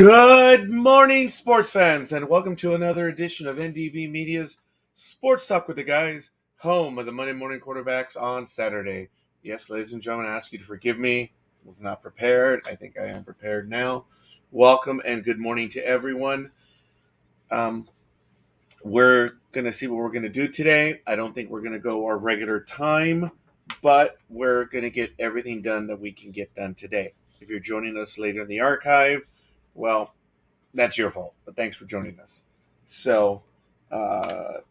Good morning, sports fans, and welcome to another edition of NDB Media's Sports Talk with the Guys, home of the Monday morning quarterbacks on Saturday. Yes, ladies and gentlemen, I ask you to forgive me. I was not prepared. I think I am prepared now. Welcome and good morning to everyone. We're going to see what we're going to do today. I don't think we're going to go our regular time, but we're going to get everything done that we can get done today. If you're joining us later in the archive, well, that's your fault, but thanks for joining us. So,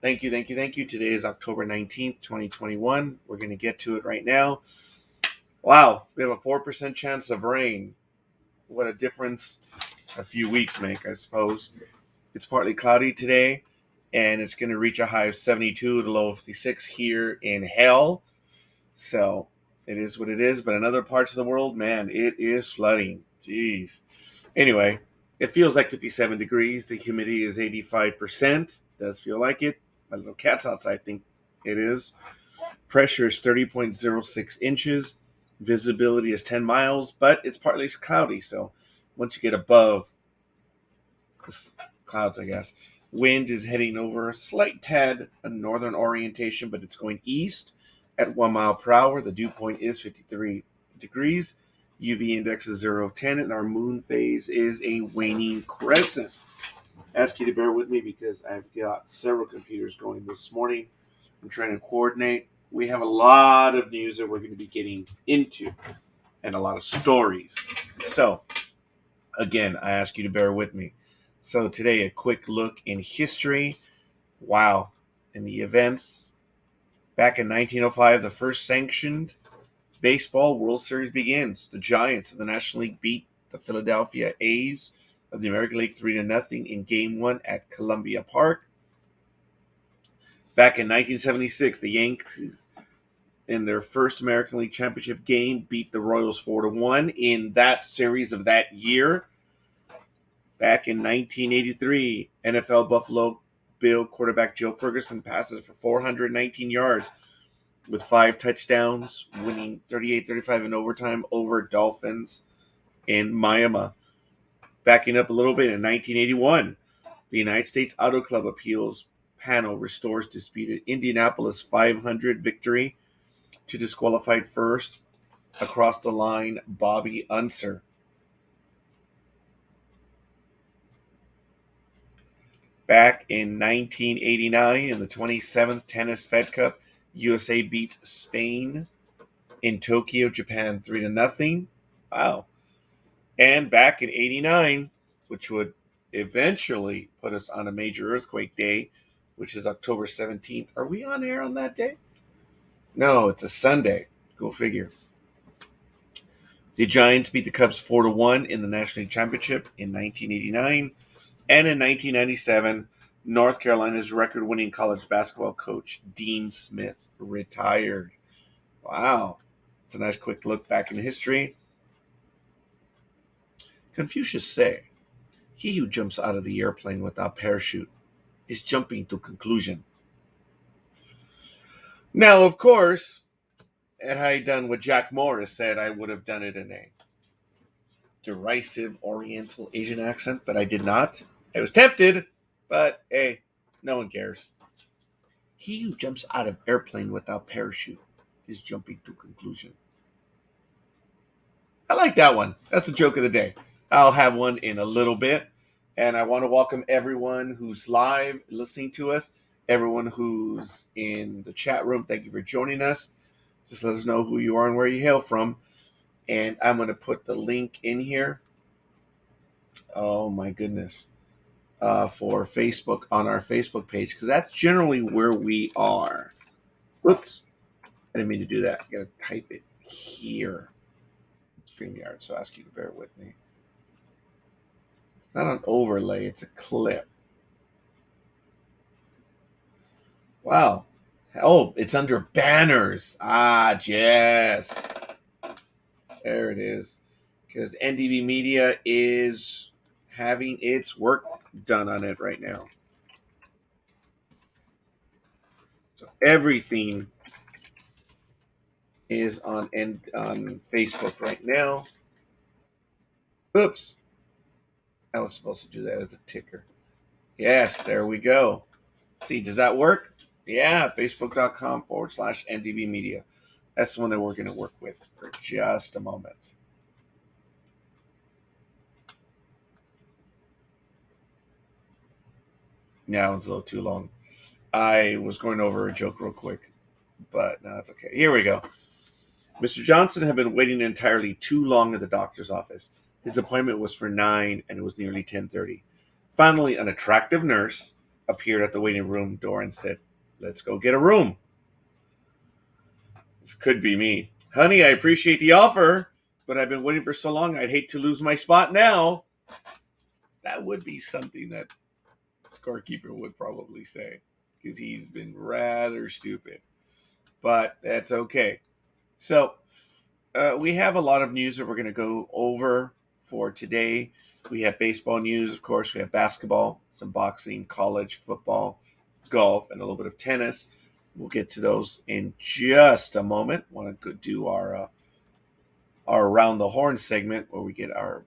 thank you. Today is October 19th, 2021. We're going to get to it right now. Wow, we have a 4% chance of rain. What a difference a few weeks make, I suppose. It's partly cloudy today, and it's going to reach a high of 72 to low of 56 here in hell. So, it is what it is, but in other parts of the world, man, it is flooding. Jeez. Anyway, it feels like 57 degrees. The humidity is 85%. Does feel like it. My little cat's outside think it is. Pressure is 30.06 inches. Visibility is 10 miles, but it's partly cloudy. So once you get above the clouds, I guess, wind is heading over a slight tad, a northern orientation, but it's going east at 1 mile per hour. The dew point is 53 degrees. UV index is 0 of 10, and our moon phase is a waning crescent. I ask you to bear with me because I've got several computers going this morning. I'm trying to coordinate. We have a lot of news that we're going to be getting into and a lot of stories. So, again, I ask you to bear with me. So today, a quick look in history. Wow. In the events, back in 1905, the first sanctioned Baseball World Series begins. The Giants of the National League beat the Philadelphia A's of the American League 3-0 in Game 1 at Columbia Park. Back in 1976, the Yankees, in their first American League Championship game, beat the Royals 4-1 in that series of that year. Back in 1983, NFL Buffalo Bill quarterback Joe Ferguson passes for 419 yards with 5 touchdowns, winning 38-35 in overtime over Dolphins in Miami. Backing up a little bit, in 1981, the United States Auto Club Appeals Panel restores disputed Indianapolis 500 victory to disqualified first across the line Bobby Unser. Back in 1989, in the 27th Tennis Fed Cup, USA beats Spain in Tokyo, Japan 3-0. Wow. And back in 89, which would eventually put us on a major earthquake day, which is October 17th. Are we on air on that day? No, it's a Sunday. Go figure. The Giants beat the Cubs 4-1 in the National League Championship in 1989. And in 1997, North Carolina's record-winning college basketball coach, Dean Smith, retired. Wow. It's a nice quick look back in history. Confucius say, he who jumps out of the airplane without parachute is jumping to conclusion. Now, of course, had I done what Jack Morris said, I would have done it in a derisive Oriental Asian accent, but I did not. I was tempted, but hey, no one cares. He who jumps out of airplane without parachute is jumping to conclusion. I like that one. That's the joke of the day. I'll have one in a little bit. And I want to welcome everyone who's live listening to us, everyone who's in the chat room. Thank you for joining us. Just let us know who you are and where you hail from. And I'm going to put the link in here. Oh, my goodness. For Facebook on our Facebook page, because that's generally where we are. Whoops. I didn't mean to do that. I got to type it here. StreamYard, so I ask you to bear with me. It's not an overlay, it's a clip. Wow. Oh, it's under banners. Ah, yes. There it is. Because NDB Media is having its work done on it right now. So everything is on Facebook right now. Oops. I was supposed to do that as a ticker. Yes, there we go. See, does that work? Yeah, facebook.com/NDB Media. That's the one that we're going to work with for just a moment. Now it's a little too long. I was going over a joke real quick, but no, it's okay. Here we go. Mr. Johnson had been waiting entirely too long at the doctor's office. His appointment was for 9, and it was nearly 10:30. Finally, an attractive nurse appeared at the waiting room door and said, "Let's go get a room." This could be me. "Honey, I appreciate the offer, but I've been waiting for so long, I'd hate to lose my spot now." That would be something that scorekeeper would probably say, because he's been rather stupid. But that's okay. So we have a lot of news that we're going to go over for today. We have baseball news, of course. We have basketball, some boxing, college football, golf, and a little bit of tennis. We'll get to those in just a moment. Want to do our around the horn segment where we get our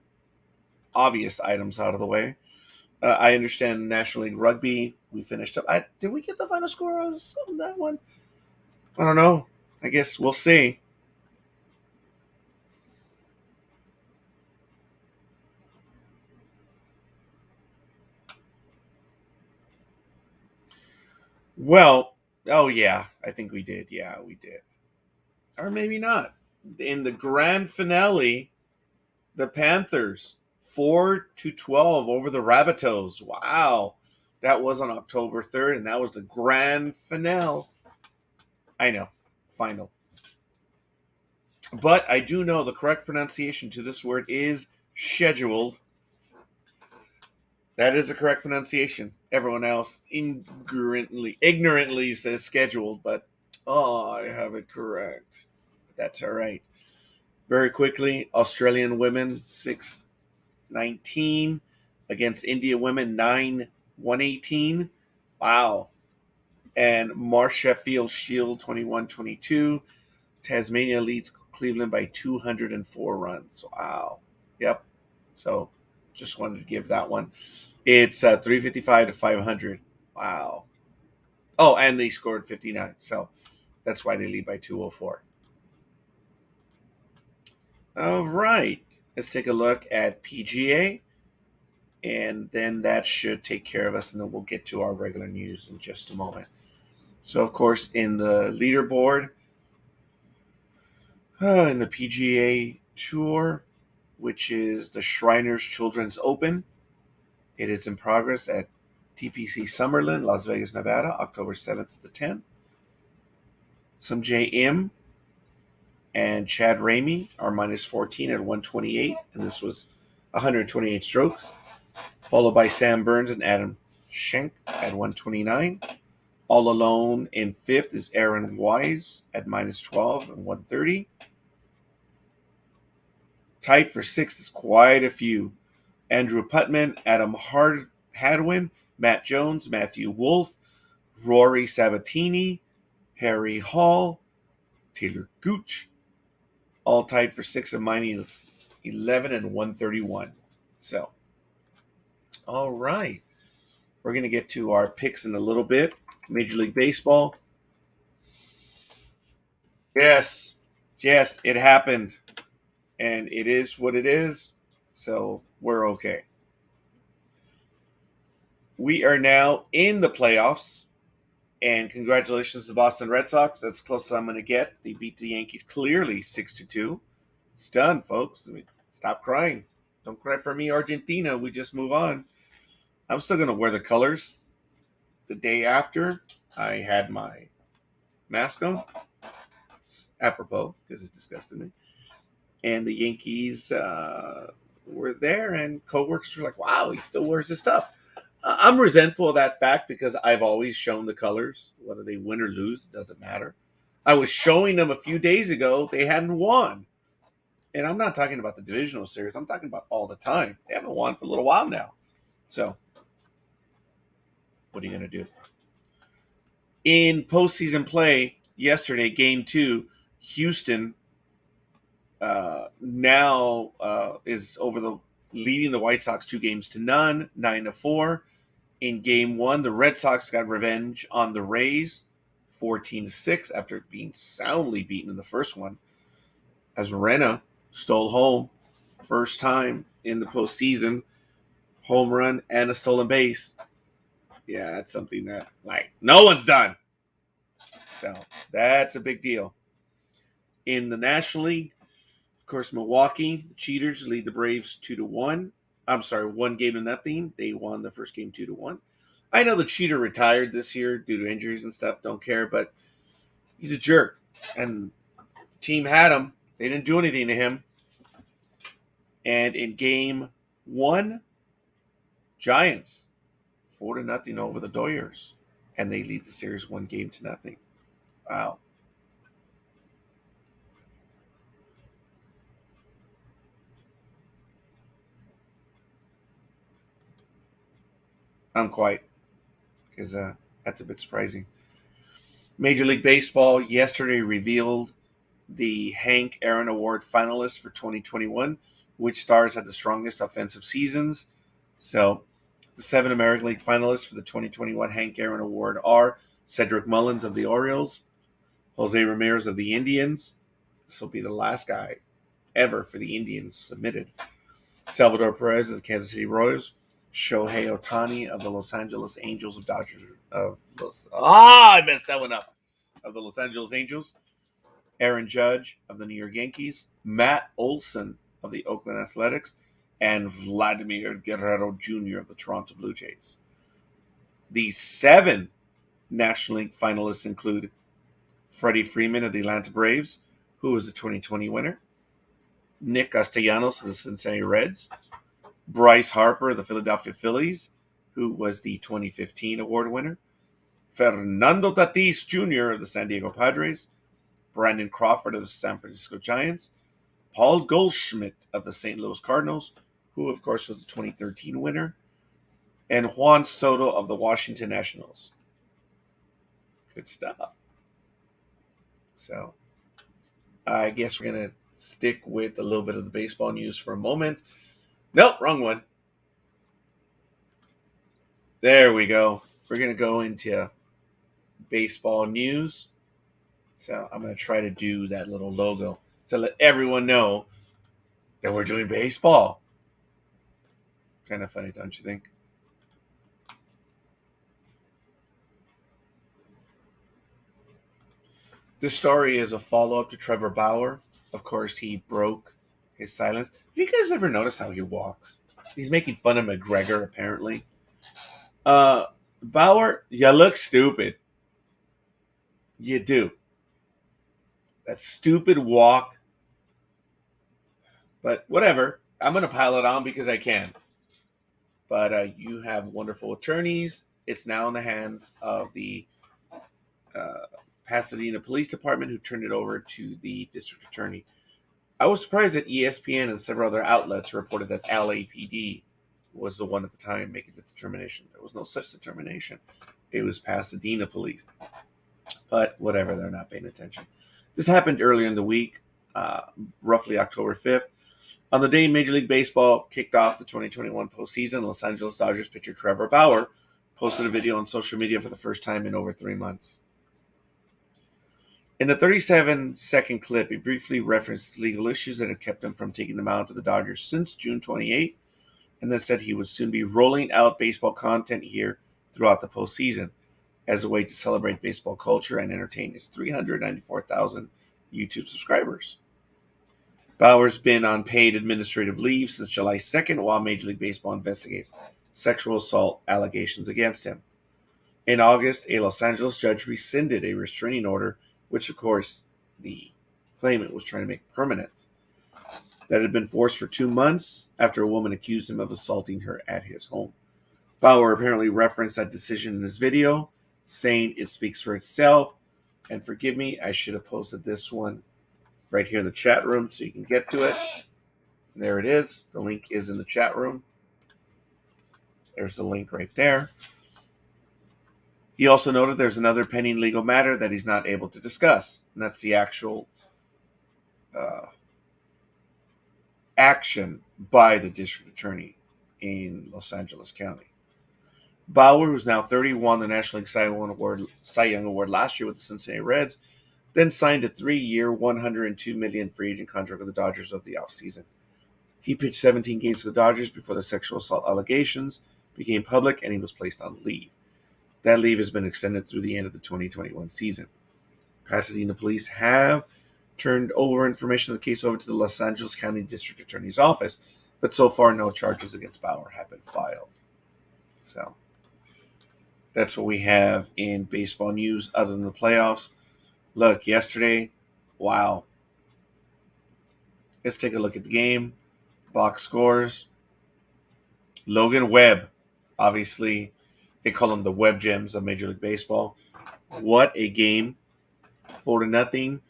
obvious items out of the way. I understand National League Rugby. We finished up. Did we get the final score on that one? I don't know. I guess we'll see. Well, oh yeah, I think we did. Yeah, we did. Or maybe not. In the grand finale, the Panthers 4-12 over the Rabbitohs. Wow. That was on October 3rd, and that was the grand finale. I know. Final. But I do know the correct pronunciation to this word is scheduled. That is the correct pronunciation. Everyone else ignorantly says scheduled, but I have it correct. That's all right. Very quickly, Australian women 6-19 against India women 9-118. Wow. And Marsh Sheffield Shield 21-22. Tasmania leads Cleveland by 204 runs. Wow. Yep. So just wanted to give that one. It's 355 to 500. Wow. Oh, and they scored 59. So that's why they lead by 204. All right. Let's take a look at PGA. And then that should take care of us. And then we'll get to our regular news in just a moment. So, of course, in the leaderboard, in the PGA Tour, which is the Shriners Children's Open, it is in progress at TPC Summerlin, Las Vegas, Nevada, October 7th to the 10th. Some JM and Chad Ramey are minus 14 at 128, and this was 128 strokes, followed by Sam Burns and Adam Schenk at 129. All alone in fifth is Aaron Wise at minus 12 and 130. Tight for sixth is quite a few. Andrew Putman, Adam Hadwin, Matt Jones, Matthew Wolf, Rory Sabatini, Harry Hall, Taylor Gooch, all tied for sixth and minus 11 and 131. So, all right. We're going to get to our picks in a little bit. Major League Baseball. Yes, it happened. And it is what it is. So we're okay. We are now in the playoffs. And congratulations to the Boston Red Sox. That's the closest I'm going to get. They beat the Yankees clearly 6-2. It's done, folks. Stop crying. Don't cry for me, Argentina. We just move on. I'm still going to wear the colors. The day after, I had my mask on. Apropos, because it disgusted me. And the Yankees were there, and coworkers were like, wow, he still wears his stuff. I'm resentful of that fact because I've always shown the colors. Whether they win or lose, it doesn't matter. I was showing them a few days ago. They hadn't won. And I'm not talking about the divisional series. I'm talking about all the time. They haven't won for a little while now. So, what are you going to do? In postseason play yesterday, Game 2, Houston now is over the leading the White Sox 2-0, 9-4. In Game 1, the Red Sox got revenge on the Rays, 14-6, after being soundly beaten in the first one, as Rena stole home, first time in the postseason, home run and a stolen base. Yeah, that's something that, no one's done. So, that's a big deal. In the National League, of course, Milwaukee Cheaters lead the Braves 2-1. I'm sorry, 1-0. They won the first game 2-1. I know the Cheater retired this year due to injuries and stuff. Don't care, but he's a jerk. And the team had him. They didn't do anything to him. And in Game 1, Giants 4-0 over the Doyers. And they lead the series 1-0. Wow. I'm quiet because that's a bit surprising. Major League Baseball yesterday revealed the Hank Aaron Award finalists for 2021, which stars had the strongest offensive seasons. So the 7 American League finalists for the 2021 Hank Aaron Award are Cedric Mullins of the Orioles, Jose Ramirez of the Indians. This will be the last guy ever for the Indians submitted. Salvador Perez of the Kansas City Royals, Shohei Ohtani of the Los Angeles Angels of Dodgers I messed that one up. Of the Los Angeles Angels, Aaron Judge of the New York Yankees, Matt Olson of the Oakland Athletics, and Vladimir Guerrero Jr. of the Toronto Blue Jays. The 7 National League finalists include Freddie Freeman of the Atlanta Braves, who was the 2020 winner, Nick Castellanos of the Cincinnati Reds, Bryce Harper of the Philadelphia Phillies, who was the 2015 award winner, Fernando Tatis Jr. of the San Diego Padres, Brandon Crawford of the San Francisco Giants, Paul Goldschmidt of the St. Louis Cardinals, who of course was the 2013 winner, and Juan Soto of the Washington Nationals. Good stuff. So I guess we're going to stick with a little bit of the baseball news for a moment. Nope, wrong one. There we go. We're going to go into baseball news. So I'm going to try to do that little logo to let everyone know that we're doing baseball. Kind of funny, don't you think? This story is a follow-up to Trevor Bauer. Of course, he broke his silence. Have you guys ever noticed how he walks? He's making fun of McGregor, apparently. Bauer, you look stupid. You do. That stupid walk. But whatever. I'm going to pile it on because I can. But you have wonderful attorneys. It's now in the hands of the Pasadena Police Department, who turned it over to the district attorney. I was surprised that ESPN and several other outlets reported that LAPD was the one at the time making the determination. There was no such determination. It was Pasadena Police. But whatever, they're not paying attention. This happened earlier in the week, roughly October 5th. On the day Major League Baseball kicked off the 2021 postseason, Los Angeles Dodgers pitcher Trevor Bauer posted a video on social media for the first time in over 3 months. In the 37-second clip, he briefly referenced legal issues that had kept him from taking the mound for the Dodgers since June 28th, and then said he would soon be rolling out baseball content here throughout the postseason as a way to celebrate baseball culture and entertain his 394,000 YouTube subscribers. Bauer's been on paid administrative leave since July 2nd while Major League Baseball investigates sexual assault allegations against him. In August, a Los Angeles judge rescinded a restraining order, which, of course, the claimant was trying to make permanent, that had been forced for 2 months after a woman accused him of assaulting her at his home. Bauer apparently referenced that decision in his video, saying it speaks for itself. And forgive me, I should have posted this one right here in the chat room so you can get to it. And there it is. The link is in the chat room. There's the link right there. He also noted there's another pending legal matter that he's not able to discuss, and that's the actual action by the district attorney in Los Angeles County. Bauer, who's now 30, won the National League Cy Young Award last year with the Cincinnati Reds, then signed a 3-year, $102 million free agent contract with the Dodgers of the offseason. He pitched 17 games for the Dodgers before the sexual assault allegations became public, and he was placed on leave. That leave has been extended through the end of the 2021 season. Pasadena police have turned over information of the case over to the Los Angeles County District Attorney's Office, but so far no charges against Bauer have been filed. So that's what we have in baseball news other than the playoffs. Look, yesterday, wow. Let's take a look at the game. Box scores. Logan Webb, obviously, they call him the Webb Gems of Major League Baseball. What a game. 4-0.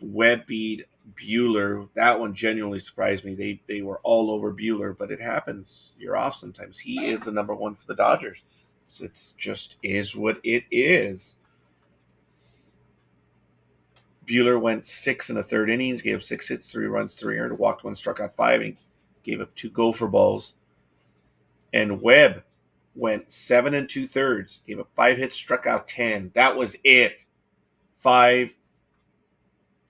Webb beat Buehler. That one genuinely surprised me. They were all over Buehler, but it happens. You're off sometimes. He is the number one for the Dodgers. So it's just is what it is. Buehler went 6 in the third innings, gave up 6 hits, 3 runs, 3 earned, walked 1, struck out 5, and gave up 2 gopher balls. And Webb went 7 2/3, gave up 5 hits, struck out 10. That was it. 5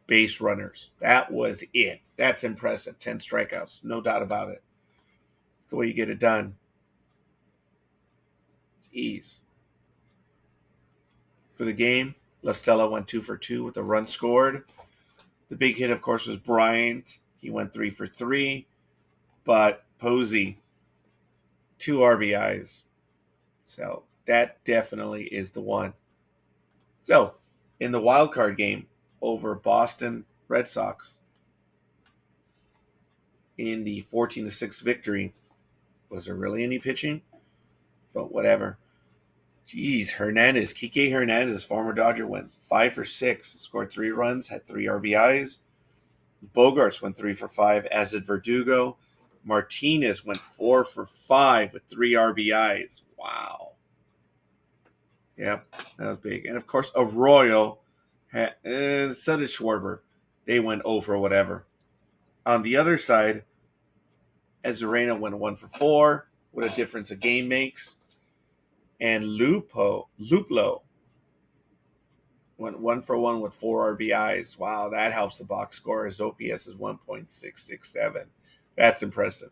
base runners. That was it. That's impressive. 10 strikeouts. No doubt about it. That's the way you get it done. Ease. For the game, La Stella went 2 for 2 with a run scored. The big hit, of course, was Bryant. He went 3 for 3. But Posey, 2 RBIs. So that definitely is the one. So in the wild card game over Boston Red Sox, in the 14-6 victory, was there really any pitching? But whatever. Jeez, Kike Hernandez, former Dodger, went 5 for 6, scored 3 runs, had 3 RBIs. Bogarts went 3 for 5, as did Verdugo. Martinez went 4 for 5 with 3 RBIs. Wow. Yeah, that was big. And, of course, Arroyo, so did Schwarber. They went 0 for whatever. On the other side, Azarena went 1 for 4. What a difference a game makes. And Luplo went 1 for 1 with 4 RBIs. Wow, that helps the box score. His OPS is 1.667. That's impressive.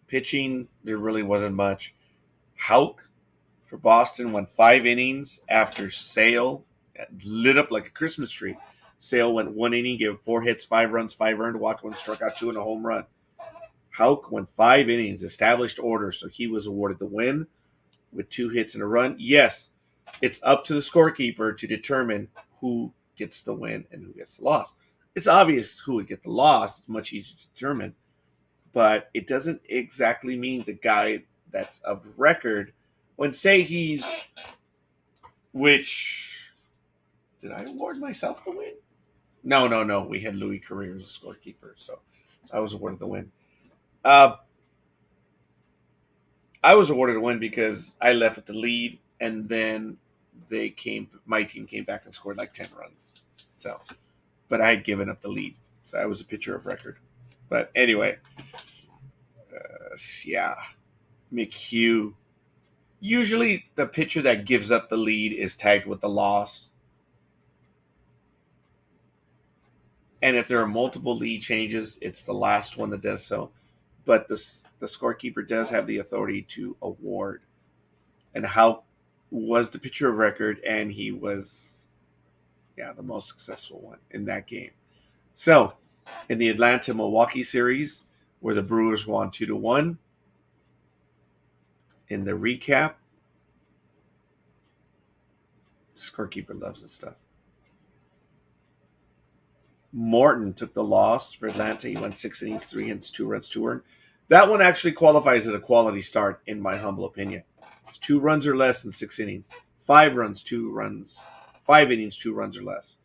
Pitching, there really wasn't much. Hauk for Boston went 5 innings after Sale lit up like a Christmas tree. Sale went 1 inning, gave 4 hits, 5 runs, 5 earned, walked 1, struck out 2, and a home run. Hauk went 5 innings, established order, so he was awarded the win with 2 hits and a run. Yes, it's up to the scorekeeper to determine who gets the win and who gets the loss. It's obvious who would get the loss. It's much easier to determine. But it doesn't exactly mean the guy that's of record, when say he's, which, did I award myself the win? No. We had Louis Carrier as a scorekeeper, so I was awarded the win. I was awarded a win because I left with the lead, and then my team came back and scored like 10 runs. So, but I had given up the lead, so I was a pitcher of record. But anyway, yeah, McHugh. Usually the pitcher that gives up the lead is tagged with the loss. And if there are multiple lead changes, it's the last one that does so. But the scorekeeper does have the authority to award. And Hauk was the pitcher of record, and he was, the most successful one in that game. So, in the Atlanta-Milwaukee series, where the Brewers won 2-1, in the recap, the scorekeeper loves this stuff. Morton took the loss for Atlanta. He went 6 innings, 3 hits, 2 runs, 2 earned. That one actually qualifies as a quality start, in my humble opinion. It's 2 runs or less in 6 innings. 5 runs, 2 runs. 5 innings, 2 runs or less.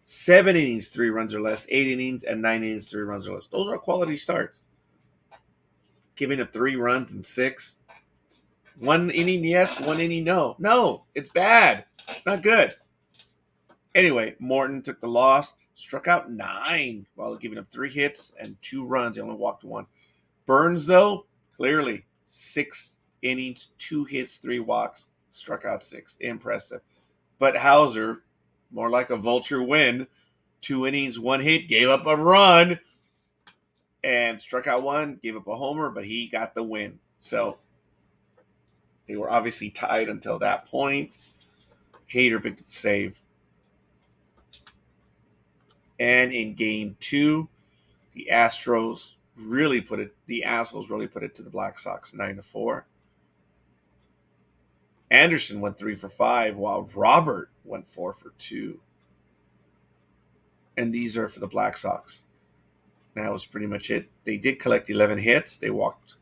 7 innings, 3 runs or less. 8 innings, and 9 innings, 3 runs or less. Those are quality starts. Giving up 3 runs in 6. 1 inning, yes. 1 inning, no. No, it's bad. Not good. Anyway, Morton took the loss. struck out 9 while giving up 3 hits and 2 runs. He only walked 1. Burns, though, clearly 6 innings, 2 hits, 3 walks, struck out 6. Impressive. But Hauser, more like a vulture win, 2 innings, 1 hit, gave up a run, and struck out 1, gave up a homer, but he got the win. So they were obviously tied until that point. Hader picked up the save. And in game 2, the Astros really put it, the assholes really put it to the Black Sox 9-4. Anderson went 3 for 5, while Robert went 4 for 2. And these are for the Black Sox. That was pretty much it. They did collect 11 hits. They walked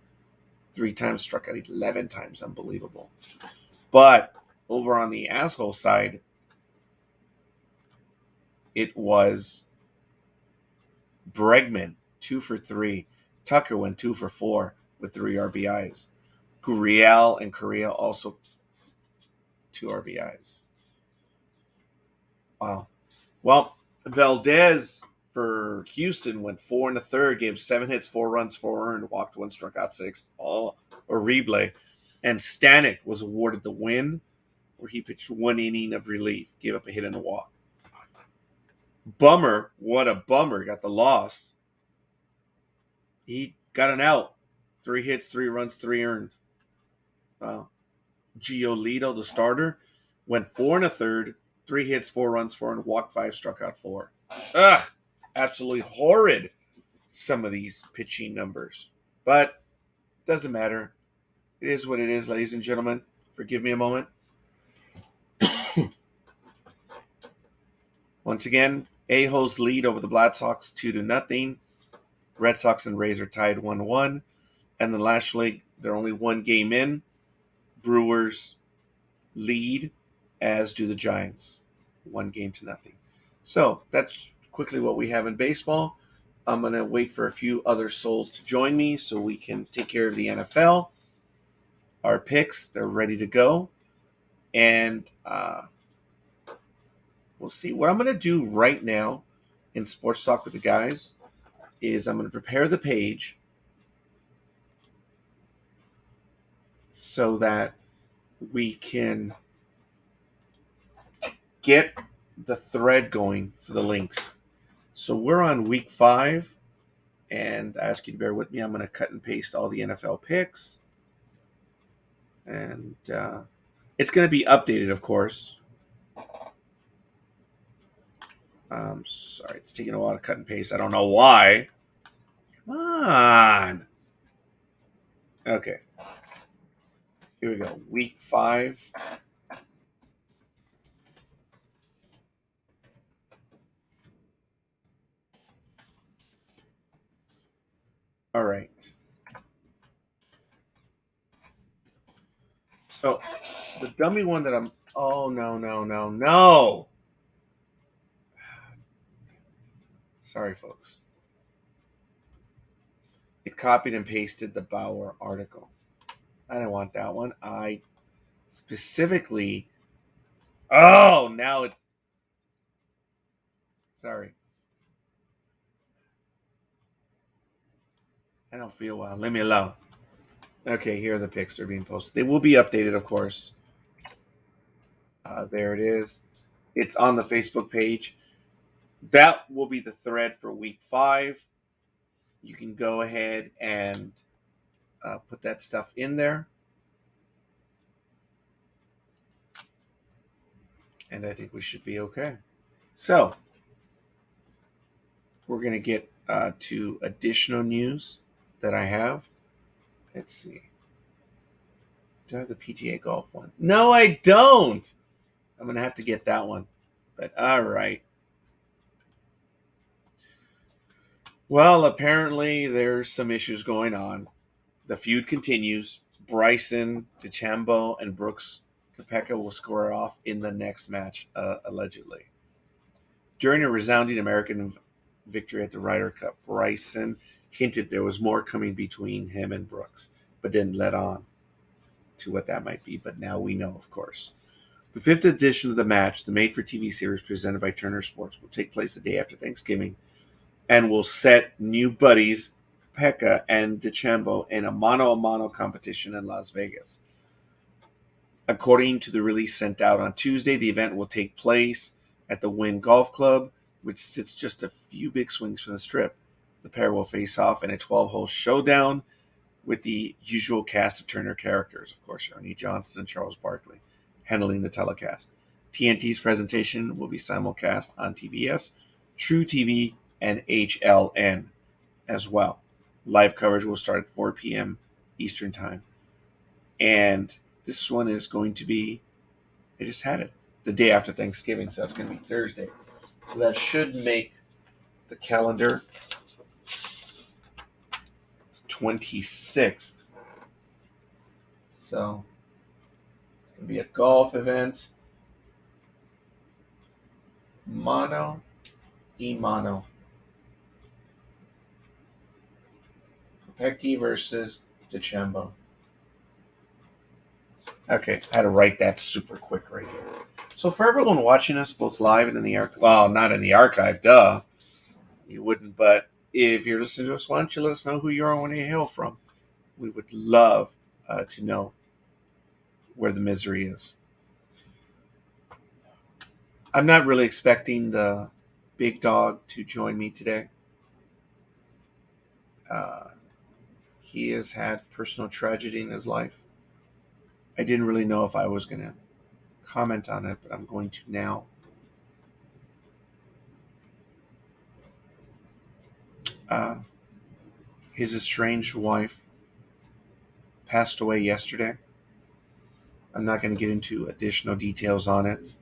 3 times, struck out 11 times. Unbelievable. But over on the asshole side, it was Bregman, 2 for 3. Tucker went 2 for 4 with 3 RBIs. Gurriel and Correa also 2 RBIs. Wow. Well, Valdez for Houston went 4 1/3, gave 7 hits, 4 runs, 4 earned, walked 1, struck out 6. All horrible. And Stanek was awarded the win, where he pitched 1 inning of relief, gave up a hit and a walk. Bummer. What a bummer. Got the loss. He got an out. 3 hits, 3 runs, 3 earned. Wow. Giolito, the starter, went 4 1/3, 3 hits, 4 runs, 4 earned, walked 5, struck out 4. Ugh. Absolutely horrid, some of these pitching numbers. But doesn't matter. It is what it is, ladies and gentlemen. Forgive me a moment. Once again, A-holes lead over the Black Sox 2-0. Red Sox and Rays are tied 1-1. And the National League, they're only 1 game in. Brewers lead, as do the Giants. 1-0. So that's quickly what we have in baseball. I'm going to wait for a few other souls to join me so we can take care of the NFL. Our picks, they're ready to go. And we'll see. What I'm going to do right now in Sports Talk with the guys is I'm going to prepare the page so that we can get the thread going for the links. So we're on week 5, and I ask you to bear with me. I'm going to cut and paste all the NFL picks. And it's going to be updated, of course. Sorry, it's taking a while to cut and paste. I don't know why. Come on. Okay. Here we go. Week 5. All right. So the dummy one that I'm... Oh, no. Sorry, folks. It copied and pasted the Bauer article. I didn't want that one. I specifically... Oh, now it's... Sorry. I don't feel well. Leave me alone. Okay, here are the picks that are being posted. They will be updated, of course. There it is. It's on the Facebook page. That will be the thread for week 5. You can go ahead and put that stuff in there. And I think we should be okay. So, we're going to get to additional news that I have. Let's see. Do I have the PGA Golf one? No, I don't. I'm going to have to get that one. But all right. Well, apparently there's some issues going on. The feud continues. Bryson, DeChambeau, and Brooks Koepka will square off in the next match, allegedly. During a resounding American victory at the Ryder Cup, Bryson hinted there was more coming between him and Brooks, but didn't let on to what that might be. But now we know, of course. The fifth edition of the match, the made-for-TV series presented by Turner Sports, will take place the day after Thanksgiving and will set new buddies Pekka and DeChambeau in a mano-a-mano competition in Las Vegas. According to the release sent out on Tuesday, the event will take place at the Wynn Golf Club, which sits just a few big swings from the Strip. The pair will face off in a 12-hole showdown with the usual cast of Turner characters, of course, Ernie Johnson and Charles Barkley, handling the telecast. TNT's presentation will be simulcast on TBS, True TV, and HLN as well. Live coverage will start at 4 p.m. Eastern Time. And this one is going to be, I just had it, the day after Thanksgiving, so that's going to be Thursday. So that should make the calendar 26th. So it's going to be a golf event. Mano y mano. Pecchi versus DeChambeau. Okay, I had to write that super quick right here. So for everyone watching us both live and in the archive, well, not in the archive, duh. You wouldn't, but if you're listening to us, why don't you let us know who you are and where you hail from? We would love to know where the misery is. I'm not really expecting the big dog to join me today. He has had personal tragedy in his life. I didn't really know if I was going to comment on it, but I'm going to now. His estranged wife passed away yesterday. I'm not going to get into additional details on it,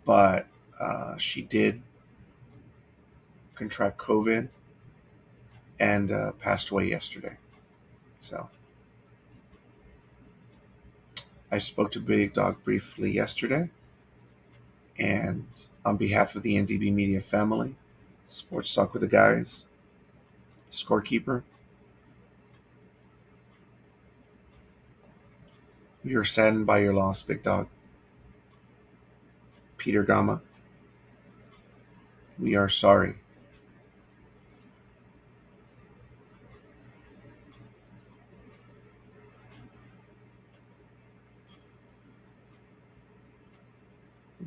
but she did contract COVID and passed away yesterday. So I spoke to Big Dog briefly yesterday, and on behalf of the NDB Media family, Sports Talk with the Guys, Scorekeeper, we are saddened by your loss, Big Dog. Peter Gama, we are sorry.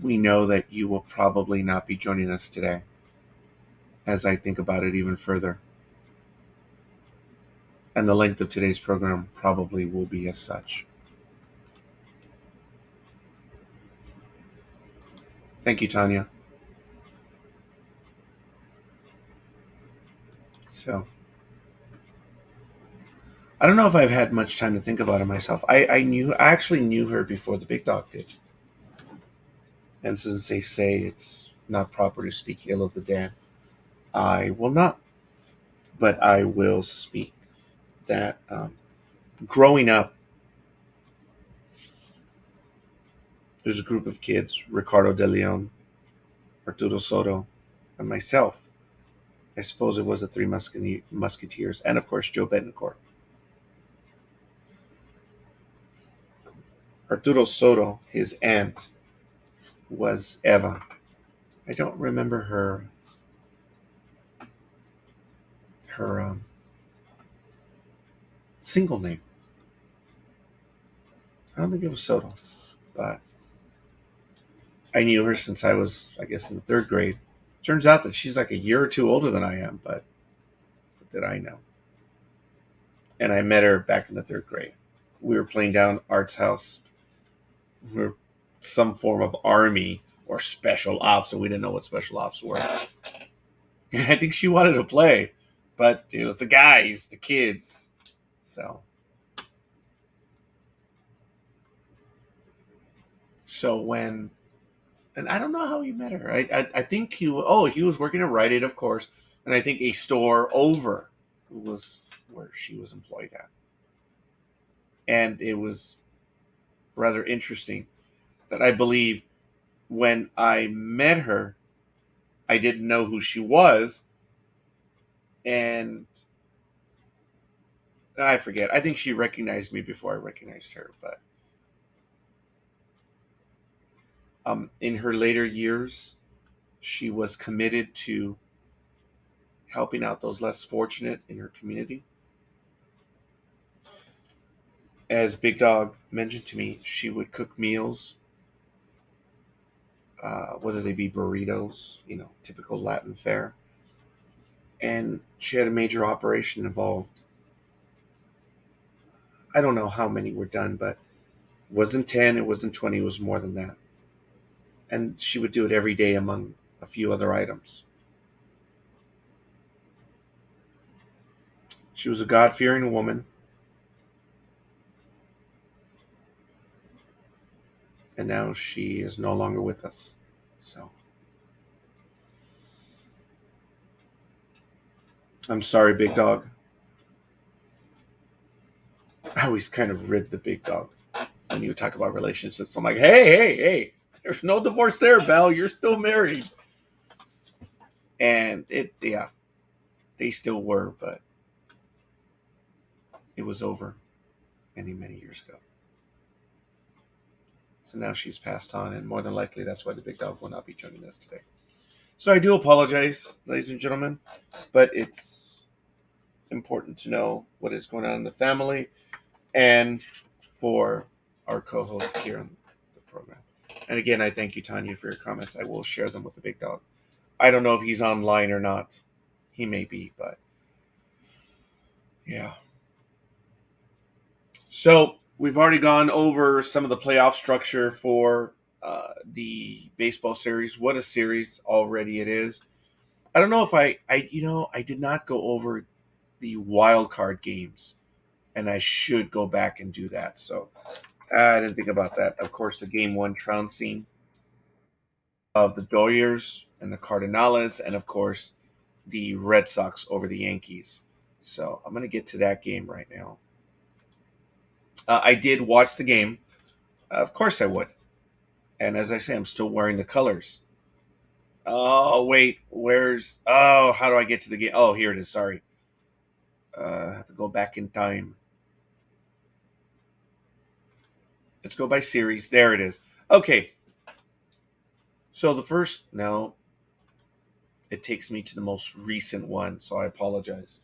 We know that you will probably not be joining us today, as I think about it even further. And the length of today's program probably will be as such. Thank you, Tanya. So, I don't know if I've had much time to think about it myself. I actually knew her before the Big Dog did. And since they say it's not proper to speak ill of the dead, I will not. But I will speak that growing up, there's a group of kids, Ricardo de Leon, Arturo Soto, and myself. I suppose it was the Three Musketeers, and of course Joe Betancourt. Arturo Soto, his aunt, was Eva. I don't remember her single name. I don't think it was Soto, but I knew her since I was, I guess, in the third grade. Turns out that she's like a year or two older than I am, but what did I know? And I met her back in the third grade. We were playing down Art's house. We were some form of army or special ops, and we didn't know what special ops were. And I think she wanted to play, but it was the guys, the kids. So when, and I don't know how you met her. I think he was working at Rite Aid, of course, and I think a store over was where she was employed at. And it was rather interesting that I believe when I met her, I didn't know who she was, and I forget. I think she recognized me before I recognized her. But in her later years, she was committed to helping out those less fortunate in her community. As Big Dog mentioned to me, she would cook meals, whether they be burritos, typical Latin fare. And she had a major operation involved. I don't know how many were done, but it wasn't 10, it wasn't 20, it was more than that. And she would do it every day among a few other items. She was a God fearing woman, and now she is no longer with us. So I'm sorry, Big Dog. I always kind of rid the Big Dog when you talk about relationships. I'm like, hey, there's no divorce there, Val. You're still married. And yeah, they still were, but it was over many, many years ago. So now she's passed on, and more than likely that's why the Big Dog will not be joining us today. So I do apologize, ladies and gentlemen, but it's important to know what is going on in the family and for our co-host here on the program. And again, I thank you, Tanya, for your comments. I will share them with the Big Dog. I don't know if he's online or not. He may be, but yeah. So we've already gone over some of the playoff structure for the baseball series. What a series already it is. I don't know if I did not go over the wild card games, and I should go back and do that. So I didn't think about that. Of course, the game one trouncing of the Dodgers and the Cardinals, and of course, the Red Sox over the Yankees. So I'm going to get to that game right now. I did watch the game. Of course I would. And as I say, I'm still wearing the colors. Oh, wait. How do I get to the game? Oh, here it is. Sorry. I have to go back in time. Let's go by series. There it is. Okay. So no, it takes me to the most recent one, so I apologize.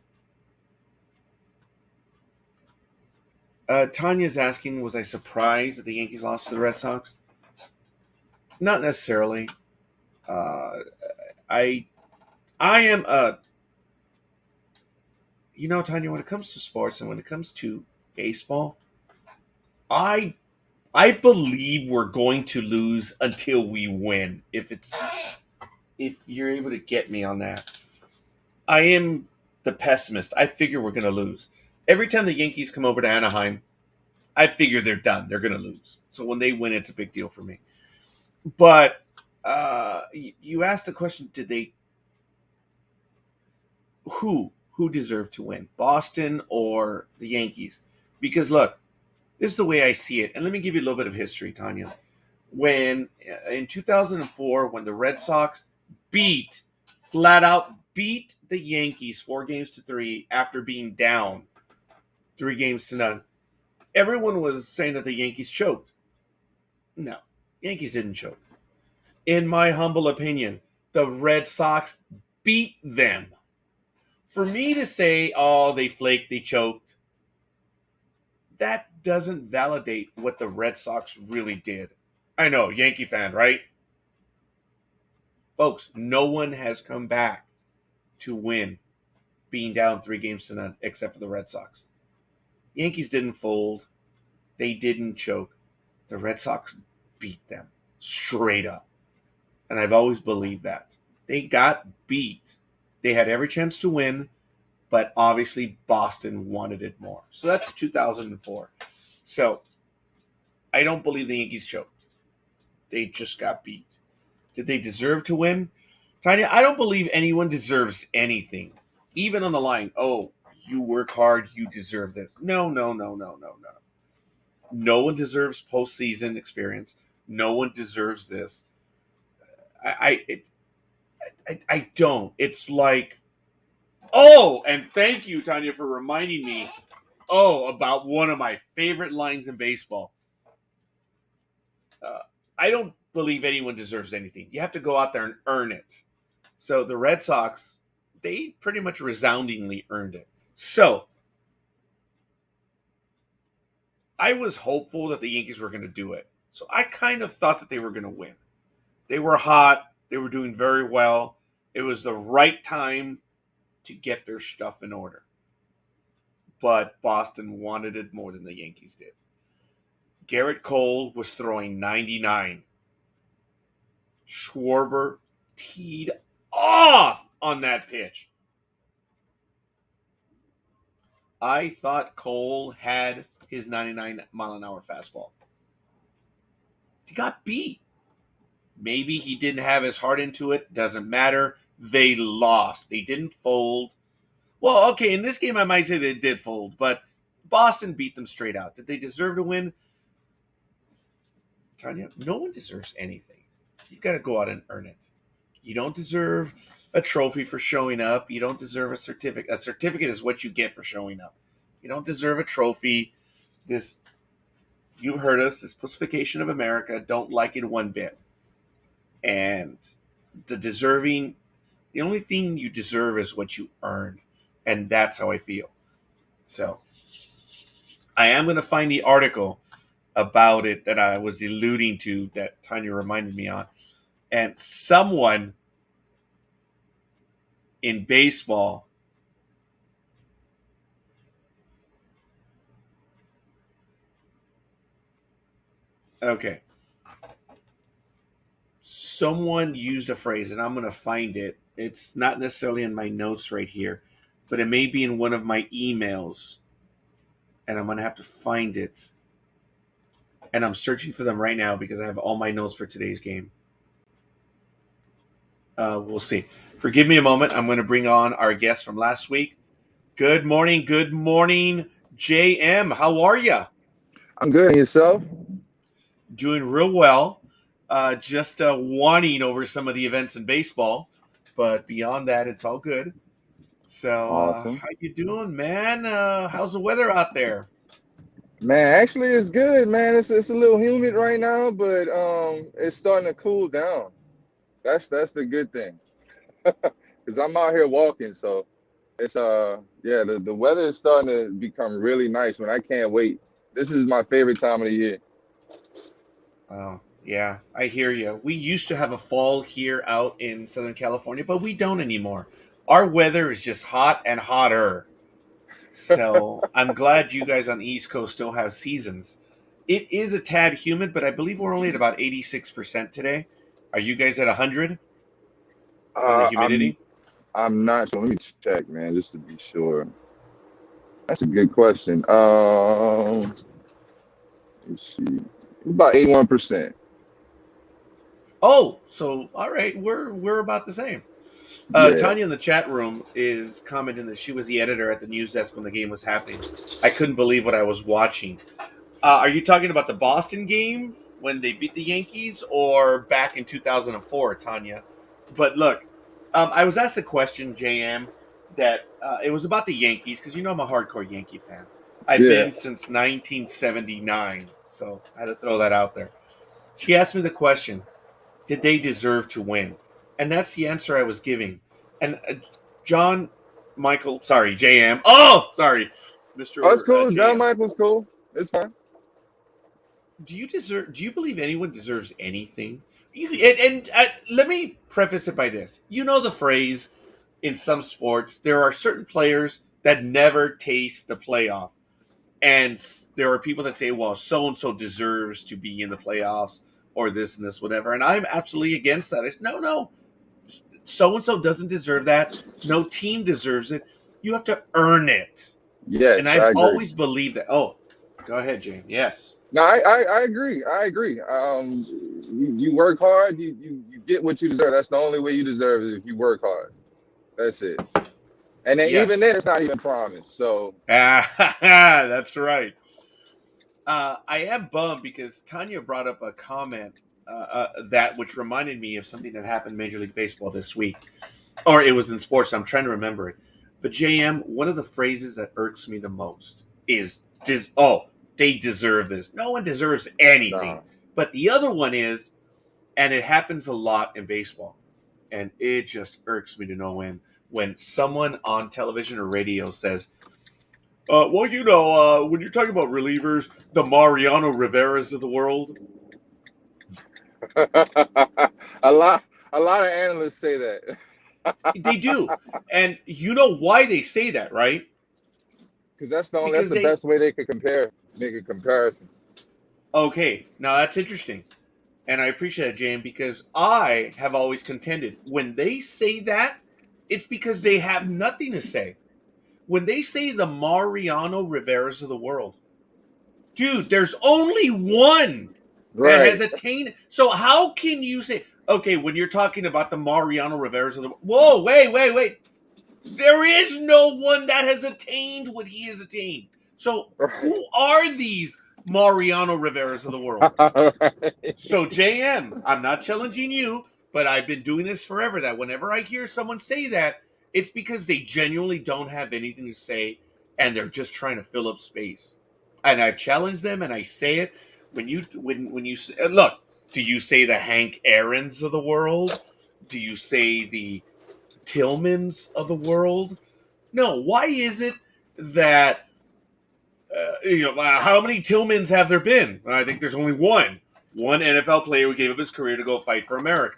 Tanya's asking, was I surprised that the Yankees lost to the Red Sox? Not necessarily. I am Tanya, when it comes to sports and when it comes to baseball, I believe we're going to lose until we win. If you're able to get me on that. I am the pessimist. I figure we're going to lose. Every time the Yankees come over to Anaheim, I figure they're done. They're going to lose. So when they win, it's a big deal for me. But you asked the question: who deserved to win, Boston or the Yankees? Because look, this is the way I see it, and let me give you a little bit of history, Tanya. When in 2004, when the Red Sox flat out beat the Yankees 4-3 after being down 3-0, everyone was saying that the Yankees choked. No, Yankees didn't choke. In my humble opinion, the Red Sox beat them. For me to say, oh, they flaked, they choked, that doesn't validate what the Red Sox really did. I know, Yankee fan, right? Folks, no one has come back to win being down 3-0 except for the Red Sox. Yankees didn't fold. They didn't choke. The Red Sox beat them straight up. And I've always believed that. They got beat. They had every chance to win, but obviously Boston wanted it more. So that's 2004. So I don't believe the Yankees choked. They just got beat. Did they deserve to win? Tanya, I don't believe anyone deserves anything. Even on the line, oh, you work hard, you deserve this. No. No one deserves postseason experience. No one deserves this. I don't. It's like, oh, and thank you, Tanya, for reminding me. about one of my favorite lines in baseball. I don't believe anyone deserves anything. You have to go out there and earn it. So the Red Sox, they pretty much resoundingly earned it. So I was hopeful that the Yankees were going to do it. So I kind of thought that they were going to win. They were hot. They were doing very well. It was the right time to get their stuff in order. But Boston wanted it more than the Yankees did. Garrett Cole was throwing 99. Schwarber teed off on that pitch. I thought Cole had his 99-mile-an-hour fastball. He got beat. Maybe he didn't have his heart into it. Doesn't matter. They lost. They didn't fold. Well, okay, in this game I might say they did fold, but Boston beat them straight out. Did they deserve to win? Tanya, no one deserves anything. You've got to go out and earn it. You don't deserve a trophy for showing up. You don't deserve a certificate. A certificate is what you get for showing up. You don't deserve a trophy. You've heard us, this pussification of America, don't like it one bit. And the only thing you deserve is what you earn. And that's how I feel. So I am going to find the article about it that I was alluding to that Tanya reminded me on. And someone in baseball someone used a phrase, and I'm going to find it. It's not necessarily in my notes right here, but it may be in one of my emails, and I'm going to have to find it. And I'm searching for them right now because I have all my notes for today's game. We'll see. Forgive me a moment. I'm going to bring on our guest from last week. Good morning, JM. How are you? I'm good. And yourself? Doing real well. Just whining over some of the events in baseball, but beyond that, it's all good. So, Awesome. how you doing, man? How's the weather out there? Man, actually, it's good, man. It's a little humid right now, but it's starting to cool down. That's the good thing. Because I'm out here walking, so it's the weather is starting to become really nice. When I can't wait. This is my favorite time of the year. Oh, yeah, I hear you. We used to have a fall here out in Southern California, but we don't anymore. Our weather is just hot and hotter. So I'm glad you guys on the East Coast still have seasons. It is a tad humid, but I believe we're only at about 86% today. Are you guys at 100 on the humidity? I'm not sure. Let me check, man, just to be sure. That's a good question. Let's see. About 81%. Oh, so all right, we're about the same. Yeah. Tanya in the chat room is commenting that she was the editor at the news desk when the game was happening. I couldn't believe what I was watching. Are you talking about the Boston game when they beat the Yankees, or back in 2004, Tanya? But look, I was asked a question, JM, that it was about the Yankees, because you know I'm a hardcore Yankee fan. I've been since 1979, so I had to throw that out there. She asked me the question, did they deserve to win? And that's the answer I was giving. And JM. Oh, sorry, Mr. Oh, it's cool. JM. John Michael's cool. It's fine. Do you believe anyone deserves anything? Let me preface it by this. You know the phrase in some sports, there are certain players that never taste the playoff. And there are people that say, well, so-and-so deserves to be in the playoffs or this and this, whatever. And I'm absolutely against that. It's no. So-and-so doesn't deserve that. No team deserves it. You have to earn it. Yes, and I've always believed that. Oh, go ahead, James. Yes. No, I agree. I agree. You work hard, you get what you deserve. That's the only way you deserve it, if you work hard. That's it. And then even then, it's not even promised. So that's right. I am bummed because Tanya brought up a comment which reminded me of something that happened in Major League Baseball this week, or it was in sports. I'm trying to remember it. But JM, one of the phrases that irks me the most they deserve this. No one deserves anything. Nah. But the other one is, and it happens a lot in baseball, and it just irks me to no end when someone on television or radio says, well, when you're talking about relievers, the Mariano Riveras of the world, a lot of analysts say that. they do. And you know why they say that, right? Because that's Because the they, best way they could make a comparison. okay, now that's interesting. And I appreciate it, James, because I have always contended when they say that, it's because they have nothing to say. When they say the Mariano Riveras of the world, dude, there's only one that has Right. attained. So how can you say, okay, when you're talking about the Mariano Riveras of the world, whoa, wait. There is no one that has attained what he has attained. So Right. who are these Mariano Riveras of the world? So JM, I'm not challenging you, but I've been doing this forever. That whenever I hear someone say that, it's because they genuinely don't have anything to say, and they're just trying to fill up space. And I've challenged them, and I say it when you look. Do you say the Hank Aaron's of the world? Do you say the Tillmans of the world? No. Why is it that how many Tillmans have there been? I think there's only one NFL player who gave up his career to go fight for America.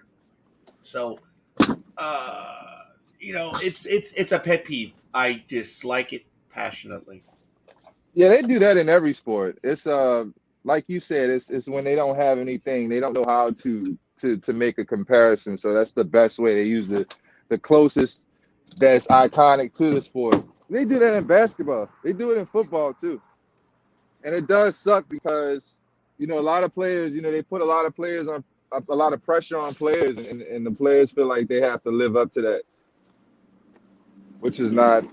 So, it's a pet peeve. I dislike it passionately. Yeah, they do that in every sport. It's like you said, it's when they don't have anything, they don't know how to make a comparison. So that's the best way. They use the closest that's iconic to the sport. They do that in basketball. They do it in football too. And it does suck because, a lot of players, they put a lot of players on a lot of pressure on players, and the players feel like they have to live up to that, which is not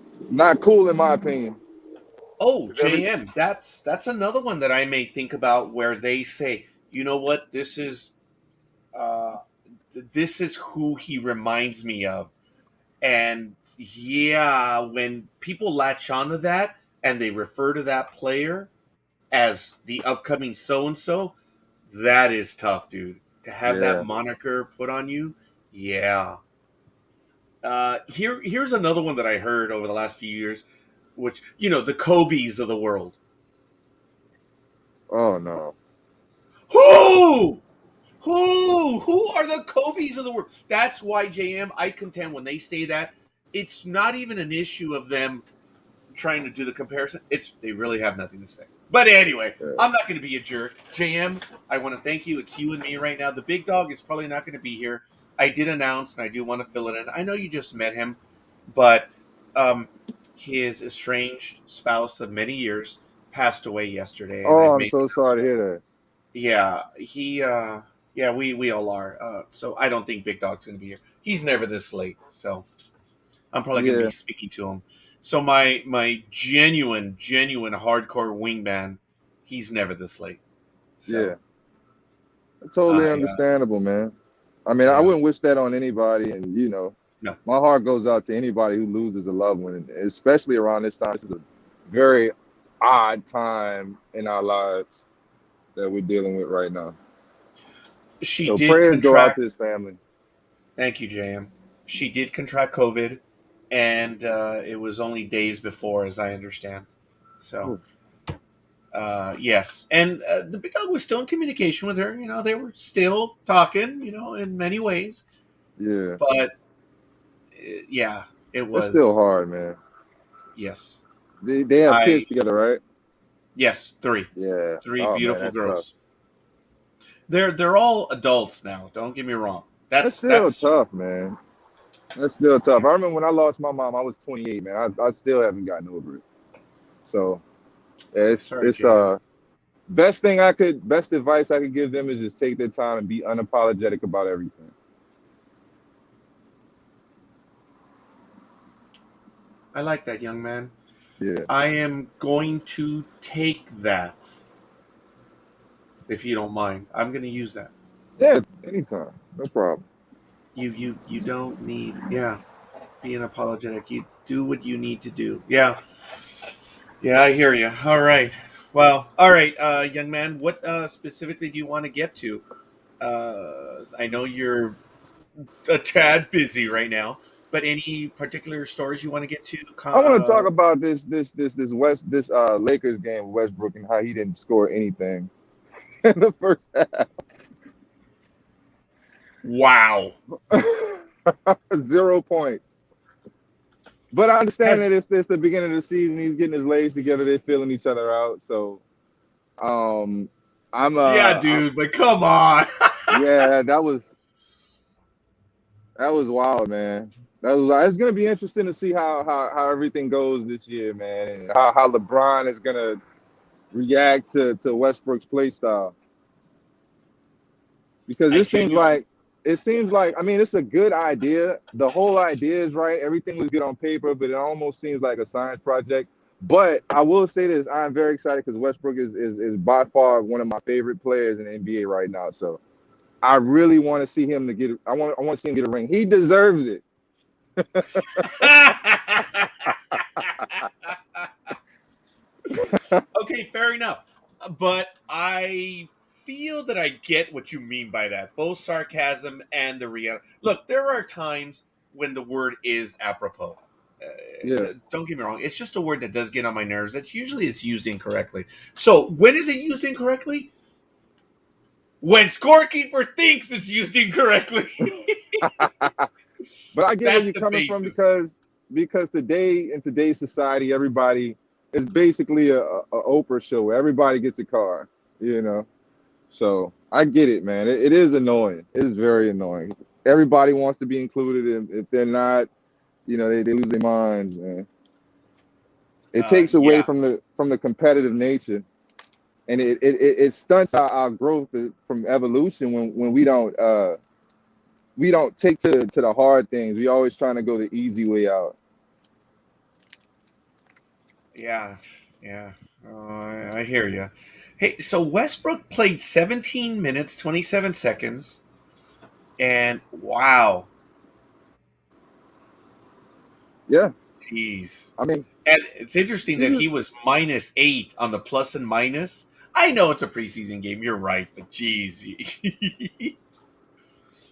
cool in my opinion. Oh, 'Cause every JM, that's another one that I may think about where they say, you know what, uh, this is who he reminds me of. And yeah, when people latch onto that and they refer to that player as the upcoming so and so, that is tough, dude. To have that yeah. moniker put on you, yeah. Here's another one that I heard over the last few years, which the Kobe's of the world. Oh no. Who? Who are the Kobe's of the world? That's why JM. I contend when they say that, it's not even an issue of them trying to do the comparison. It's they really have nothing to say. But anyway, Yeah. I'm not going to be a jerk. JM, I want to thank you. It's you and me right now. The big dog is probably not going to be here. I did announce, and I do want to fill it in. I know you just met him, but um, his estranged spouse of many years passed away yesterday, and Oh, I've I'm made the so sorry to announcement. hear Yeah, yeah, we all are. So I don't think Big Dog's going to be here. He's never this late, so I'm that. probably going to be Yeah, speaking to him. So my genuine hardcore wingman, he's never this late. yeah. So Totally I understandable, man. I mean, I yeah, wouldn't wish that on anybody, and no. my heart goes out to anybody who loses a loved one, and especially around this time. This is a very odd time in our lives that we're dealing with right now. She So did prayers go out to contract. his family. Thank you, JM. She did contract COVID, and it was only days before, as I understand. So Oof. yes, and the big dog was still in communication with her. They were still talking. In many ways, Yeah, but yeah, it it's still was hard, man. yes. They have I kids together, right? yes, Yeah. three Oh man, beautiful that's tough. girls. They're all adults now. Don't get me wrong. That's That's still that's tough, man. That's still tough. yeah. I remember when I lost my mom, I was 28, man. I still haven't gotten over it. So Sorry, it's JM. best advice I could give them is just take their time and be unapologetic about everything. I like that, young man. Yeah. I am going to take that, if you don't mind. I'm going to use that. Yeah, anytime. No problem. You don't need, yeah, being apologetic. You do what you need to do. Yeah. Yeah, I hear you. All right. Well, all right, young man. What specifically do you want to get to? I know you're a tad busy right now, but any particular stories you want to get to? I want to talk about this Lakers game with Westbrook and how he didn't score anything in the first Wow. half. 0 points. But I understand that Has it's the beginning of the season. He's getting his legs together. They're feeling each other out. So um, yeah, dude, but come on. yeah, that was wild, man. That was. It's gonna be interesting to see how everything goes this year, man, and how LeBron is gonna react to Westbrook's play style because I genuinely. it seems like I mean it's a good idea. The whole idea is right. Everything was good on paper, but it almost seems like a science project. But I will say this: I'm very excited because Westbrook is by far one of my favorite players in the NBA right now. So I really want to see him to get. I want to see him get a ring. He deserves it. Okay, fair enough. But I feel that I get what you mean by that, both sarcasm and the reality. Look, there are times when the word is apropos. Yeah. Don't get me wrong; it's just a word that does get on my nerves. That's usually it's used incorrectly. So when is it used incorrectly? When scorekeeper thinks it's used incorrectly. But I get where That's you're the coming from basis. because today in today's society, everybody is basically a Oprah show where everybody gets a car, you know. So I get it, man. It is annoying. It is very annoying. Everybody wants to be included, and if they're not, they lose their minds, man. It takes away Yeah, from the competitive nature, and it stunts our growth from evolution when we don't take to the hard things. We always trying to go the easy way out. yeah, yeah. I hear you. Hey, so Westbrook played 17 minutes, 27 seconds, and wow, Yeah, jeez. I mean, And it's interesting he's that a, he was -8 on the plus and minus. I know it's a preseason game. You're right, but geez.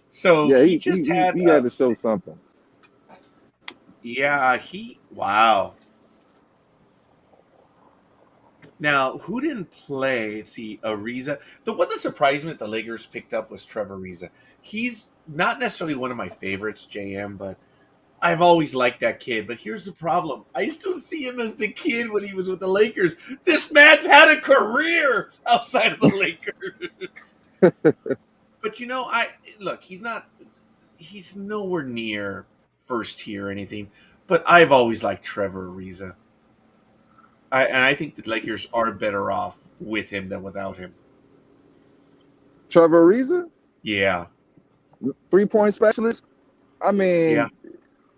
So yeah, he he, just he he had he had to show something. yeah, wow. Now, who didn't play? Let's see, Ariza. The one that surprised me that the Lakers picked up was Trevor Ariza. He's not necessarily one of my favorites, JM, but I've always liked that kid. But here's the problem: I still see him as the kid when he was with the Lakers. This man's had a career outside of the Lakers. But I look. He's not. He's nowhere near first tier or anything. But I've always liked Trevor Ariza. And I think the Lakers are better off with him than without him. Trevor Ariza, Yeah, 3-point specialist. I yeah, mean,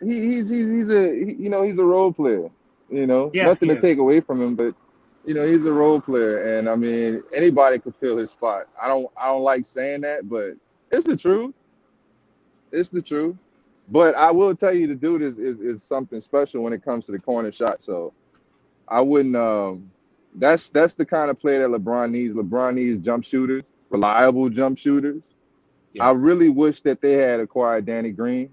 he's a role player. yeah. Nothing He to take is. away from him, but he's a role player, and I mean anybody could fill his spot. I don't like saying that, but it's the truth. It's the truth. But I will tell you, the dude is something special when it comes to the corner shot. So I wouldn't. That's the kind of player that LeBron needs. LeBron needs jump shooters, reliable jump shooters. I Yeah, really wish that they had acquired Danny Green.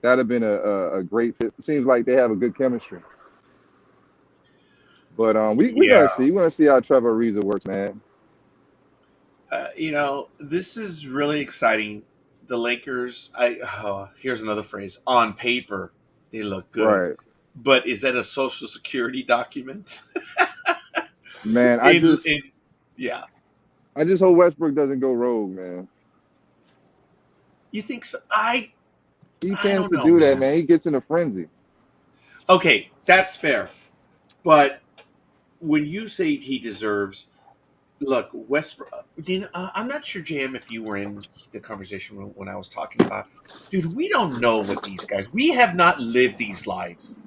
That'd have been a great fit. It seems like they have a good chemistry. But we yeah. gonna see. We're gonna see how Trevor Ariza works, man. This is really exciting. The Lakers. Here's another phrase. On paper, they look good, Right, but is that a social security document? man. I in, just in yeah. I just hope Westbrook doesn't go rogue, man. You think so? I He tends don't to know, do that, man. man. He gets in a frenzy. Okay, that's fair. But when you say he deserves look, Westbrook. I'm not sure, Jam, if you were in the conversation when I was talking about. Dude, we don't know what these guys. We have not lived these lives.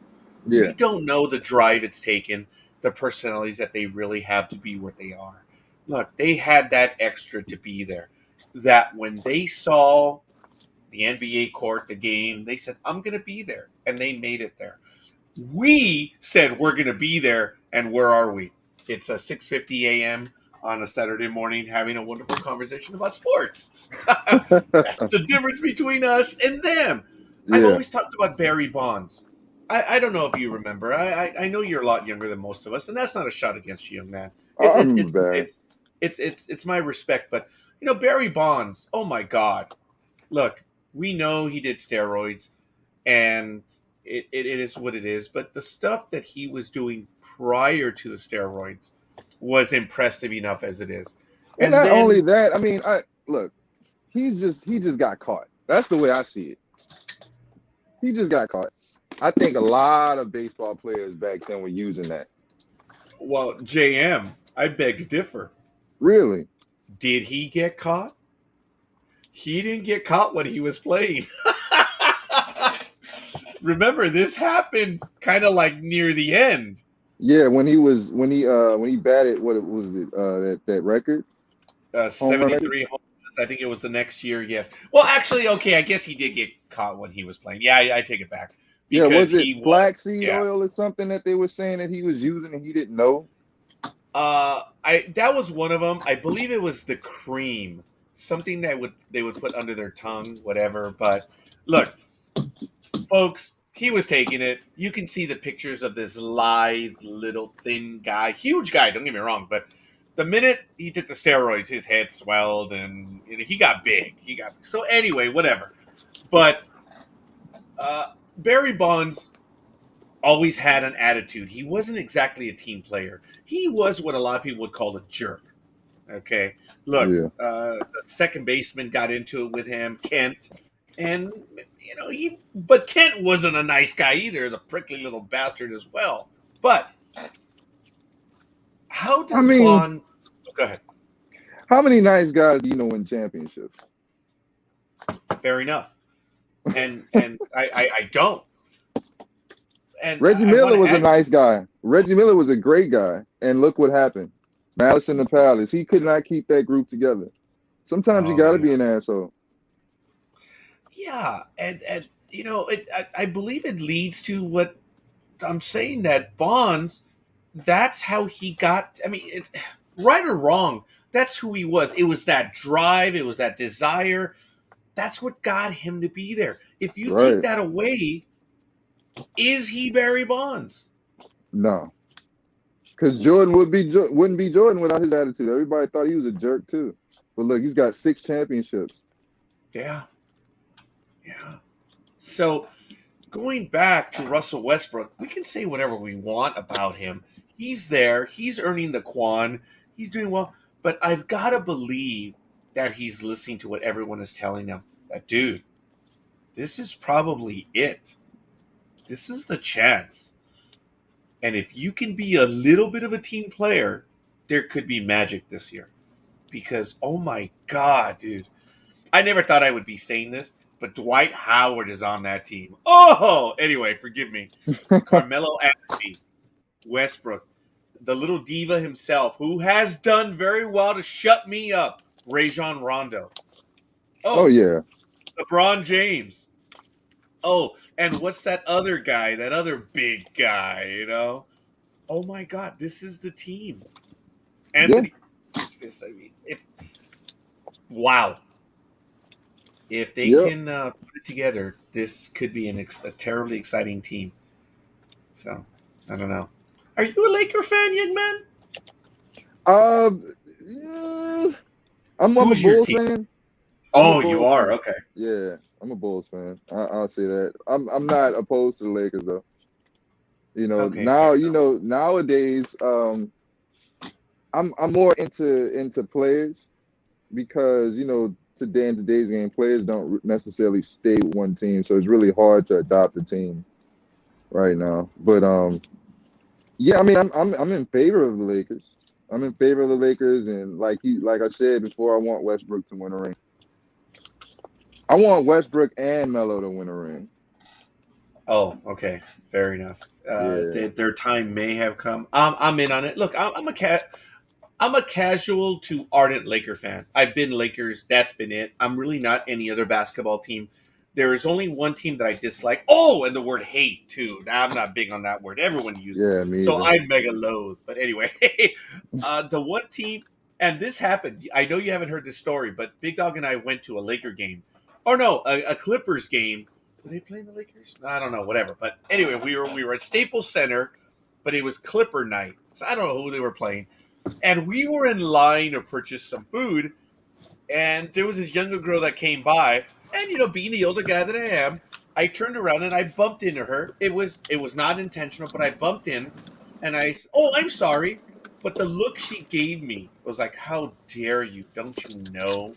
Yeah, We don't know the drive it's taken, the personalities that they really have to be where they are. Look, they had that extra to be there. That when they saw the NBA court, the game, they said, "I'm going to be there," and they made it there. We said we're going to be there, And where are we? It's a 6:50 a.m. on a Saturday morning having a wonderful conversation about sports. That's the difference between us and them. I've Yeah. always talked about Barry Bonds. I don't know if you remember. I know you're a lot younger than most of us, and that's not a shot against you, young man. It's I it's remember it's Barry. it's it's my respect, but Barry Bonds. Oh my God! Look, we know he did steroids, and it is what it is. But the stuff that he was doing prior to the steroids was impressive enough as it is. And And not only then, that, I mean, I look, he just got caught. That's the way I see it. He just got caught. I think a lot of baseball players back then were using that. well, JM, I beg to differ. Really? Did he get caught? He didn't get caught when he was playing. Remember, this happened kind of like near the end. Yeah, when he batted what it was it that record home run record. 73 home runs. I think it was the next year. Yes. Well, actually, okay. I guess he did get caught when he was playing. Yeah, I take it back Yeah, because was it he was. flaxseed Yeah. oil or something that they were saying that he was using and he didn't know? I that was one of them. I believe it was the cream, something that they would put under their tongue, whatever. But look, folks, he was taking it. You can see the pictures of this lithe, little, thin guy, huge guy. Don't get me wrong, but the minute he took the steroids, his head swelled and he got big. So anyway, whatever. But Barry Bonds always had an attitude. He wasn't exactly a team player. He was what a lot of people would call a jerk. Okay, look, Yeah. the second baseman got into it with him, Kent, and but Kent wasn't a nice guy either, the prickly little bastard as well. But how I does mean, Bond? Go ahead. how many nice guys do you know win championships? Fair enough, and I don't, and Reggie I want Miller to was a add. nice guy. Reggie Miller was a great guy. And look what happened. Malice in the Palace. He could not keep that group together. Sometimes you Oh got to yeah, be an asshole. yeah, and I believe it leads to what I'm saying, that Bonds, that's how he got. I mean, it's right or wrong. That's who he was. It was that drive. It was that desire. That's what got him to be there. If you take Right. that away, is he Barry Bonds? No. Because Jordan wouldn't be Jordan without his attitude. Everybody thought he was a jerk too. But look, he's got 6 championships. Yeah, yeah. So going back to Russell Westbrook, we can say whatever we want about him. He's there. He's earning the quan. He's doing well. But I've got to believe that he's listening to what everyone is telling him. That, dude, this is probably it. This is the chance. And if you can be a little bit of a team player, there could be magic this year. Because, oh my God, dude. I never thought I would be saying this, but Dwight Howard is on that team. Oh, anyway, forgive me. Carmelo Anthony, Westbrook, the little diva himself, who has done very well to shut me up, Rajon Rondo. Oh Oh, yeah. LeBron James. Oh, and what's that other guy? That other big guy? Oh my God, this is the team. Yeah. Anthony Davis. I mean, wow. If they Yep. can put it together, this could be a terribly exciting team. So, I don't know. Are you a Laker fan, young man? Uh, yeah, I'm a Who's your Bulls team? fan. I'm a Oh, you Bulls are? fan. Okay. Yeah, I'm a Bulls fan. I'll say that. I'm not opposed to the Lakers though. Okay, fair Now, enough. nowadays, I'm more into players because today in today's game, players don't necessarily stay with one team, so it's really hard to adopt a team right now. But yeah, I mean, I'm in favor of the Lakers. I'm in favor of the Lakers, and like I said before, I want Westbrook to win a ring. I want Westbrook and Melo to win a ring. Oh, okay. Fair enough. Yeah, Their time may have come. I'm in on it. Look, I'm a casual to ardent Laker fan. I've been Lakers. That's been it. I'm really not any other basketball team. There is only one team that I dislike. Oh, and the word hate too. I'm not big on that word. Everyone uses it, Yeah, me so either. I mega loathe. But anyway, the one team, and this happened. I know you haven't heard this story, but Big Dog and I went to a Laker game, or no, a Clippers game. Were they playing the Lakers? I don't know, whatever. But anyway, we were at Staples Center, but it was Clipper night, so I don't know who they were playing, and we were in line to purchase some food, and there was this younger girl that came by, and being the older guy that I am, I turned around and I bumped into her. It was not intentional, but I bumped in, and oh, I'm sorry, but the look she gave me was like, how dare you? Don't you know?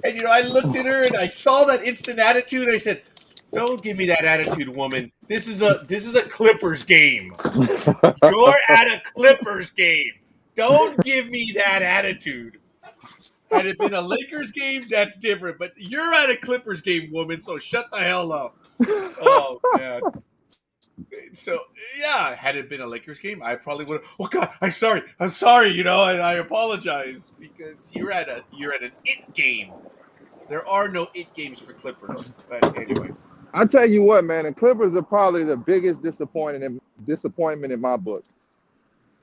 And I looked at her and I saw that instant attitude. I said, "Don't give me that attitude, woman. This is a Clippers game. You're at a Clippers game. Don't give me that attitude." Had it been a Lakers game, that's different. But you're at a Clippers game, woman, so shut the hell up. Oh, man. So, yeah, had it been a Lakers game, I probably would have. Oh, God, I'm sorry. And I apologize because you're at an it game. There are no it games for Clippers. But anyway. I tell you what, man, the Clippers are probably the biggest disappointment in my book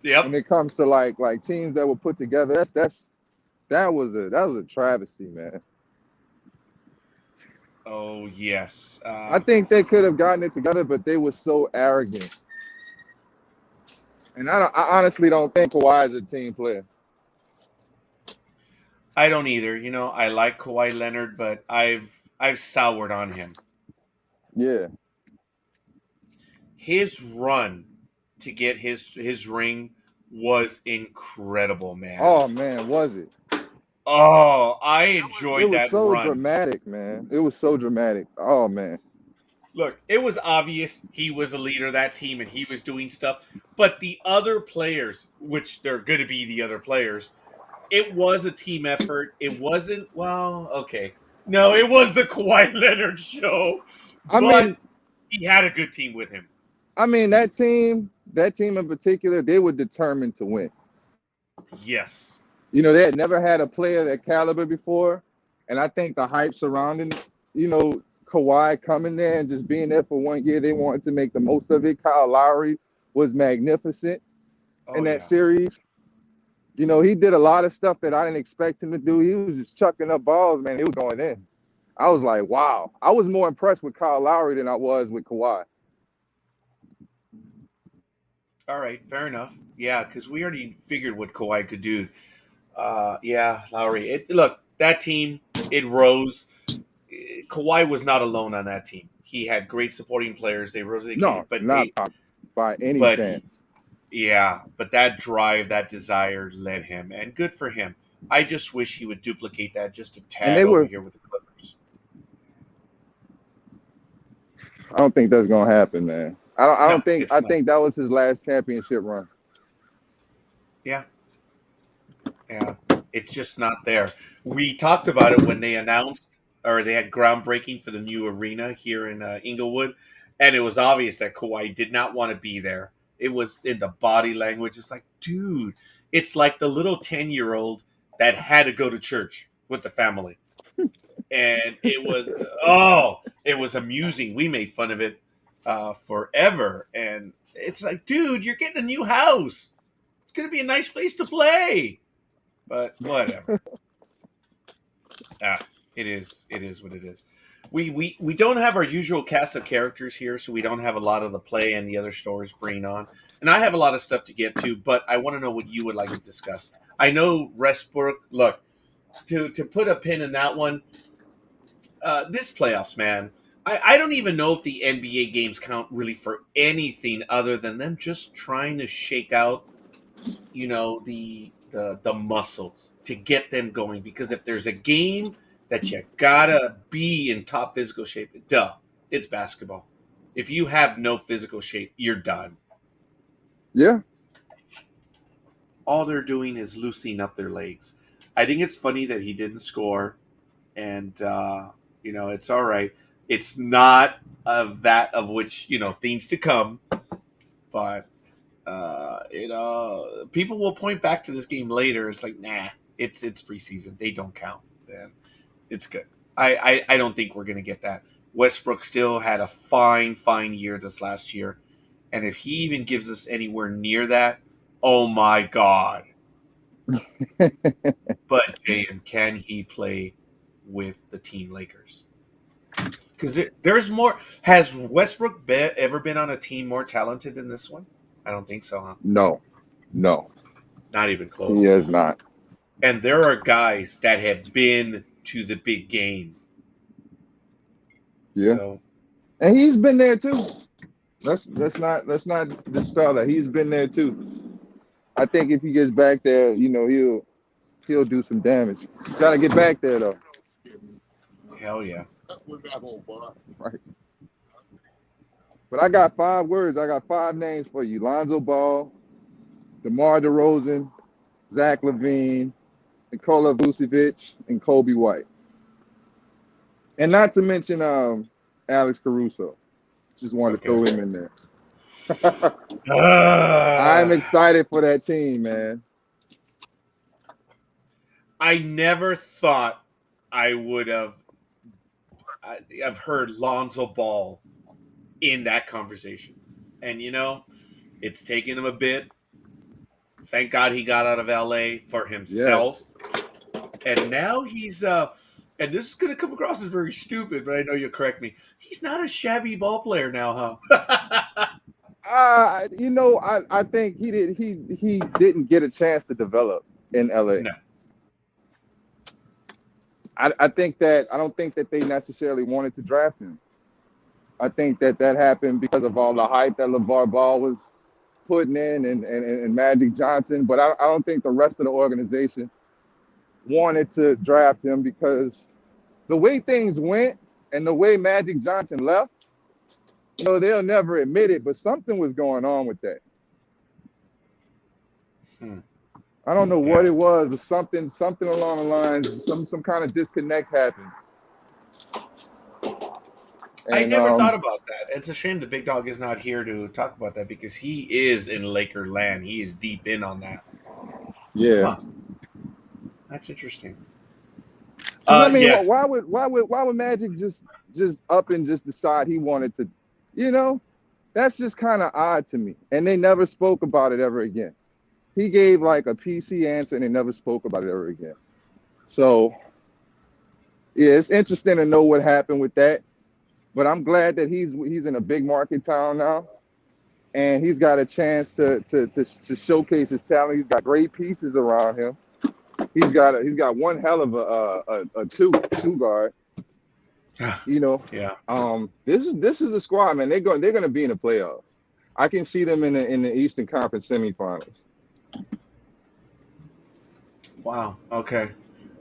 when Yep. it comes to like teams that were put together. That was a travesty, man. Oh, yes. I think they could have gotten it together, but they were so arrogant. And I honestly don't think Kawhi is a team player. I don't either. I like Kawhi Leonard, but I've soured on him. Yeah. His run to get his ring was incredible, man. Oh man, was it? Oh, I It enjoyed was that so run. dramatic, man. It was so dramatic. Oh man. Look, it was obvious he was a leader of that team and he was doing stuff, but the other players, which they're going to be the other players, it was a team effort. It wasn't, well, okay. No, it was the Kawhi Leonard show, I but mean, he had a good team with him. that team in particular, they were determined to win. Yes. They had never had a player that caliber before, and I think the hype surrounding, Kawhi coming there and just being there for 1 year, they wanted to make the most of it. Kyle Lowry was magnificent Oh, in that yeah. series. He did a lot of stuff that I didn't expect him to do. He was just chucking up balls, man. He was going in. I was like, wow. I was more impressed with Kyle Lowry than I was with Kawhi. All right, fair enough. Yeah, because we already figured what Kawhi could do. Yeah, Lowry. Look, that team, it rose. Kawhi was not alone on that team. He had great supporting players. They rose. They came, No, not by any but chance. yeah, but that drive, that desire led him, and good for him. I just wish he would duplicate that just a And tad they over were, here with the Clippers. I don't think that's gonna happen, man. I No, don't think it's I not. think that was his last championship run. Yeah, yeah, it's just not there. We talked about it when they announced or they had groundbreaking for the new arena here in Inglewood, and it was obvious that Kawhi did not want to be there. It was in the body language. It's like, dude, it's like the little 10-year-old that had to go to church with the family, and it was amusing. We made fun of it forever, and it's like, dude, you're getting a new house. It's gonna be a nice place to play, but whatever. Ah, it is. It is what it is. We don't have our usual cast of characters here, so we don't have a lot of the play and the other stores bringing on. And I have a lot of stuff to get to, but I want to know what you would like to discuss. I know Westbrook. Look, to put a pin in that one. This playoffs, man. I don't even know if the NBA games count really for anything other than them just trying to shake out, the muscles to get them going. Because if there's a game that you gotta be in top physical shape, duh, it's basketball. If you have no physical shape, you're done. Yeah. All they're doing is loosening up their legs. I think it's funny that he didn't score, and it's all right. It's not of that of which things to come, but people will point back to this game later. It's like, nah, it's preseason. They don't count. And it's good. I don't think we're going to get that. Westbrook still had a fine year this last year. And if he even gives us anywhere near that, oh my God. But, JM, can he play with the Team Lakers? Because there's more. Has Westbrook ever been on a team more talented than this one? I don't think so, huh? No, no, Not even he close. has not. And there are guys that have been to the big game. Yeah, So, and he's been there too. Let's not dispel that. He's been there too. I think if he gets back there, he'll do some damage. Gotta get back there though. hell yeah. Right. But I got 5 words. I got 5 names for you: Lonzo Ball, DeMar DeRozan, Zach LaVine, Nikola Vucevic, and Kobe White. And not to mention Alex Caruso. Just wanted to throw him in there. I'm excited for that team, man. I never thought I would have heard Lonzo Ball in that conversation. And it's taken him a bit. Thank God he got out of LA for himself. Yes. And now he's and this is going to come across as very stupid, but I know you'll correct me. He's not a shabby ball player now, huh? I think he didn't get a chance to develop in LA. No. I don't think that they necessarily wanted to draft him. I think that happened because of all the hype that LeVar Ball was putting in and Magic Johnson. But I don't think the rest of the organization wanted to draft him, because the way things went and the way Magic Johnson left, they'll never admit it, but something was going on with that. I don't know what it was, but something along the lines, some kind of disconnect happened. And, I never thought about that. It's a shame the big dog is not here to talk about that, because he is in Laker land. He is deep in on that. Yeah. Huh. That's interesting. I mean, yes. why would Magic just up and just decide he wanted to, that's just kind of odd to me. And they never spoke about it ever again. He gave like a PC answer and they never spoke about it ever again. So, yeah, it's interesting to know what happened with that. But I'm glad that he's in a big market town now, and he's got a chance to showcase his talent. He's got great pieces around him. He's got one hell of a two guard. Yeah. This is a squad, man. They're going to be in the playoffs. I can see them in the Eastern Conference semifinals. Wow. Okay.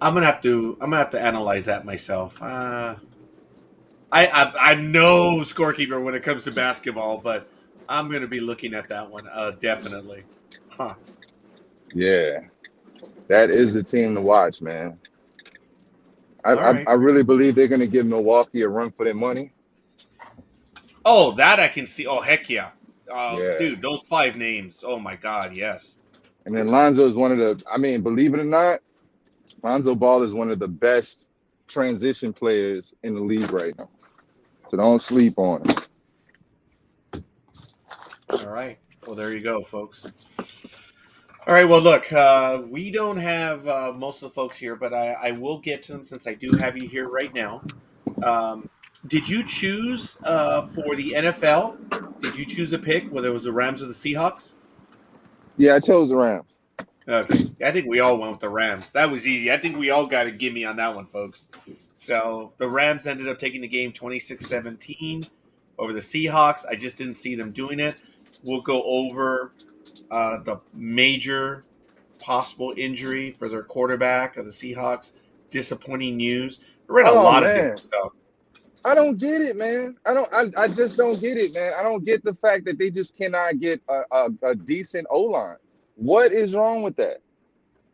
I'm gonna have to analyze that myself. I'm no scorekeeper when it comes to basketball, but I'm going to be looking at that one definitely. Huh. Yeah, that is the team to watch, man. I really believe they're going to give Milwaukee a run for their money. Oh, that I can see. Oh, heck yeah. Yeah. Dude, those 5 names. Oh, my God, yes. And then Lonzo is one of the, believe it or not, Lonzo Ball is one of the best transition players in the league right now. So don't sleep on it. All right. Well, there you go, folks. All right. Well, look, we don't have most of the folks here, but I will get to them since I do have you here right now. Did you choose for the NFL? Did you choose a pick, whether it was the Rams or the Seahawks? Yeah, I chose the Rams. Okay. I think we all went with the Rams. That was easy. I think we all got a gimme on that one, folks. So the Rams ended up taking the game 26-17 over the Seahawks. I just didn't see them doing it. We'll go over the major possible injury for their quarterback of the Seahawks. Disappointing news. I read a lot of different stuff. I don't get it, man. I just don't get it, man. I don't get the fact that they just cannot get a decent O-line. What is wrong with that?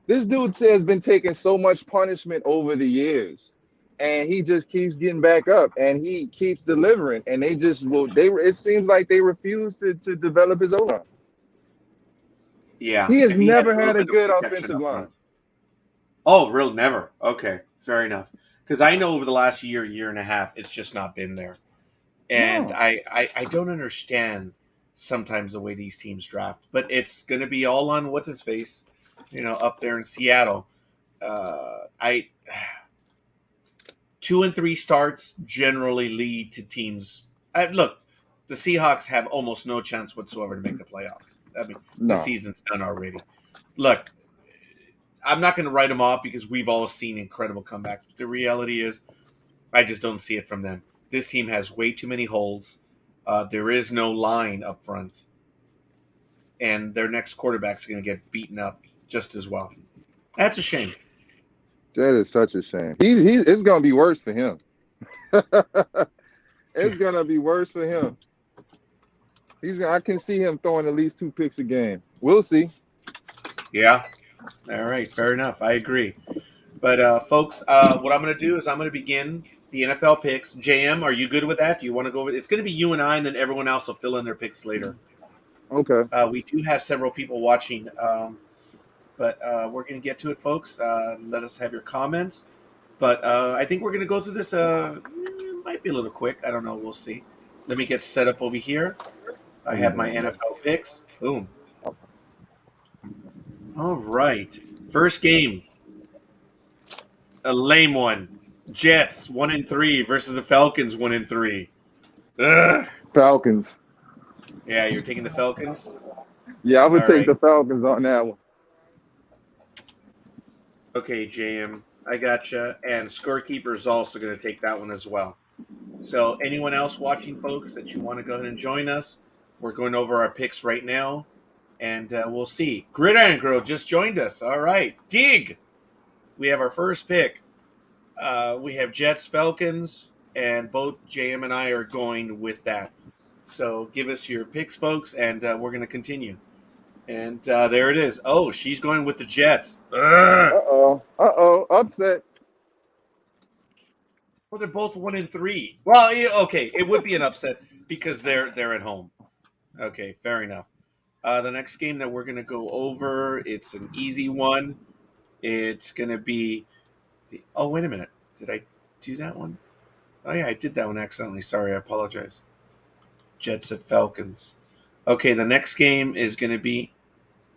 This dude has been taking so much punishment over the years, and he just keeps getting back up, and he keeps delivering. And they just it seems like they refuse to develop his O-line. Yeah, he has never had a good offensive line. Oh, real never. Okay, fair enough. Because I know over the last year and a half, it's just not been there. And No, I don't understand sometimes the way these teams draft, but it's going to be all on what's his face, up there in Seattle. I 2 and 3 starts generally lead to teams. Look, the Seahawks have almost no chance whatsoever to make the playoffs. I mean, the no. season's done already. Look, I'm not going to write them off because we've all seen incredible comebacks, but the reality is, I just don't see it from them. This team has way too many holes. There is no line up front, and their next quarterback's going to get beaten up just as well. That's a shame. That is such a shame. It's gonna be worse for him. It's gonna be worse for him. I can see him throwing at least 2 picks a game. We'll see. Yeah. All right. Fair enough. I agree. But folks, what I'm going to do is I'm going to begin the NFL picks. JM, are you good with that? Do you want to go over? It's going to be you and I, and then everyone else will fill in their picks later. Okay. We do have several people watching, but we're going to get to it, folks. Let us have your comments. But I think we're going to go through this. Might be a little quick. I don't know. We'll see. Let me get set up over here. I have my NFL picks. Boom. All right. First game. A lame one. Jets 1-3 versus the Falcons 1-3. Ugh. Falcons. Yeah, you're taking the Falcons. Yeah, I would All take right. the Falcons on that one. Okay, JM, I gotcha. And Scorekeeper is also going to take that one as well. So, anyone else watching, folks, that you want to go ahead and join us? We're going over our picks right now, and we'll see. Gridiron Girl just joined us. All right, Gig. We have our first pick. We have Jets, Falcons, and both JM and I are going with that. So give us your picks, folks, and we're going to continue. And there it is. Oh, she's going with the Jets. Ugh. Upset. Well, they're both 1-3. Well, yeah, okay, it would be an upset because they're at home. Okay, fair enough. The next game that we're going to go over, it's an easy one. It's going to be oh, wait a minute. Did I do that one? Oh, yeah, I did that one accidentally. Sorry, I apologize. Jets at Falcons. Okay, the next game is going to be.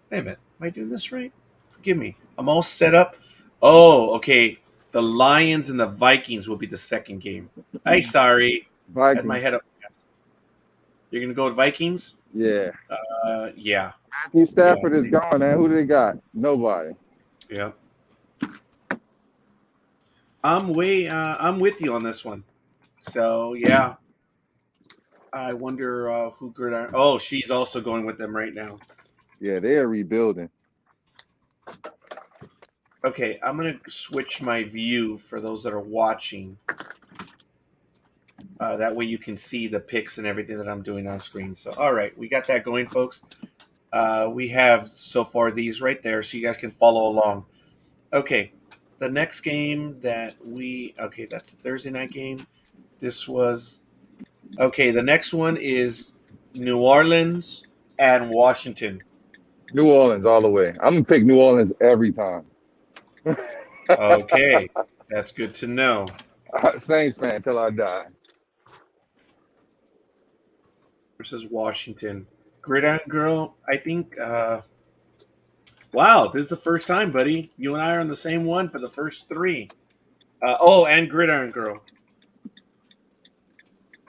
Wait a minute. Am I doing this right? Forgive me. I'm all set up. Oh, okay. The Lions and the Vikings will be the second game. Hey, sorry. Had my Vikings. head up. You're going to go with Vikings? Yeah. Yeah. Matthew Stafford is gone, man. Who do they got? Nobody. Yeah. I'm with you on this one. So, yeah. I wonder who Gridiron. Oh, she's also going with them right now. Yeah, they are rebuilding. Okay, I'm going to switch my view for those that are watching. That way you can see the picks and everything that I'm doing on screen. So, all right, we got that going, folks. We have so far these right there, so you guys can follow along. Okay, the next game that that's the Thursday night game. This was, the next one is New Orleans and Washington. New Orleans all the way. I'm gonna pick New Orleans every time. Okay, that's good to know. Saints fan till I die. Versus Washington. Gridiron Girl, I think. Wow, this is the first time, buddy. You and I are on the same one for the first three. And Gridiron Girl.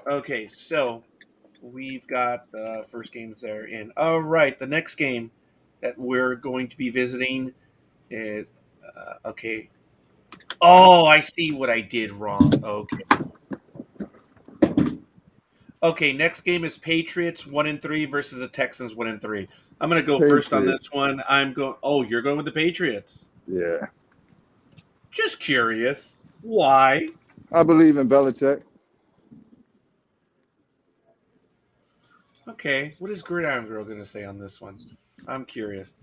Okay, so we've got the first games there in. All right, the next game that we're going to be visiting is okay. Oh, I see what I did wrong. Okay. Okay, next game is Patriots 1-3 versus the Texans 1-3. I'm gonna go first on Patriots. this one. I'm going. Oh, you're going with the Patriots. Yeah. Just curious, why? I believe in Belichick. Okay, what is Gridiron Girl gonna say on this one? I'm curious.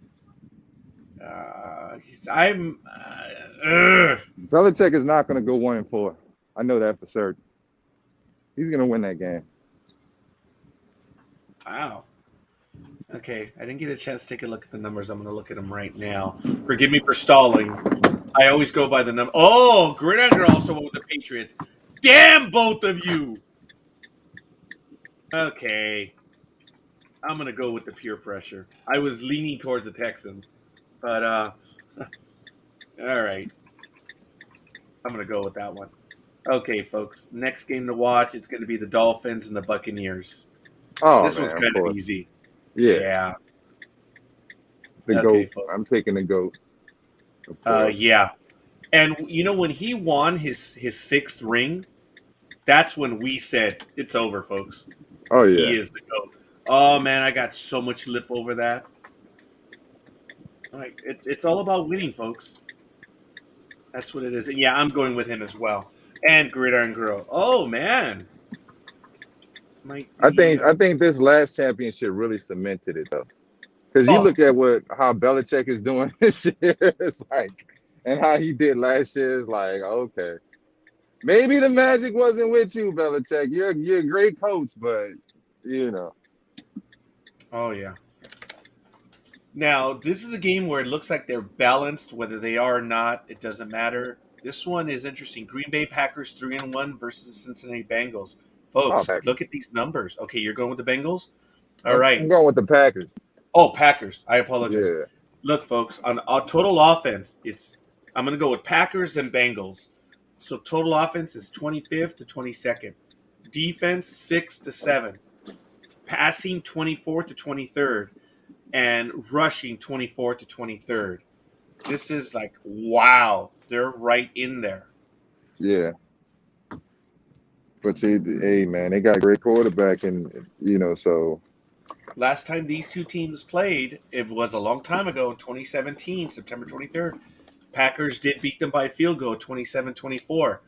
I'm. Belichick is not gonna go 1-4. I know that for certain. He's gonna win that game. Wow. Okay, I didn't get a chance to take a look at the numbers. I'm going to look at them right now. Forgive me for stalling. I always go by the number. Oh, Gridiron also went with the Patriots. Damn, both of you. Okay. I'm going to go with the peer pressure. I was leaning towards the Texans, but all right. I'm going to go with that one. Okay, folks. Next game to watch, it's going to be the Dolphins and the Buccaneers. Oh This man, one's of kind of course. easy. Yeah, Yeah. the Okay, goat. folks. I'm picking the goat. Of course. Yeah. And when he won his sixth ring, that's when we said it's over, folks. Oh yeah. He is the GOAT. Oh man, I got so much lip over that. Like it's all about winning, folks. That's what it is. And yeah, I'm going with him as well. And Gridiron Girl. Oh man, this might I be. think I think this last championship really cemented it though. Because you Oh, look at how Belichick is doing this year, it's like, and how he did last year, it's like, okay, maybe the magic wasn't with you, Belichick. You're a great coach, but you know, oh yeah. Now this is a game where it looks like they're balanced. Whether they are or not, it doesn't matter. This one is interesting. Green Bay Packers 3-1 versus the Cincinnati Bengals. oh, Folks, Packers. look at these numbers. Okay, you're going with the Bengals. All I'm right. going with the Packers. Oh, Packers. I apologize. Yeah, Look, folks, on total offense, I'm going to go with Packers and Bengals. So total offense is 25th to 22nd. Defense 6 to 7. Passing 24th to 23rd, and rushing 24th to 23rd. This is like wow, they're right in there. yeah. But hey, man, they got a great quarterback, and so Last time these two teams played, it was a long time ago in 2017, September 23rd. Packers did beat them by a field goal, 27-24.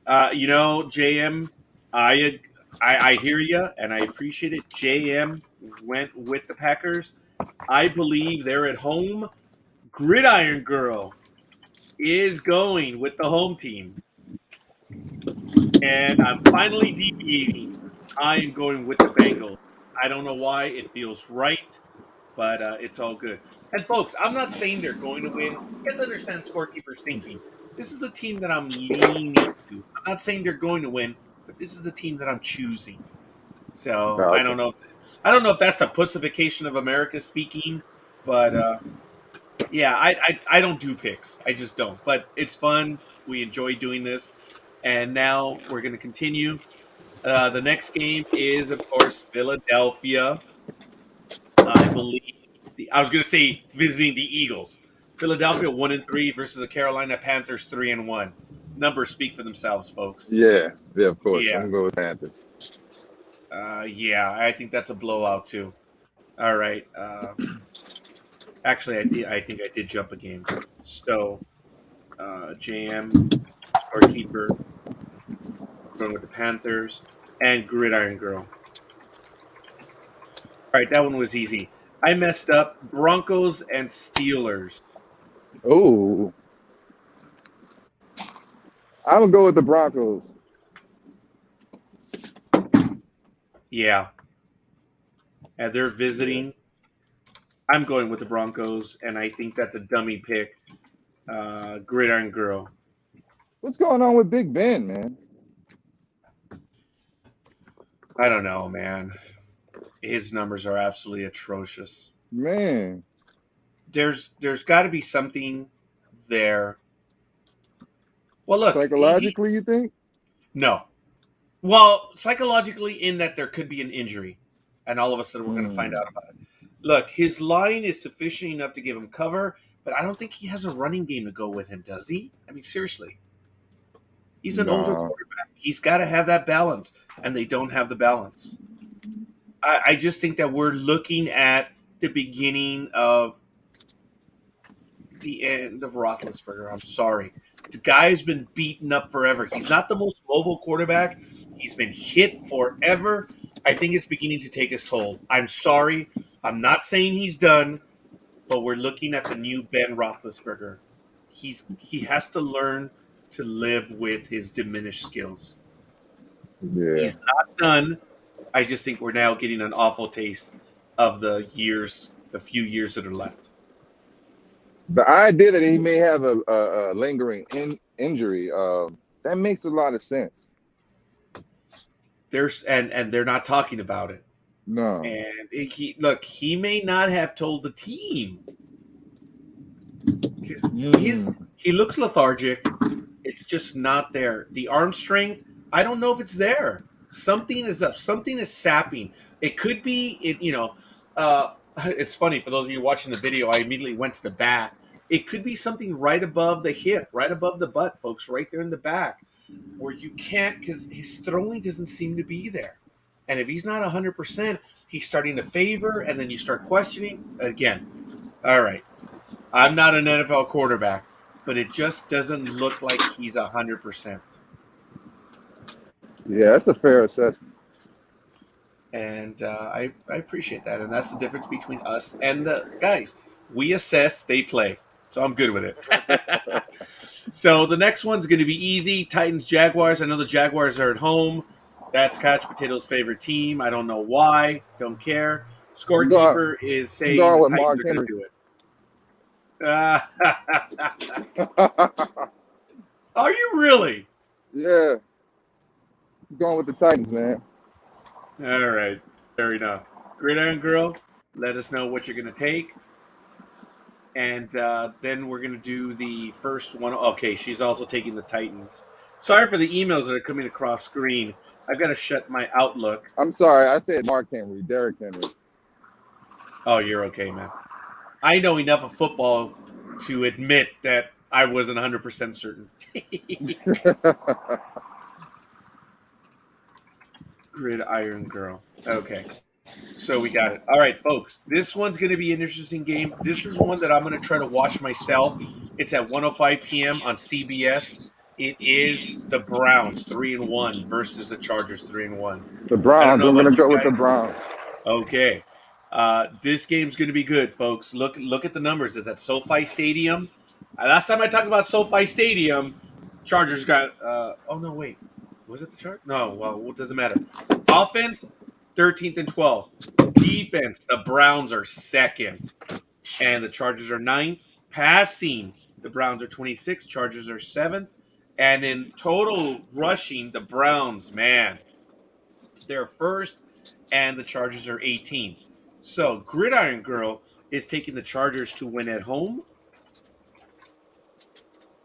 JM, I hear you, and I appreciate it. JM went with the Packers. I believe they're at home. Gridiron Girl is going with the home team. And I'm finally deviating. I am going with the Bengals. I don't know why. It feels right, but it's all good. And, folks, I'm not saying they're going to win. You have to understand Scorekeeper's thinking. This is the team that I'm leaning to. I'm not saying they're going to win, but this is the team that I'm choosing. So I okay. don't know. I don't know if that's the pussification of America speaking, but yeah, I don't do picks. I just don't. But it's fun. We enjoy doing this. And now we're going to continue. The next game is, of course, Philadelphia. I believe. I was going to say visiting the Eagles. Philadelphia 1-3 versus the Carolina Panthers 3-1. Numbers speak for themselves, folks. Yeah, of course. I'm Yeah, gonna go with Panthers. yeah. I think that's a blowout too. All right. Actually, I think I did jump a game. So, JM, scorekeeper, going with the Panthers, and Gridiron Girl. All right, that one was easy. I messed up. Broncos and Steelers. Oh, I'm gonna go with the Broncos. Yeah, and they're Yeah. visiting. I'm going with the Broncos, and I think that the dummy pick, Gridiron Girl. What's going on with Big Ben, man? I don't know, man. His numbers are absolutely atrocious. Man, There's got to be something there. Well, look, psychologically, you think? no. Well, psychologically, in that there could be an injury, and all of a sudden we're going to find Hmm. out about it. Look, his line is sufficient enough to give him cover, but I don't think he has a running game to go with him, does he? I mean, seriously. He's an older Nah. quarterback. He's got to have that balance, and they don't have the balance. I just think that we're looking at the beginning of the end of Roethlisberger. I'm sorry. The guy has been beaten up forever. He's not the most mobile quarterback. He's been hit forever. I think it's beginning to take his toll. I'm sorry. I'm not saying he's done, but we're looking at the new Ben Roethlisberger. He has to learn to live with his diminished skills. Yeah. He's not done. I just think we're now getting an awful taste of the few years that are left. The idea that he may have a lingering injury, that makes a lot of sense. And they're not talking about it. No. And he may not have told the team because Mm. he looks lethargic. It's just not there. The arm strength, I don't know if it's there. Something is up. Something is sapping. It could be it's funny for those of you watching the video, I immediately went to the back. It could be something right above the hip, right above the butt, folks, right there in the back, where you can't because his throwing doesn't seem to be there. And if he's not 100%, he's starting to favor, and then you start questioning again. All right, I'm not an NFL quarterback, but it just doesn't look like he's 100%. Yeah, that's a fair assessment. And I appreciate that. And that's the difference between us and the guys. We assess, they play. So I'm good with it. So the next one's going to be easy. Titans, Jaguars. I know the Jaguars are at home. That's Couch Potato's favorite team. I don't know why. Don't care. I'm going. Scorekeeper is I'm saying going the with Titans Mark are going to Henry. do it. Are you really? Yeah, I'm going with the Titans, man. All right. Fair enough. Gridiron Girl, let us know what you're going to take. And then we're going to do the first one. Okay, she's also taking the Titans. Sorry for the emails that are coming across screen. I've got to shut my Outlook. I'm sorry, I said Mark Henry, Derrick Henry. Oh, you're okay, man. I know enough of football to admit that I wasn't 100% certain. Gridiron Girl. Okay. So we got it. All right, folks. This one's going to be an interesting game. This is one that I'm going to try to watch myself. It's at 1:05 p.m. on CBS. It is the Browns 3-1 versus the Chargers 3-1. The I don't Browns. know I'm about gonna you go with the guys. Browns. Okay. This game's going to be good, folks. Look at the numbers. It's at SoFi Stadium. Last time I talked about SoFi Stadium, Chargers got. Oh no, wait. Was it the Chargers? No. Well, it doesn't matter. Offense, 13th and 12th. Defense, the Browns are second, and the Chargers are ninth. Passing, the Browns are 26th. Chargers are seventh, and in total rushing, the Browns, man, they're first, and the Chargers are 18th. So Gridiron Girl is taking the Chargers to win at home,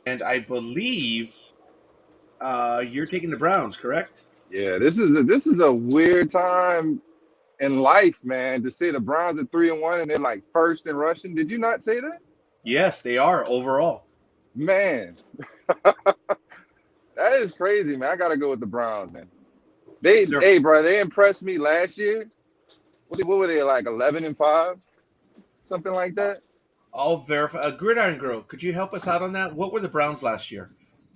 and I believe you're taking the Browns, correct? Yeah, this is a weird time in life, man, to say the Browns are 3-1 and they're like first in rushing. Did you not say that? Yes, they are overall. Man, that is crazy, man. I gotta go with the Browns, man. Hey, bro, they impressed me last year. What were they like 11-5, something like that? I'll verify. Gridiron Girl, could you help us out on that? What were the Browns last year?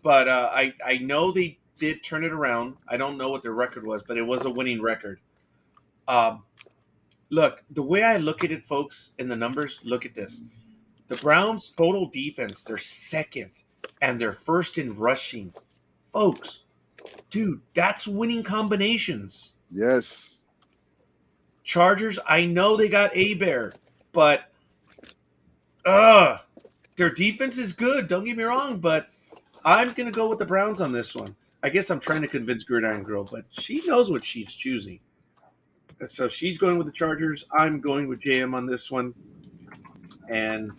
But I know they did turn it around. I don't know what their record was, but it was a winning record. Um, Look, the way I look at it, folks, in the numbers, look at this. The Browns' total defense, they're second, and they're first in rushing. Folks, dude, that's winning combinations. Yes. Chargers, I know they got A-Bear, but their defense is good. Don't get me wrong, but I'm going to go with the Browns on this one. I guess I'm trying to convince Gridiron Girl, but she knows what she's choosing. So she's going with the Chargers. I'm going with JM on this one. And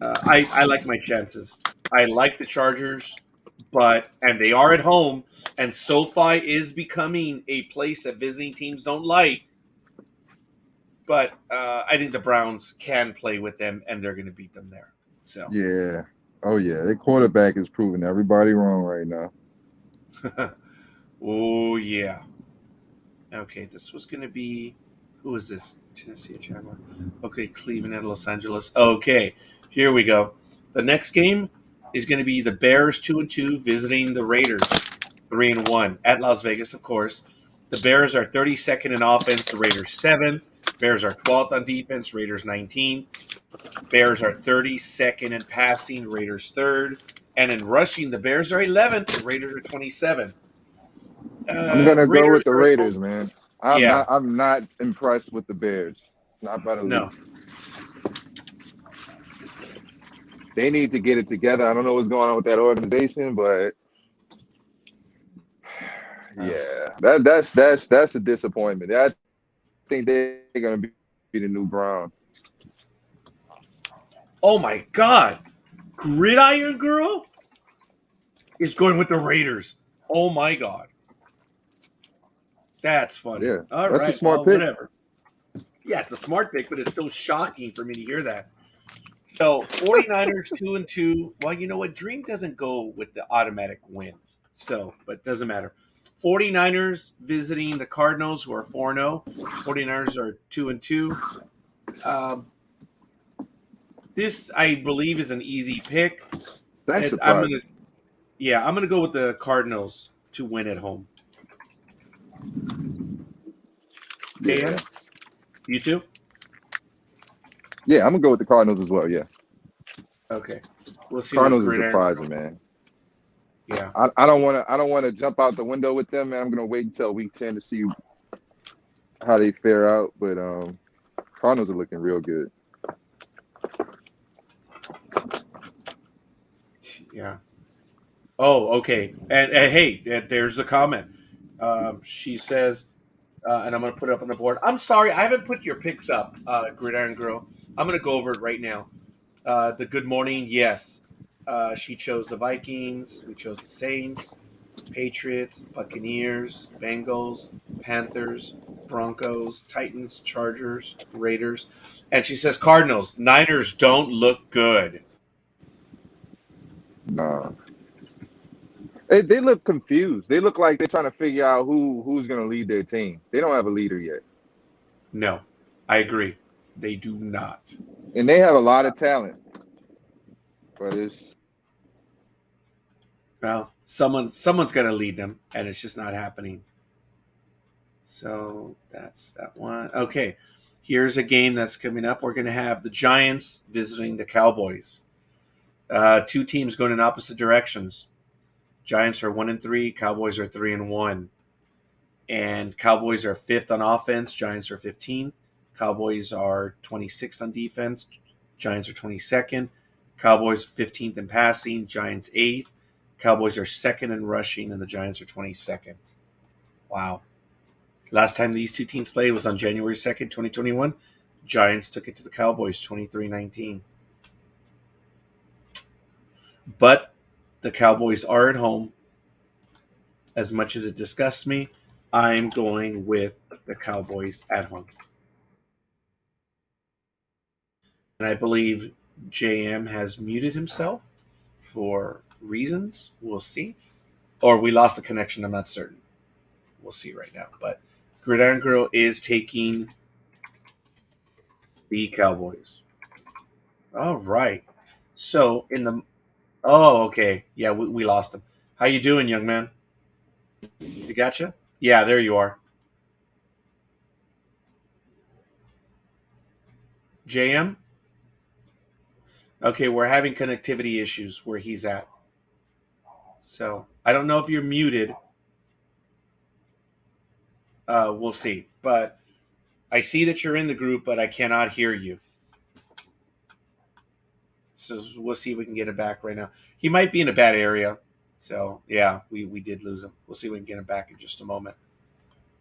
I like my chances. I like the Chargers, and they are at home, and SoFi is becoming a place that visiting teams don't like. But I think the Browns can play with them, and they're going to beat them there. So Yeah. Oh yeah, their quarterback is proving everybody wrong right now. oh yeah. Okay, this was going to be who is this? Tennessee or Jaguar? Okay, Cleveland and Los Angeles. Okay, here we go. The next game is going to be the Bears 2-2 visiting the Raiders 3-1 at Las Vegas, of course. The Bears are 32nd in offense. The Raiders 7th. Bears are 12th on defense. Raiders 19th. Bears are 32nd in passing. Raiders 3rd. And in rushing, the Bears are 11th. The Raiders are 27th. I'm gonna go Raiders with the are Raiders, man. yeah, I'm not impressed with the Bears. Not by the no. least. They need to get it together. I don't know what's going on with that organization, but yeah, that's a disappointment. I think they're gonna be the new Browns. Oh my God, Gridiron Girl is going with the Raiders. Oh my God, that's funny. Yeah, All that's a right, smart well, pick. whatever. Yeah, it's a smart pick, but it's so shocking for me to hear that. So 49ers 2-2. Well, you know what? Dream doesn't go with the automatic win. So, but it doesn't matter. 49ers visiting the Cardinals, who are 4-0. 49ers are 2-2. Um, this, I believe, is an easy pick. That's I'm surprising. I'm gonna go with the Cardinals to win at home. Yeah, JM, you too? yeah, I'm gonna go with the Cardinals as well. Yeah, Okay. We'll see what Cardinals is Gridiron. surprising, man. Yeah. I don't want to jump out the window with them, man. I'm gonna wait until week 10 to see how they fare out. But Cardinals are looking real good. Yeah. Oh, okay. And hey, there's a comment. She says, and I'm going to put it up on the board. I'm sorry, I haven't put your picks up, Gridiron Girl. I'm going to go over it right now. The good morning, yes. She chose the Vikings. We chose the Saints, Patriots, Buccaneers, Bengals, Panthers, Broncos, Titans, Chargers, Raiders. And she says Cardinals. Niners don't look good. Nah, they look confused. They look like they're trying to figure out who's gonna lead their team. They don't have a leader yet, No, I agree. They do not. and they have a lot of talent. But it's Well, someone's going to lead them, and it's just not happening. So that's that one. Okay, here's a game that's coming up. We're going to have the Giants visiting the Cowboys. Two teams going in opposite directions. Giants are 1-3. Cowboys are 3-1. And Cowboys are fifth on offense. Giants are 15th. Cowboys are 26th on defense. Giants are 22nd. Cowboys 15th in passing. Giants 8th. Cowboys are second in rushing, and the Giants are 22nd. Wow. Last time these two teams played was on January 2nd, 2021. Giants took it to the Cowboys 23-19. But the Cowboys are at home. As much as it disgusts me, I'm going with the Cowboys at home. And I believe JM has muted himself for reasons. We'll see. Or we lost the connection. I'm not certain. We'll see right now. But Gridiron Girl is taking the Cowboys. All right. So in the okay. Yeah, we lost him. How you doing, young man? You gotcha? Yeah, there you are. JM? Okay, we're having connectivity issues where he's at. So I don't know if you're muted. We'll see. But I see that you're in the group, but I cannot hear you. So we'll see if we can get it back right now. He might be in a bad area. So yeah, we did lose him. We'll see if we can get him back in just a moment.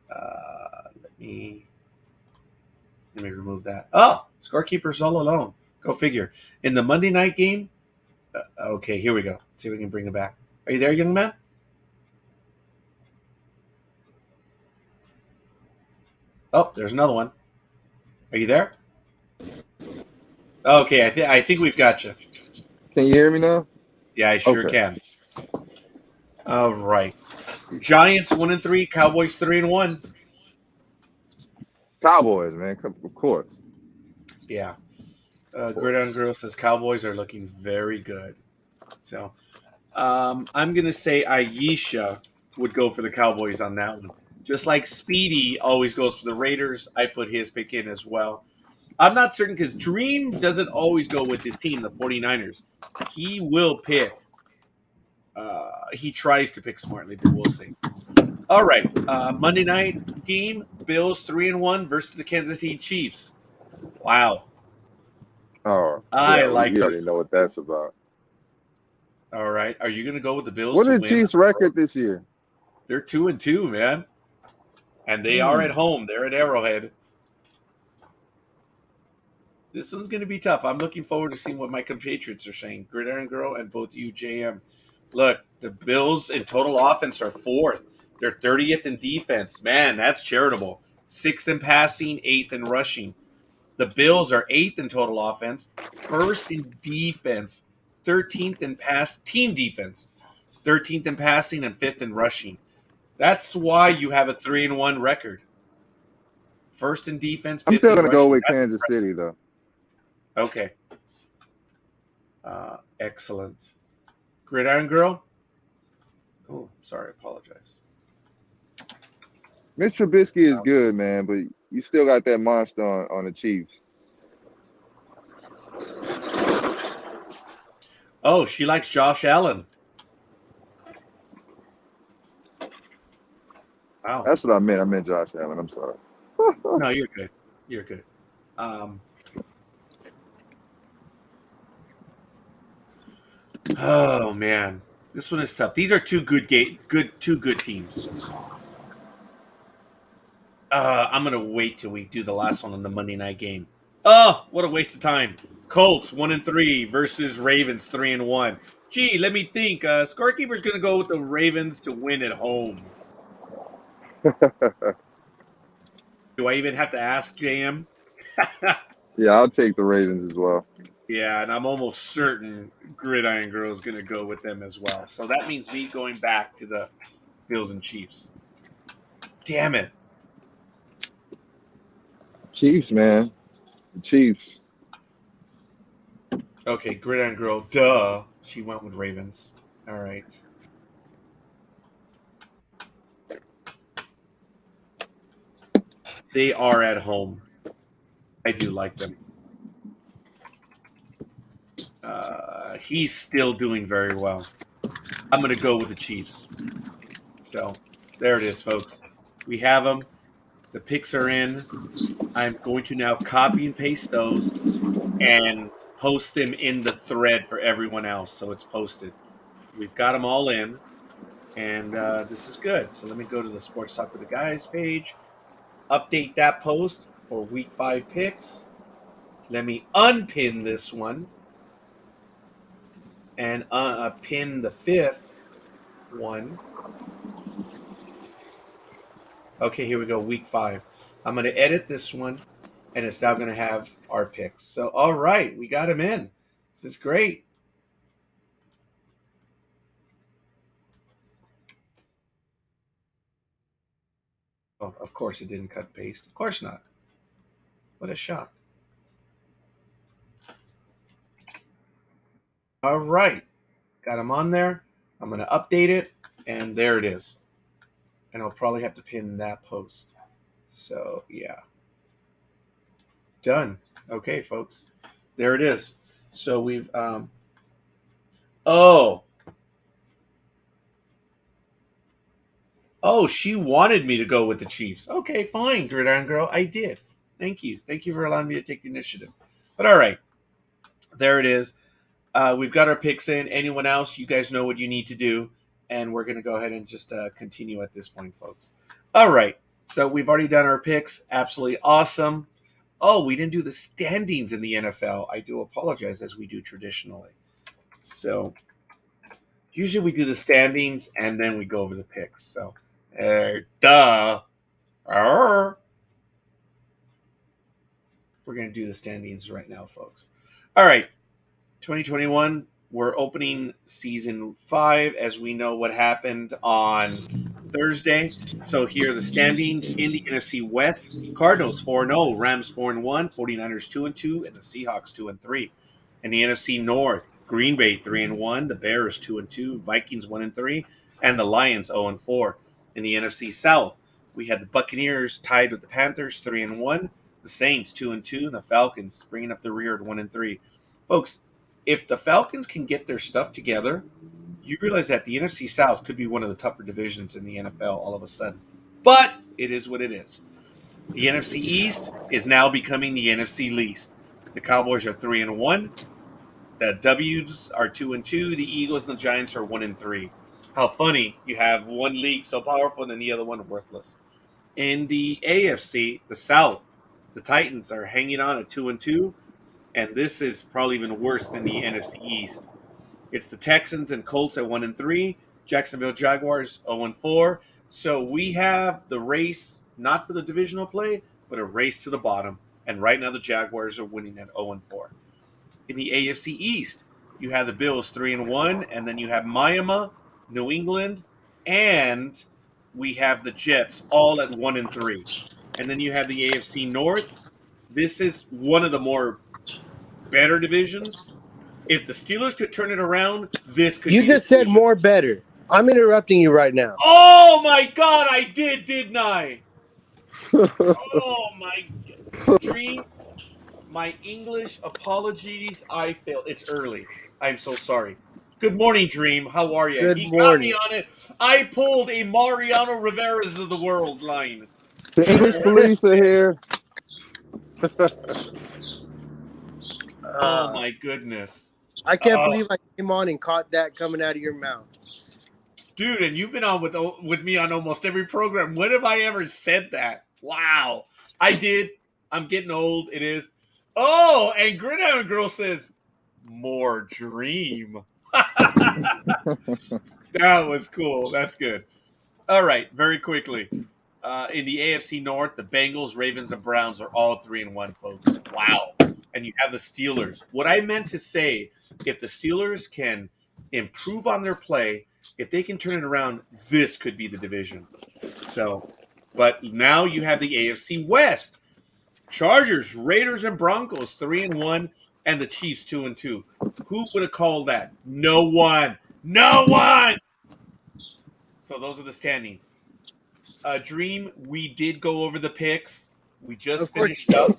Let me remove that. Oh, scorekeeper's all alone. Go figure. In the Monday night game. Okay, here we go. Let's see if we can bring him back. Are you there, young man? Oh, there's another one. Are you there? Okay, I think we've got you. can you hear me now? Yeah, I sure Okay. can. All right. Giants 1-3, Cowboys 3-1. Cowboys, man, of course. Yeah. Gridiron Girl says Cowboys are looking very good. So I'm gonna say Aisha would go for the Cowboys on that one. Just like Speedy always goes for the Raiders, I put his pick in as well. I'm not certain because Dream doesn't always go with his team, the 49ers. He will pick. He tries to pick smartly, but we'll see. All right. Monday night game, Bills 3-1 versus the Kansas City Chiefs. Wow. Oh, I yeah, like we already this know one. what that's about. All right. Are you going to go with the Bills What to are the win? Chiefs' record this year? They're 2-2, man. And they are at Hmm. home. They're at Arrowhead. This one's going to be tough. I'm looking forward to seeing what my compatriots are saying. Gridiron Girl and both you, JM. Look, the Bills in total offense are fourth. They're 30th in defense. Man, that's charitable. Sixth in passing, eighth in rushing. The Bills are eighth in total offense, first in defense, 13th in pass team defense, 13th in passing, and fifth in rushing. That's why you have a 3-1 record. First in defense, I'm fifth still in gonna go rushing. with That's Kansas City though. okay. Excellent. Gridiron Girl. Oh, sorry. I apologize. Mitch Trubisky is good, man, but you still got that monster on the Chiefs. Oh, she likes Josh Allen. Wow. That's what I meant. I meant Josh Allen. I'm sorry. No, you're good. You're good. Um, oh man, this one is tough. These are two good teams. I'm gonna wait till we do the last one on the Monday night game. Oh, what a waste of time! Colts 1-3 versus Ravens 3-1. Gee, let me think. Scorekeeper's gonna go with the Ravens to win at home. Do I even have to ask JM? Yeah, I'll take the Ravens as well. Yeah, and I'm almost certain Gridiron Girl is gonna go with them as well. So that means me going back to the Bills and Chiefs. Damn it! Chiefs, man. The Chiefs. Okay, Gridiron Girl. Duh. She went with Ravens. All right. They are at home. I do like them. He's still doing very well. I'm going to go with the Chiefs. So there it is, folks. We have them. The picks are in. I'm going to now copy and paste those and post them in the thread for everyone else. So it's posted. We've got them all in. And this is good. So let me go to the Sports Talk with the Guys page, update that post for week 5 picks. Let me unpin this one and pin the 5th one. Okay, here we go, week 5. I'm going to edit this one, and it's now going to have our picks. So, all right, we got him in. This is great. Oh, of course it didn't cut and paste. Of course not. What a shock. All right, got him on there. I'm going to update it, and there it is. And I'll probably have to pin that post. So, yeah. Done. Okay, folks. There it is. So we've oh. Oh, she wanted me to go with the Chiefs. Okay, fine, Gridiron Girl. I did. Thank you. Thank you for allowing me to take the initiative. But all right. There it is. We've got our picks in. Anyone else, you guys know what you need to do. And we're going to go ahead and just continue at this point, folks. All right. So we've already done our picks. Absolutely awesome. Oh, we didn't do the standings in the NFL. I do apologize, as we do traditionally. So usually we do the standings and then we go over the picks. So, duh. Arr. We're going to do the standings right now, folks. All right. 2021, we're opening season 5 as we know what happened on Thursday. So here are the standings in the NFC West. Cardinals 4-0, Rams 4-1, 49ers 2-2, and the Seahawks 2-3. In the NFC North, Green Bay 3-1, the Bears 2-2, Vikings 1-3, and the Lions 0-4. In the NFC South, we had the Buccaneers tied with the Panthers 3-1, the Saints 2-2, and the Falcons bringing up the rear at 1-3. Folks, if the Falcons can get their stuff together, you realize that the NFC South could be one of the tougher divisions in the NFL all of a sudden. But it is what it is. The NFC East is now becoming the NFC least. The Cowboys are 3-1. The W's are 2-2. The Eagles and the Giants are 1-3. How funny! You have one league so powerful and then the other one worthless. In the AFC, the South, the Titans are hanging on at 2-2, and this is probably even worse than the NFC East. It's the Texans and Colts at 1-3. Jacksonville Jaguars 0-4. So we have the race not for the divisional play, but a race to the bottom. And right now the Jaguars are winning at 0-4. In the AFC East, you have the Bills 3-1, and then you have Miami, New England, and we have the Jets all at 1-3. And then you have the AFC North. This is one of the more better divisions. If the Steelers could turn it around, this could You be just the said division. more better. I'm interrupting you right now. Oh my God, I did, didn't I? Oh my God. Dream, my English apologies. I failed. It's early. I'm so sorry. Good morning, Dream. How are you? Good He got me morning. on it. I pulled a Mariano Rivera's of the world line. The English police are here. Oh my goodness. I can't Oh, believe I came on and caught that coming out of your mouth. dude, and you've been on with me on almost every program. When have I ever said that? Wow. I did. I'm getting old. It is. Oh, and Gridiron Girl says, more Dream. That was cool. That's good. All right, very quickly. In the AFC North, the Bengals, Ravens, and Browns are all 3-1, folks. Wow. And you have the Steelers. What I meant to say, if the Steelers can improve on their play, if they can turn it around, this could be the division. So, but now you have the AFC West. Chargers, Raiders, and Broncos 3-1, and the Chiefs 2-2. Who would have called that? No one. No one. So those are the standings. Dream, we did go over the picks. We just Of course. finished up.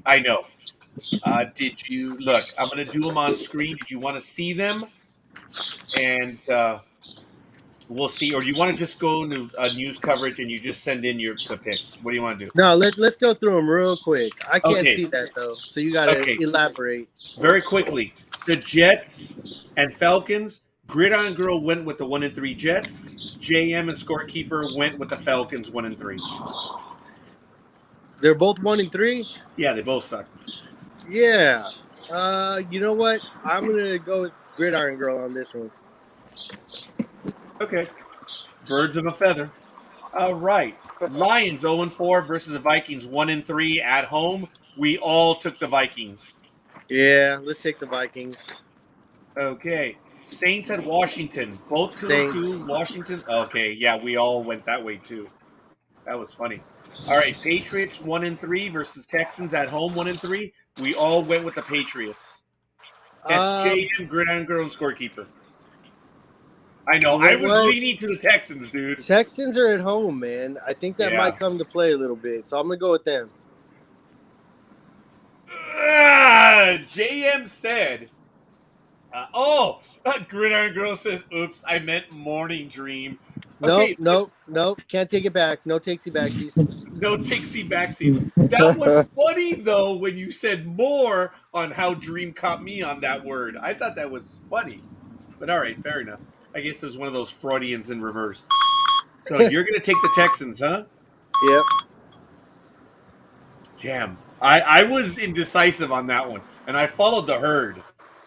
I know. Did you look? I'm going to do them on screen. Did you want to see them? And we'll see. Or do you want to just go into news coverage and you just send in the picks? What do you want to do? No, let's go through them real quick. I can't Okay. see that though, so you got to elaborate. Very quickly, the Jets and Falcons. Gridiron Girl went with the 1-3 Jets. JM and Scorekeeper went with the Falcons 1-3. They're both 1-3. Yeah, they both suck. Yeah. You know what? I'm gonna go with Gridiron Girl on this one. Okay. Birds of a feather. All right. Lions 0-4 versus the Vikings 1-3 at home. We all took the Vikings. Yeah, let's take the Vikings. Okay. Saints at Washington. Both 2-2. Washington. Okay, yeah, we all went that way too. That was funny. All right. Patriots 1-3 versus Texans at home 1-3. We all went with the Patriots. That's JM, Gridiron Girl, and Scorekeeper. I know. I was leaning to the Texans, dude. Texans are at home, man. I think that might come to play a little bit, so I'm gonna go with them. JM said, Gridiron Girl says, oops, I meant Morning Dream. Okay. Nope. Can't take it back. No takesy backsies. No takesy backsies. That was funny, though, when you said more on how Dream caught me on that word. I thought that was funny. But all right, fair enough. I guess it was one of those Freudians in reverse. So you're going to take the Texans, huh? Yep. Damn. I was indecisive on that one, and I followed the herd.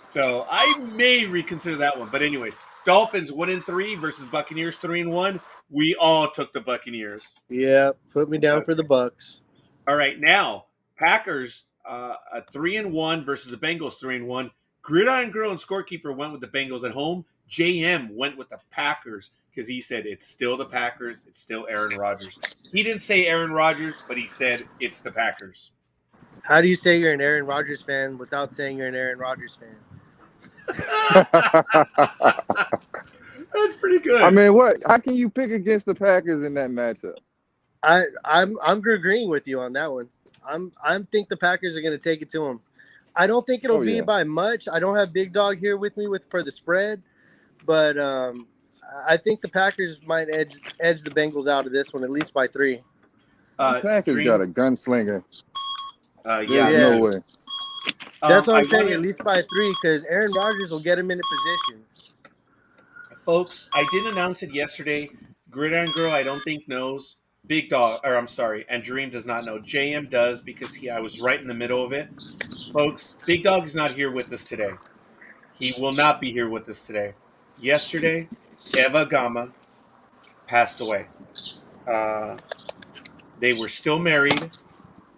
So I may reconsider that one. But anyway, Dolphins 1-3 versus Buccaneers 3-1. We all took the Buccaneers. Yeah, put me down for the Bucks. All right, now Packers 3-1 versus the Bengals 3-1. Gridiron Girl and Scorekeeper went with the Bengals at home. JM went with the Packers because he said it's still the Packers. It's still Aaron Rodgers. He didn't say Aaron Rodgers, but he said it's the Packers. How do you say you're an Aaron Rodgers fan without saying you're an Aaron Rodgers fan? That's pretty good. I mean, what? How can you pick against the Packers in that matchup? I'm agreeing with you on that one. I think the Packers are going to take it to them. I don't think it'll be by much. I don't have Big Dog here with me for the spread, but I think the Packers might edge the Bengals out of this one at least by 3. The Packers got a gunslinger. Yeah, no way. That's what I I'm saying. wanna, At least by 3, because Aaron Rodgers will get him into position. folks, I didn't announce it yesterday. Gridiron Girl, I don't think knows. Big Dog, or I'm sorry, and Dream does not know. JM does because I was right in the middle of it. Folks, Big Dog is not here with us today. He will not be here with us today. Yesterday, Eva Gama passed away. Uh, they were still married,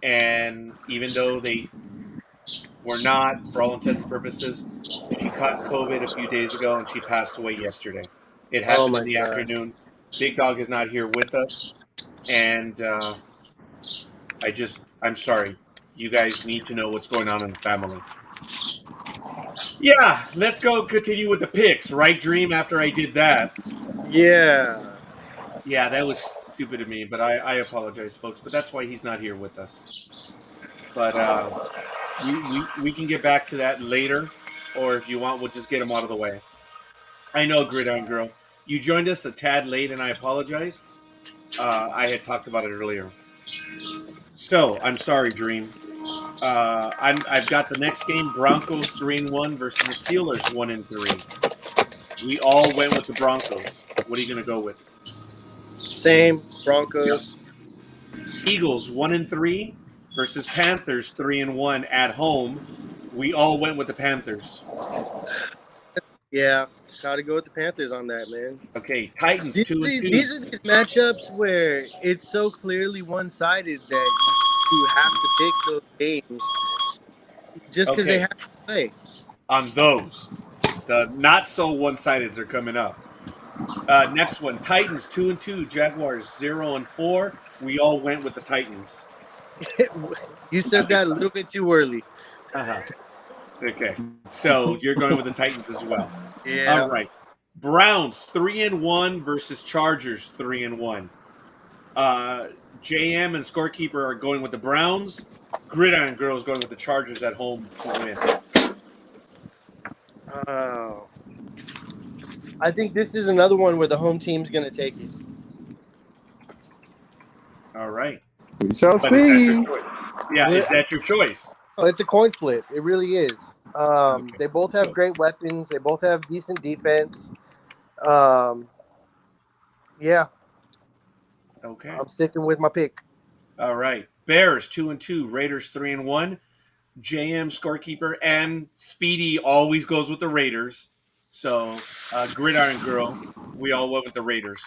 and even though they were not, for all intents and purposes, she caught COVID a few days ago and she passed away yesterday. It Oh happened in my the god. afternoon. Big Dog is not here with us, and I'm sorry. You guys need to know what's going on in the family. Yeah, let's go continue with the picks, right, Dream? After I did that, Yeah. yeah, that was stupid of me, but I apologize, folks. But that's why he's not here with us. But we can get back to that later, or if you want, we'll just get him out of the way. I know, Gridiron Girl, you joined us a tad late, and I apologize. I had talked about it earlier, so I'm sorry, Dream. I've got the next game: Broncos 3-1 versus the Steelers 1-3. We all went with the Broncos. What are you going to go with? Same. Broncos. Eagles 1-3 versus Panthers 3-1 at home. We all went with the Panthers. Yeah. Gotta go with the Panthers on that, man. Okay, Titans These 2-2. are these matchups where it's so clearly one-sided that you have to pick those games just because they have to play. On those, the not so one-sideds are coming up. Next one, Titans 2-2, Jaguars 0-4. We all went with the Titans. You said that a little bit too early. Uh-huh. Okay, so you're going with the Titans as well. Yeah. All right. Browns 3-1 versus Chargers 3-1. JM and Scorekeeper are going with the Browns. Gridiron Girl is going with the Chargers at home to win. Oh. I think this is another one where the home team's going to take it. All right. We shall But see. is that your choice? Oh, it's a coin flip. It really is. Okay. They both have great weapons. They both have decent defense. Yeah. Okay. I'm sticking with my pick. All right. Bears 2-2, Raiders 3-1. JM, Scorekeeper, and Speedy always goes with the Raiders. So, Gridiron Girl, we all went with the Raiders.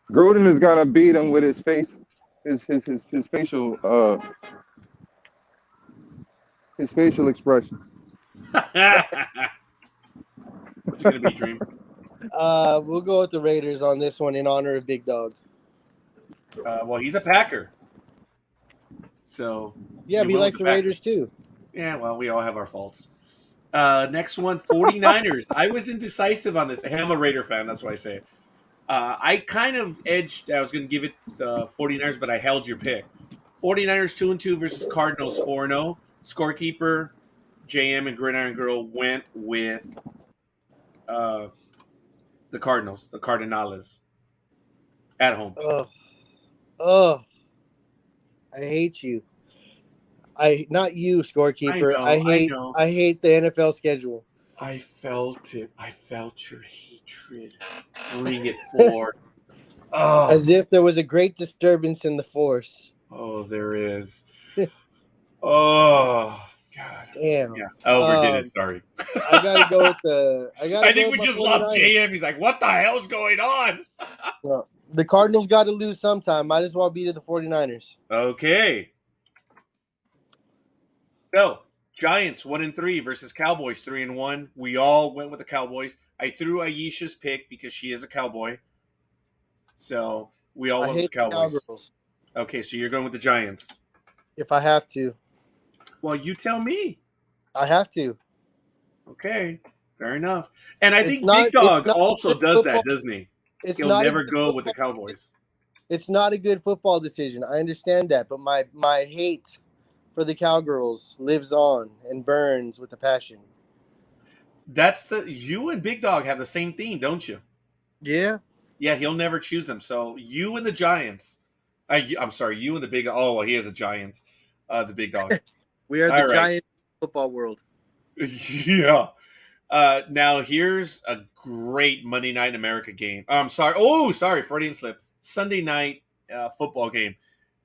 Gruden is gonna beat him with his face, his facial expression. What's it gonna be, Dream? We'll go with the Raiders on this one in honor of Big Dog. Well, he's a Packer. So yeah, but he likes the Raiders too. Yeah, well, we all have our faults. Next one, 49ers. I was indecisive on this. I'm a Raider fan, that's why I say it. I kind of edged. I was going to give it the 49ers, but I held your pick. 49ers 2-2 versus Cardinals 4-0. Scorekeeper, JM, and Gridiron Girl went with the Cardinals, the Cardinals, at home. Oh, I hate you. Not you, Scorekeeper. I hate the NFL schedule. I felt it. I felt your hatred. Bring it forth. Oh. As if there was a great disturbance in the force. Oh, there is. Oh, God. Damn. Yeah, I overdid it. Sorry. I gotta go with the. I think we just lost JM. He's like, "What the hell's going on?" Well, the Cardinals got to lose sometime. Might as well be to the 49ers. Okay. So, Giants 1-3 versus Cowboys 3-1. We all went with the Cowboys. I threw Aisha's pick because she is a Cowboy. So we all went with the Cowboys. Okay, so you're going with the Giants. If I have to. Well, you tell me. I have to. Okay, fair enough. And I think Big Dog also does that, doesn't he? He'll never go with the Cowboys. It's not a good football decision. I understand that, but my hate for the Cowgirls lives on and burns with a passion. You and Big Dog have the same theme, don't you? Yeah. Yeah, he'll never choose them. So you and the Giants. I'm sorry, you and the Big. Oh, he is a Giant. The Big Dog. We are the Giant football world. Yeah. Now here's a great Monday Night America game. I'm sorry. Oh, sorry, Freudian slip. Sunday night football game.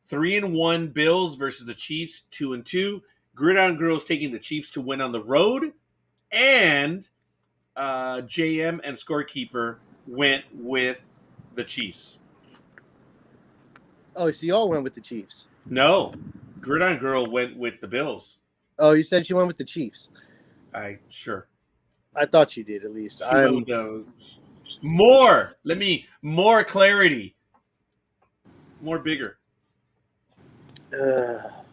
3-1 Bills versus the Chiefs. 2-2. Gridiron Girls taking the Chiefs to win on the road, and JM and Scorekeeper went with the Chiefs. Oh, so you all went with the Chiefs? No, Gridiron Girl went with the Bills. Oh, you said she went with the Chiefs. Sure. I thought you did, at least. She went with the more. More clarity. More bigger.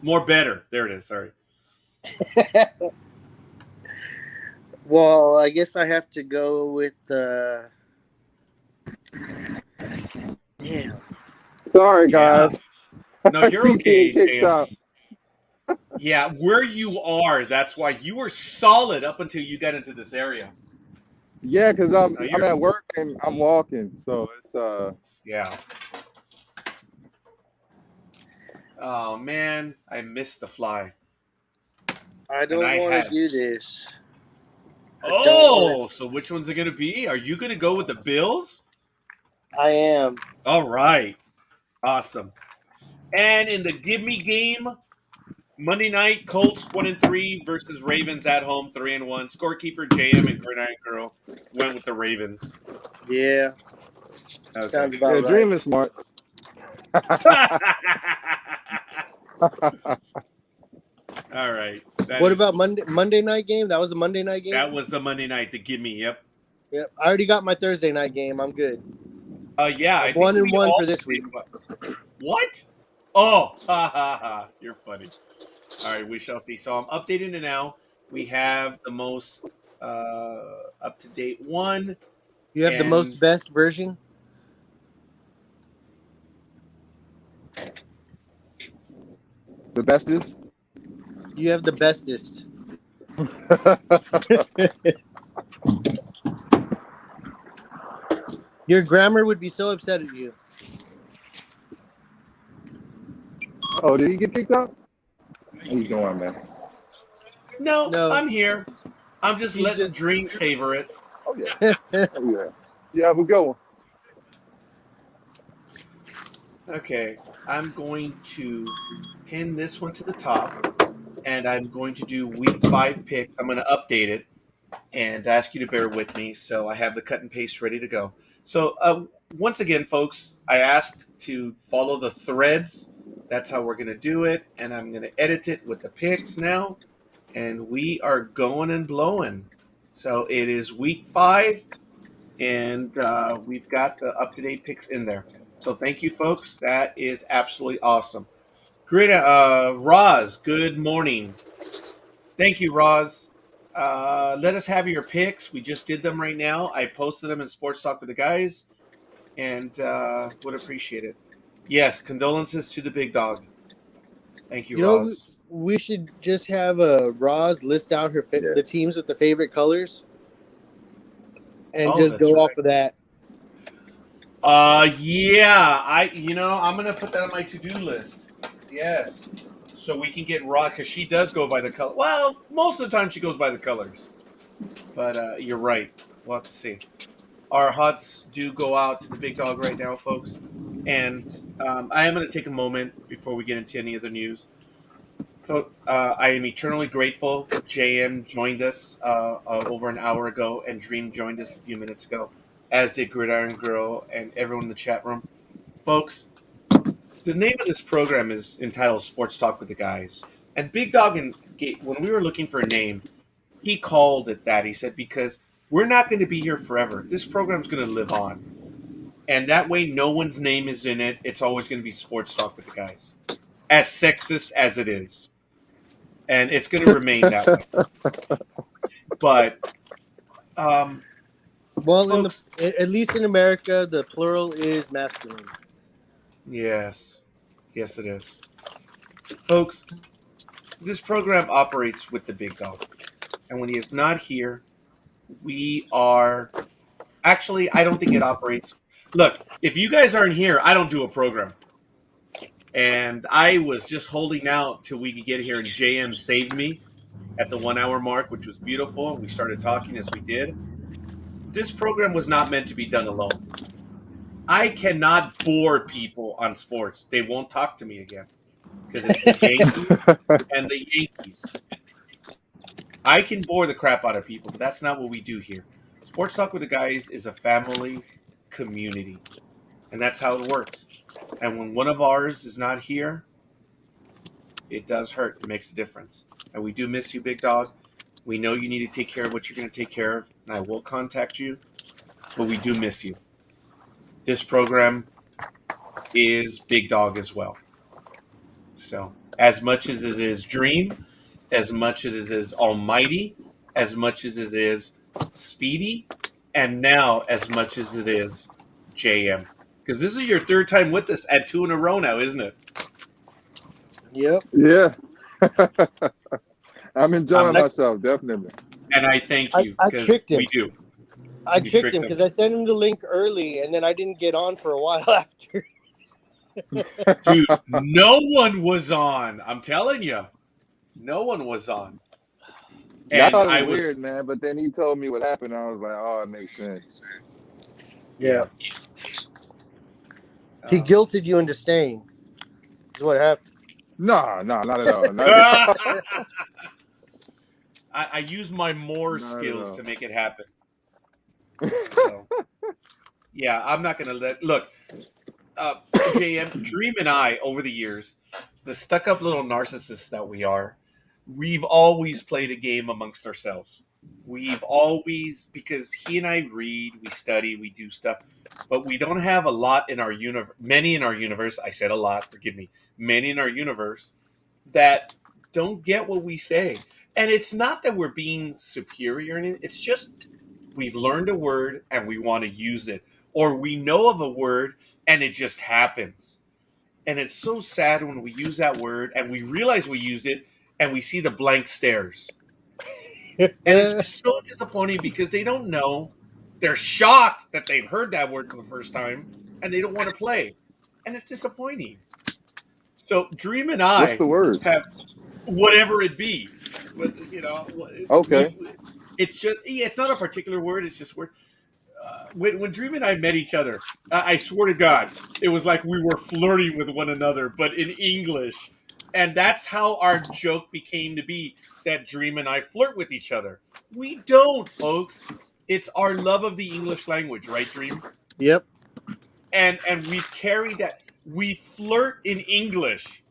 More better. There it is. Sorry. Well, I guess I have to go with the. Yeah. Sorry, guys. No, you're okay. Kicked out. Yeah, where you are, that's why you were solid up until you got into this area. Yeah, because I'm at work and I'm walking, so it's Yeah. Oh man, I missed the fly. I don't want to do this. So which one's it gonna be? Are you gonna go with the Bills? I am. All right. Awesome. And in the give me game, Monday night, Colts 1-3 versus Ravens at home 3-1. Scorekeeper JM and Gridiron Girl went with the Ravens. Yeah. Okay. Sounds about right. Dream is smart. All right. What about Monday night game? That was a Monday night game? That was the Monday night, the give me, yep. Yep. I already got my Thursday night game. I'm good. Yeah. I 1-1 for this week. What? Oh, ha ha ha. You're funny. All right, we shall see. So I'm updating it now. We have the most up-to-date one. You have the most best version? The bestest? You have the bestest. Your grammar would be so upset at you. Oh, did he get kicked out? How you doing, man? No, I'm here. I'm just letting Dream savor it. Oh, yeah. Oh, yeah. You have a good one. Okay, I'm going to pin this one to the top, and I'm going to do week 5 picks. I'm going to update it and ask you to bear with me. So I have the cut and paste ready to go. So once again, folks, I asked to follow the threads. That's how we're going to do it, and I'm going to edit it with the picks now, and we are going and blowing. So it is week 5, and we've got the up-to-date picks in there. So thank you, folks. That is absolutely awesome. Great, Roz, good morning. Thank you, Roz. Let us have your picks. We just did them right now. I posted them in Sports Talk with the guys, and would appreciate it. Yes, condolences to the big dog. Thank you, Roz. We should just have Roz list out her the teams with the favorite colors, and just go off of that. Yeah, I'm gonna put that on my to-do list. Yes, so we can get Roz, because she does go by the color. Well, most of the time she goes by the colors, but you're right. We'll have to see. Our hearts do go out to the big dog right now, folks. And I am going to take a moment before we get into any other news. So, I am eternally grateful. JM joined us over an hour ago, and Dream joined us a few minutes ago, as did Gridiron Girl and everyone in the chat room. Folks, the name of this program is entitled Sports Talk with the Guys. And Big Dog, when we were looking for a name, he called it that. He said, because we're not going to be here forever. This program's going to live on. And that way, no one's name is in it. It's always going to be Sports Talk with the Guys. As sexist as it is. And it's going to remain that way. But, well, folks, at least in America, the plural is masculine. Yes. Yes, it is. Folks, this program operates with the big dog. And when he is not here, we are... Actually, I don't think it operates... Look, if you guys aren't here, I don't do a program. And I was just holding out till we could get here, and JM saved me. at the 1 hour mark, which was beautiful. And we started talking as we did. This program was not meant to be done alone. I cannot bore people on sports. They won't talk to me again because it's the Yankees and the Yankees. I can bore the crap out of people, but that's not what we do here. Sports Talk with the Guys is a family community, and that's how it works. And when one of ours is not here, it does hurt. It makes a difference. And we do miss you, big dog. We know you need to take care of what you're going to take care of, and I will contact you, but we do miss you. This program is big dog as well. So, as much as it is Dream, as much as it is Almighty, as much as it is Speedy, and now as much as it is JM. Because this is your third time with us at 2 in a row now, isn't it? Yep. Yeah. I'm enjoying myself, definitely. And I thank you. I tricked him. We do. I tricked him because I sent him the link early, and then I didn't get on for a while after. Dude, no one was on. I'm telling you. No one was on. And I thought it was weird, man, but then he told me what happened. I was like, oh, it makes sense. Yeah. He guilted you into staying. Is what happened. No, not at all. Not at all. I used my skills to make it happen. So, yeah, I'm not going to let... Look, JM, Dream and I, over the years, the stuck-up little narcissists that we are, we've always played a game amongst ourselves. We've always... Because he and I read, we study, we do stuff, but we don't have a lot in our universe... Many in our universe, I said a lot, forgive me, many in our universe that don't get what we say. And it's not that we're being superior in it. It's just we've learned a word and we want to use it. Or we know of a word and it just happens. And it's so sad when we use that word and we realize we used it and we see the blank stares. And it's just so disappointing because they don't know. They're shocked that they've heard that word for the first time and they don't want to play. And it's disappointing. So Dream and I What's the word? have whatever it be. You know, okay. It's just it's not a particular word. It's just word. When Dream and I met each other, I swear to God, it was like we were flirting with one another, but in English. And that's how our joke became to be, that Dream and I flirt with each other. We don't, folks. It's our love of the English language, right, Dream? Yep. And we've carried that. We flirt in English.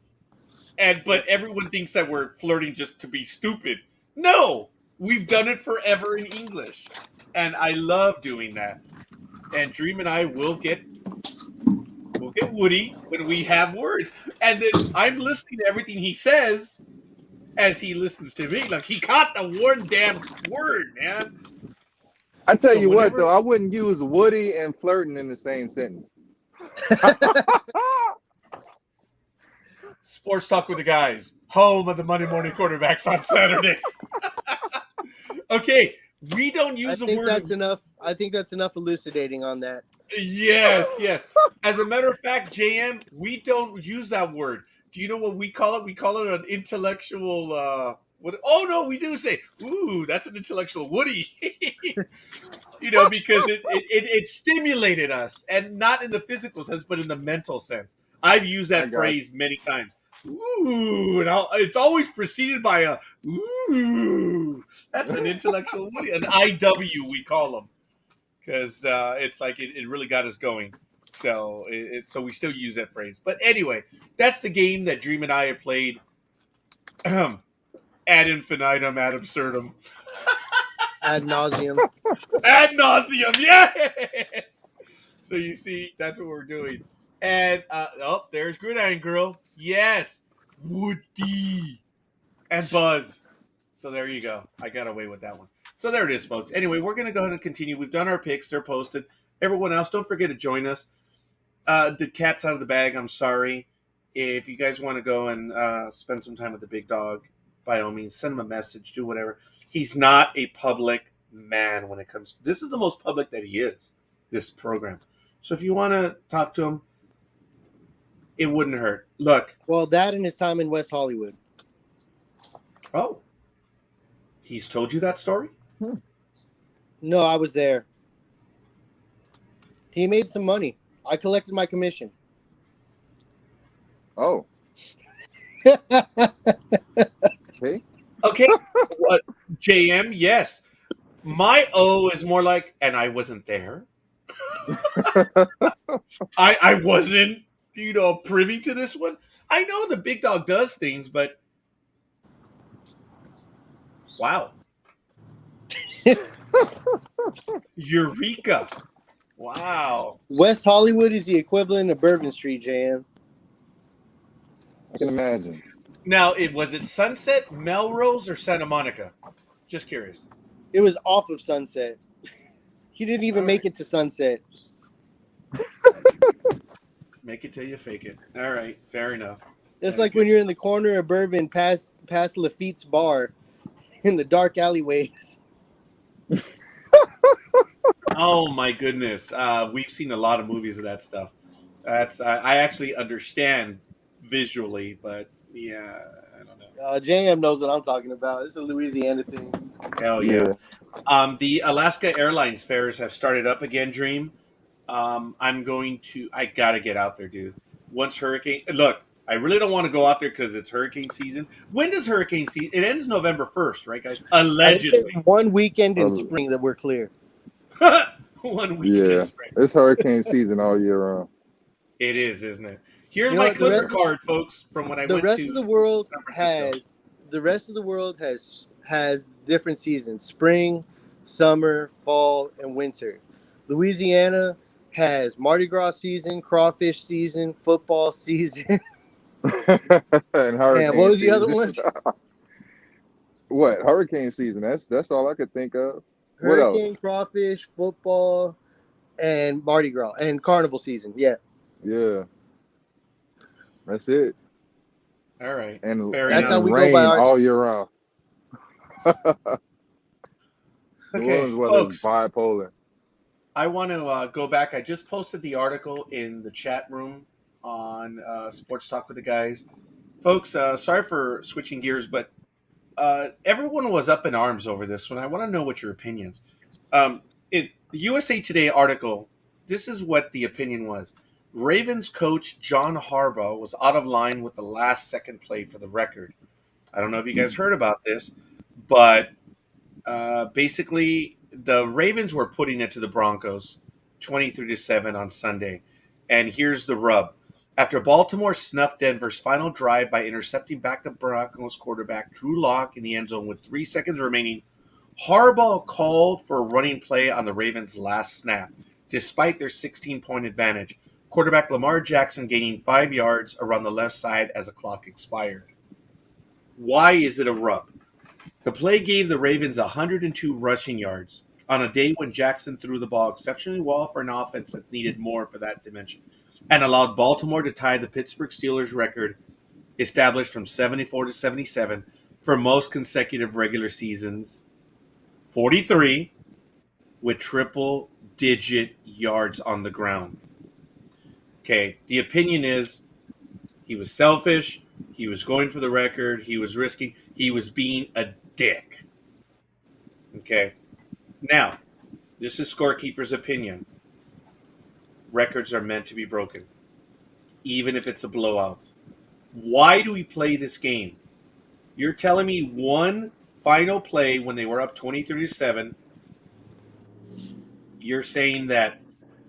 But everyone thinks that we're flirting just to be stupid. No, we've done it forever in English, and I love doing that. And Dream and I will get Woody when we have words, and then I'm listening to everything he says as he listens to me. Like he caught the one damn word, man. I tell you what, though, I wouldn't use Woody and flirting in the same sentence. Sports Talk with the Guys, home of the Monday morning quarterbacks on Saturday. Okay, we don't use the word. That's enough. I think that's enough elucidating on that. Yes. As a matter of fact, JM, we don't use that word. Do you know what we call it? We call it an intellectual. What? Oh no, we do say, "Ooh, that's an intellectual Woody." You know, because it stimulated us, and not in the physical sense, but in the mental sense. I've used that phrase many times. Ooh, and it's always preceded by a ooh. That's an intellectual Woody, an IW we call them, because it's like it really got us going. So so we still use that phrase. But anyway, that's the game that Dream and I have played ad infinitum, ad absurdum. Ad nauseum. Ad nauseum, yes! So you see, that's what we're doing. And, there's Gridiron Girl. Yes! Woody! And Buzz. So there you go. I got away with that one. So there it is, folks. Anyway, we're going to go ahead and continue. We've done our picks. They're posted. Everyone else, don't forget to join us. The cat's out of the bag. I'm sorry. If you guys want to go and spend some time with the big dog, by all means, send him a message. Do whatever. He's not a public man when it comes to... This is the most public that he is, this program. So if you want to talk to him, it wouldn't hurt. Look. Well, that and his time in West Hollywood. Oh. He's told you that story? No, I was there. He made some money. I collected my commission. Oh. Okay. Okay. What? JM, yes. My O is more like, and I wasn't there. I wasn't, privy to this one. I know the big dog does things, but wow. Eureka. Wow. West Hollywood is the equivalent of Bourbon Street, JM. I can imagine. Now, was it Sunset, Melrose, or Santa Monica? Just curious. It was off of Sunset. He didn't even make it to Sunset. Make it till you fake it. All right, fair enough. It's like when you're in the corner of Bourbon past Lafitte's bar in the dark alleyways. Oh my goodness. We've seen a lot of movies of that stuff. I actually understand visually, but yeah, I don't know. JM knows what I'm talking about. It's a Louisiana thing. Hell yeah. The Alaska Airlines fares have started up again, Dream. I gotta get out there, dude. Look, I really don't want to go out there because it's hurricane season. When does hurricane season? It ends November 1st, right, guys? Allegedly. One weekend in spring that we're clear. 1 weekend in spring. It's hurricane season all year round. It is, isn't it? Here's my Clipper card, folks, from when I went to. The rest of the world has different seasons: spring, summer, fall, and winter. Louisiana has Mardi Gras season, crawfish season, football season. And hurricane what was season. the other one? What? Hurricane season. That's all I could think of. Hurricane, crawfish, football, and Mardi Gras, and carnival season. Yeah. Yeah. That's it. All right. And that's how we rain go by our all year round. Okay, folks. Bipolar. I want to go back. I just posted the article in the chat room on Sports Talk with the Guys. Folks, sorry for switching gears, but everyone was up in arms over this one. I want to know what your opinions. The USA Today article, this is what the opinion was. Ravens coach John Harbaugh was out of line with the last second play for the record. I don't know if you guys heard about this, but basically the Ravens were putting it to the Broncos 23-7 on Sunday. And here's the rub. After Baltimore snuffed Denver's final drive by intercepting backup Broncos quarterback Drew Lock in the end zone with 3 seconds remaining, Harbaugh called for a running play on the Ravens' last snap, despite their 16-point advantage. Quarterback Lamar Jackson gaining 5 yards around the left side as the clock expired. Why is it a rub? The play gave the Ravens 102 rushing yards on a day when Jackson threw the ball exceptionally well for an offense that's needed more for that dimension, and allowed Baltimore to tie the Pittsburgh Steelers record established from 74 to 77 for most consecutive regular seasons, 43, with triple-digit yards on the ground. Okay, the opinion is he was selfish, he was going for the record, he was risking, he was being a dick. Okay, now, this is Scorekeeper's opinion. Records are meant to be broken, even if it's a blowout. Why do we play this game? You're telling me one final play when they were up 23-7, you're saying that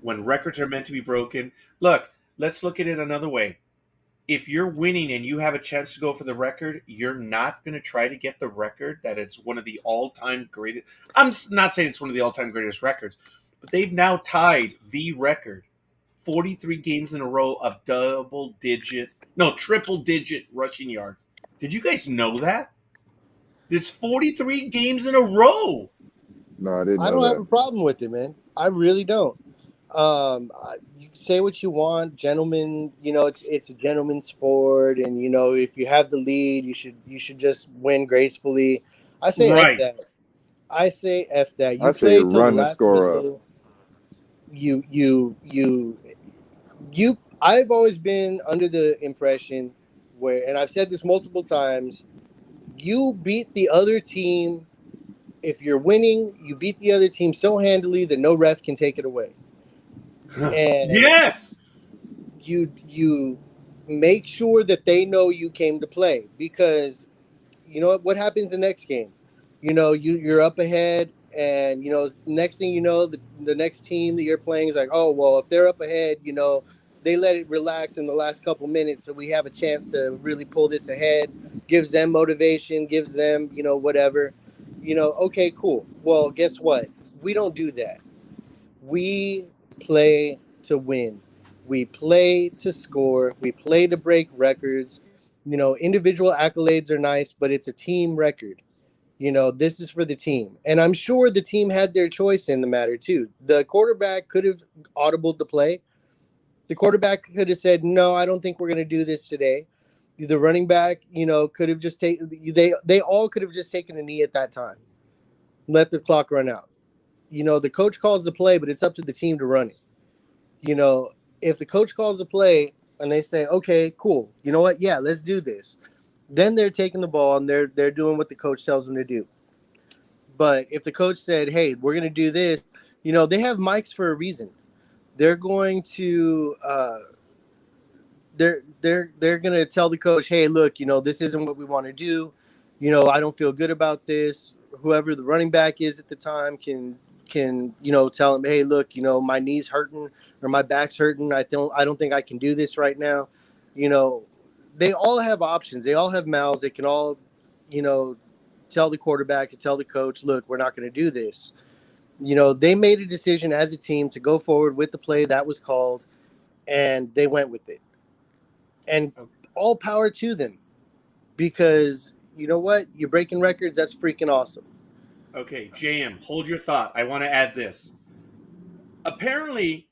when records are meant to be broken, look, let's look at it another way. If you're winning and you have a chance to go for the record, you're not going to try to get the record that it's one of the all-time greatest. I'm not saying it's one of the all-time greatest records, but they've now tied the record 43 games in a row of triple-digit rushing yards. Did you guys know that? It's 43 games in a row. No, I didn't know I don't that. have a problem with it, man. I really don't. You can say what you want, gentlemen. It's a gentleman's sport, and if you have the lead, you should just win gracefully. I say right. F that. I say F that. I say run the score up. I've always been under the impression and I've said this multiple times, you beat the other team if you're winning, you beat the other team so handily that no ref can take it away. And yes, you make sure that they know you came to play, because you know what happens the next game. You're up ahead, and next thing you know, the next team that you're playing is like, oh well, if they're up ahead, they let it relax in the last couple minutes, so we have a chance to really pull this ahead. Gives them motivation, gives them whatever. Okay, cool. Well, guess what? We don't do that. We play to win. We play to score. We play to break records. Individual accolades are nice, but it's a team record. This is for the team. And I'm sure the team had their choice in the matter too. The quarterback could have audibled the play. The quarterback could have said, no, I don't think we're going to do this today. The running back, could have just taken, they all could have just taken a knee at that time. Let the clock run out. The coach calls the play, but it's up to the team to run it. If the coach calls the play and they say, okay, cool, you know what? Yeah, let's do this. Then they're taking the ball and they're doing what the coach tells them to do. But if the coach said, hey, we're going to do this, they have mics for a reason. They're going to they're going to tell the coach, hey, look, this isn't what we want to do. I don't feel good about this. Whoever the running back is at the time can tell him, hey, look, my knee's hurting or my back's hurting. I don't think I can do this right now. They all have options. They all have mouths. They can all, tell the quarterback, to tell the coach, look, we're not going to do this. They made a decision as a team to go forward with the play that was called, and they went with it. And all power to them, because you know what? You're breaking records. That's freaking awesome. Okay, JM, hold your thought. I want to add this. Apparently,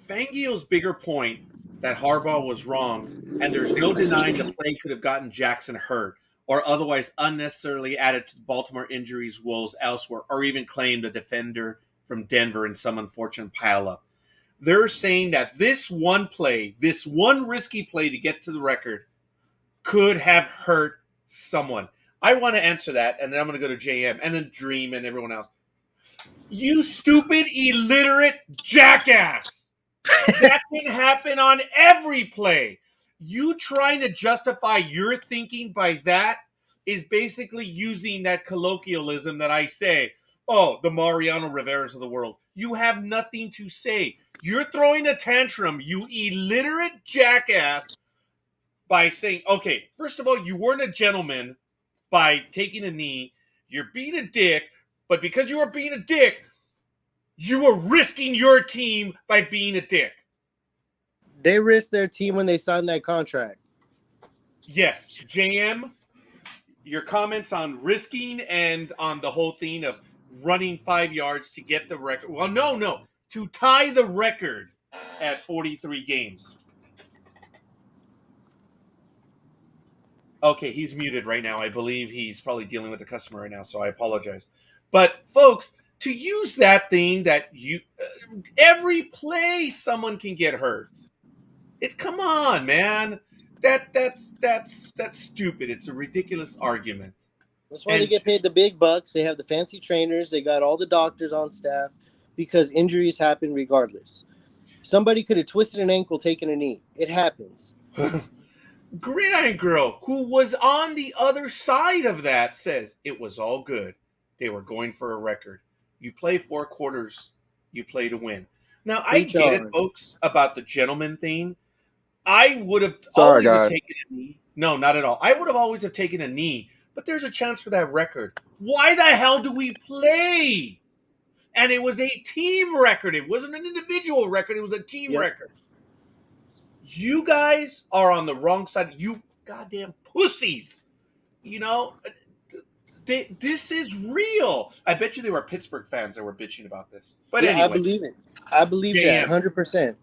Fangio's bigger point that Harbaugh was wrong, and there's no denying the play could have gotten Jackson hurt or otherwise unnecessarily added to Baltimore injuries woes elsewhere, or even claimed a defender from Denver in some unfortunate pileup. They're saying that this one play, this one risky play to get to the record, could have hurt someone. I want to answer that, and then I'm going to go to JM, and then Dream and everyone else. You stupid, illiterate jackass! That can happen on every play. You trying to justify your thinking by that is basically using that colloquialism that I say, oh, the Mariano Riveras of the world. You have nothing to say. You're throwing a tantrum, you illiterate jackass, by saying, okay, first of all, you weren't a gentleman by taking a knee. You're being a dick, but because you were being a dick, you were risking your team by being a dick. They risked their team when they signed that contract. Yes, JM, your comments on risking and on the whole thing of running 5 yards to get the record. Well, no, to tie the record at 43 games. Okay, he's muted right now. I believe he's probably dealing with a customer right now, so I apologize. But folks, to use that thing that you every play someone can get hurt. Come on, man. That's stupid. It's a ridiculous argument. That's why they get paid the big bucks. They have the fancy trainers. They got all the doctors on staff, because injuries happen regardless. Somebody could have twisted an ankle taking a knee. It happens. Gridiron Girl, who was on the other side of that, says it was all good. They were going for a record. You play 4 quarters, you play to win. Now, I get it, folks, about the gentleman thing. I would have always have taken a knee. No, not at all. I would have always have taken a knee, but there's a chance for that record. Why the hell do we play? And it was a team record. It wasn't an individual record. It was a team record. You guys are on the wrong side. You goddamn pussies. This is real. I bet you they were Pittsburgh fans that were bitching about this. But anyway. I believe it. I believe that 100%.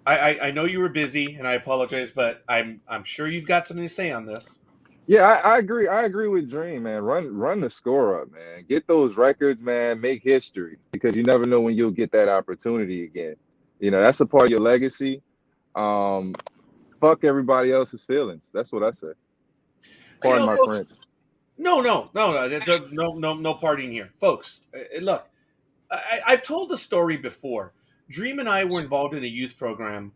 I know you were busy, and I apologize, but I'm sure you've got something to say on this. Yeah, I agree. I agree with Dream, man. Run the score up, man. Get those records, man. Make history, because you never know when you'll get that opportunity again. That's a part of your legacy. Fuck everybody else's feelings. That's what I say. Pardon my French. No, no partying here, folks. Look, I've told the story before. Dream and I were involved in a youth program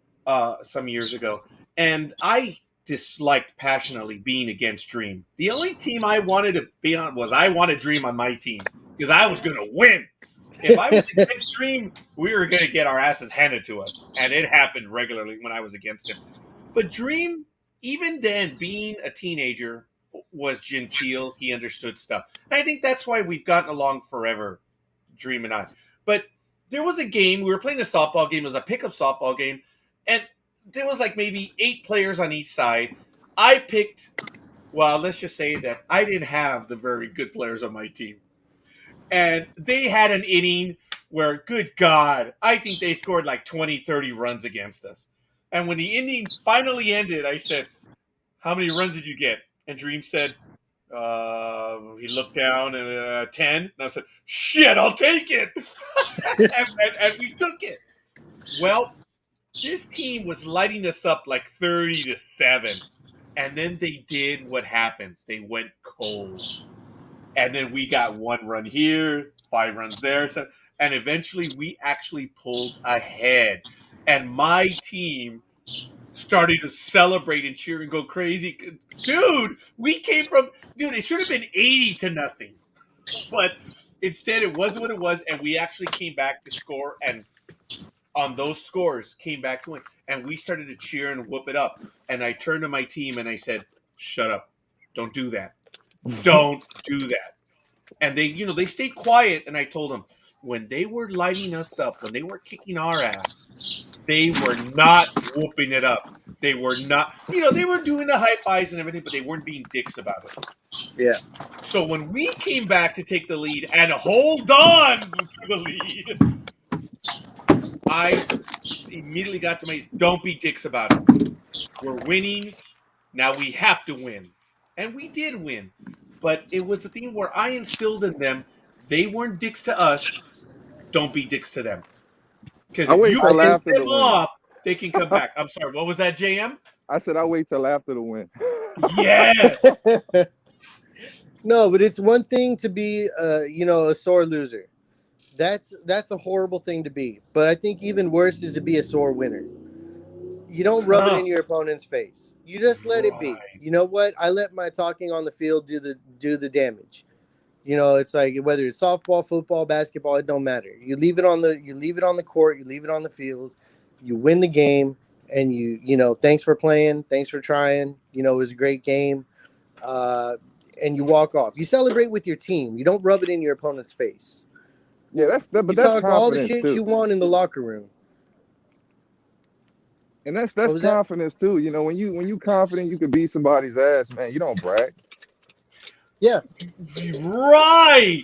some years ago, and I disliked passionately being against Dream. The only team I wanted to be on was I wanted Dream on my team because I was going to win. If I was against Dream, we were going to get our asses handed to us, and it happened regularly when I was against him. But Dream, even then, being a teenager, was genteel. He understood stuff, and I think that's why we've gotten along forever, Dream and I. But there was a game, we were playing a softball game, it was a pickup softball game, and there was like maybe 8 players on each side. I picked, well, let's just say that I didn't have the very good players on my team. And they had an inning where, good God, I think they scored like 20, 30 runs against us. And when the inning finally ended, I said, how many runs did you get? And Dream said, he looked down and 10. And I said, shit, I'll take it. and we took it. Well, this team was lighting us up like 30-7. And then they did what happens. They went cold. And then we got 1 run here, 5 runs there. And eventually we actually pulled ahead. And my team started to celebrate and cheer and go crazy. Dude, it should have been 80-0. But instead it wasn't what it was. And we actually came back to score. And on those scores came back to win. And we started to cheer and whoop it up. And I turned to my team and I said, shut up. Don't do that. Don't do that. And they stayed quiet. And I told them, when they were lighting us up, when they were kicking our ass, they were not whooping it up. They were not, they were doing the high fives and everything, but they weren't being dicks about it. Yeah. So when we came back to take the lead and hold on to the lead, I immediately got to my, don't be dicks about it. We're winning. Now we have to win. And we did win. But it was a thing where I instilled in them, they weren't dicks to us. Don't be dicks to them. Because if you piss them off, they can come back. I'm sorry, what was that, JM? I said I'll wait till after the win. Yes. No, but it's one thing to be, a sore loser. That's a horrible thing to be. But I think even worse is to be a sore winner. You don't rub it in your opponent's face. You just let it be. You know what? I let my talking on the field do the damage. It's like whether it's softball, football, basketball, it don't matter. You leave it on the court, you leave it on the field, you win the game, and thanks for playing, thanks for trying. It was a great game, and you walk off. You celebrate with your team. You don't rub it in your opponent's face. Yeah, that's talk all the shit too. You want in the locker room. And that's confidence too. When you confident you could beat somebody's ass, man, you don't brag. Yeah. Right.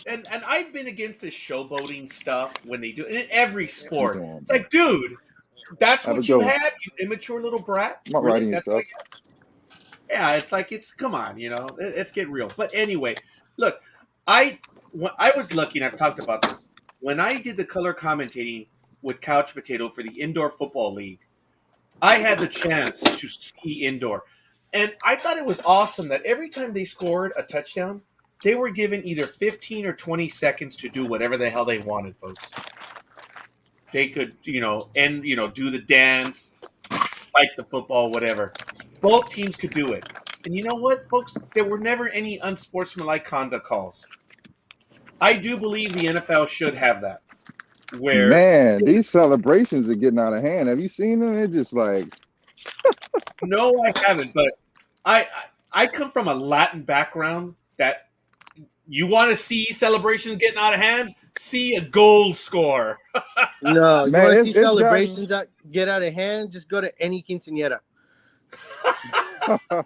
And I've been against this showboating stuff when they do it in every sport. It's like, dude, that's what you have, you immature little brat. I'm not writing yourself. Yeah, it's like come on, let's get real. But anyway, look, I was lucky, and I've talked about this. When I did the color commentating with Couch Potato for the Indoor Football League, I had the chance to ski indoor. And I thought it was awesome that every time they scored a touchdown, they were given either 15 or 20 seconds to do whatever the hell they wanted, folks. They could, do the dance, spike the football, whatever. Both teams could do it. And you know what, folks? There were never any unsportsmanlike conduct calls. I do believe the NFL should have that. Where, man, these celebrations are getting out of hand. Have you seen them? They're just like... No, I haven't, but I come from a Latin background that you want to see celebrations getting out of hand, see a goal score. No, you want to see celebrations get out of hand, just go to any quinceañera. Oh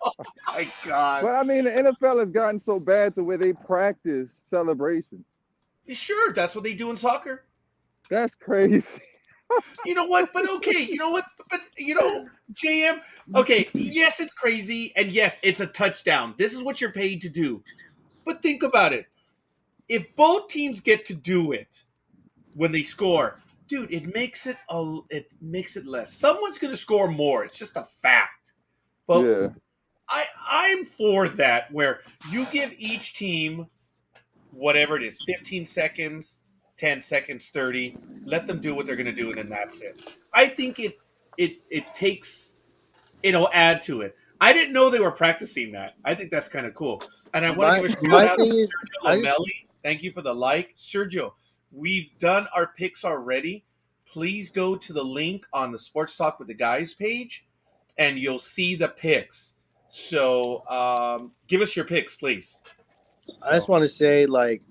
my God. But I mean, the NFL has gotten so bad to where they practice celebration. Sure, that's what they do in soccer. That's crazy. You know what? But okay, you know what? But JM, okay, yes, it's crazy, and yes, it's a touchdown. This is what you're paid to do. But think about it. If both teams get to do it when they score, dude, it makes it less. Someone's going to score more. It's just a fact. But I'm for that, where you give each team whatever it is, 15 seconds, 10 seconds, 30. Let them do what they're going to do, and then that's it. I think it takes, it'll add to it. I didn't know they were practicing that. I think that's kind of cool. And I want to give a shout My out thing to is, Sergio Lomelli. Thank you for the like. Sergio, we've done our picks already. Please go to the link on the Sports Talk with the Guys page, and you'll see the picks. So give us your picks, please. I just want to say, like,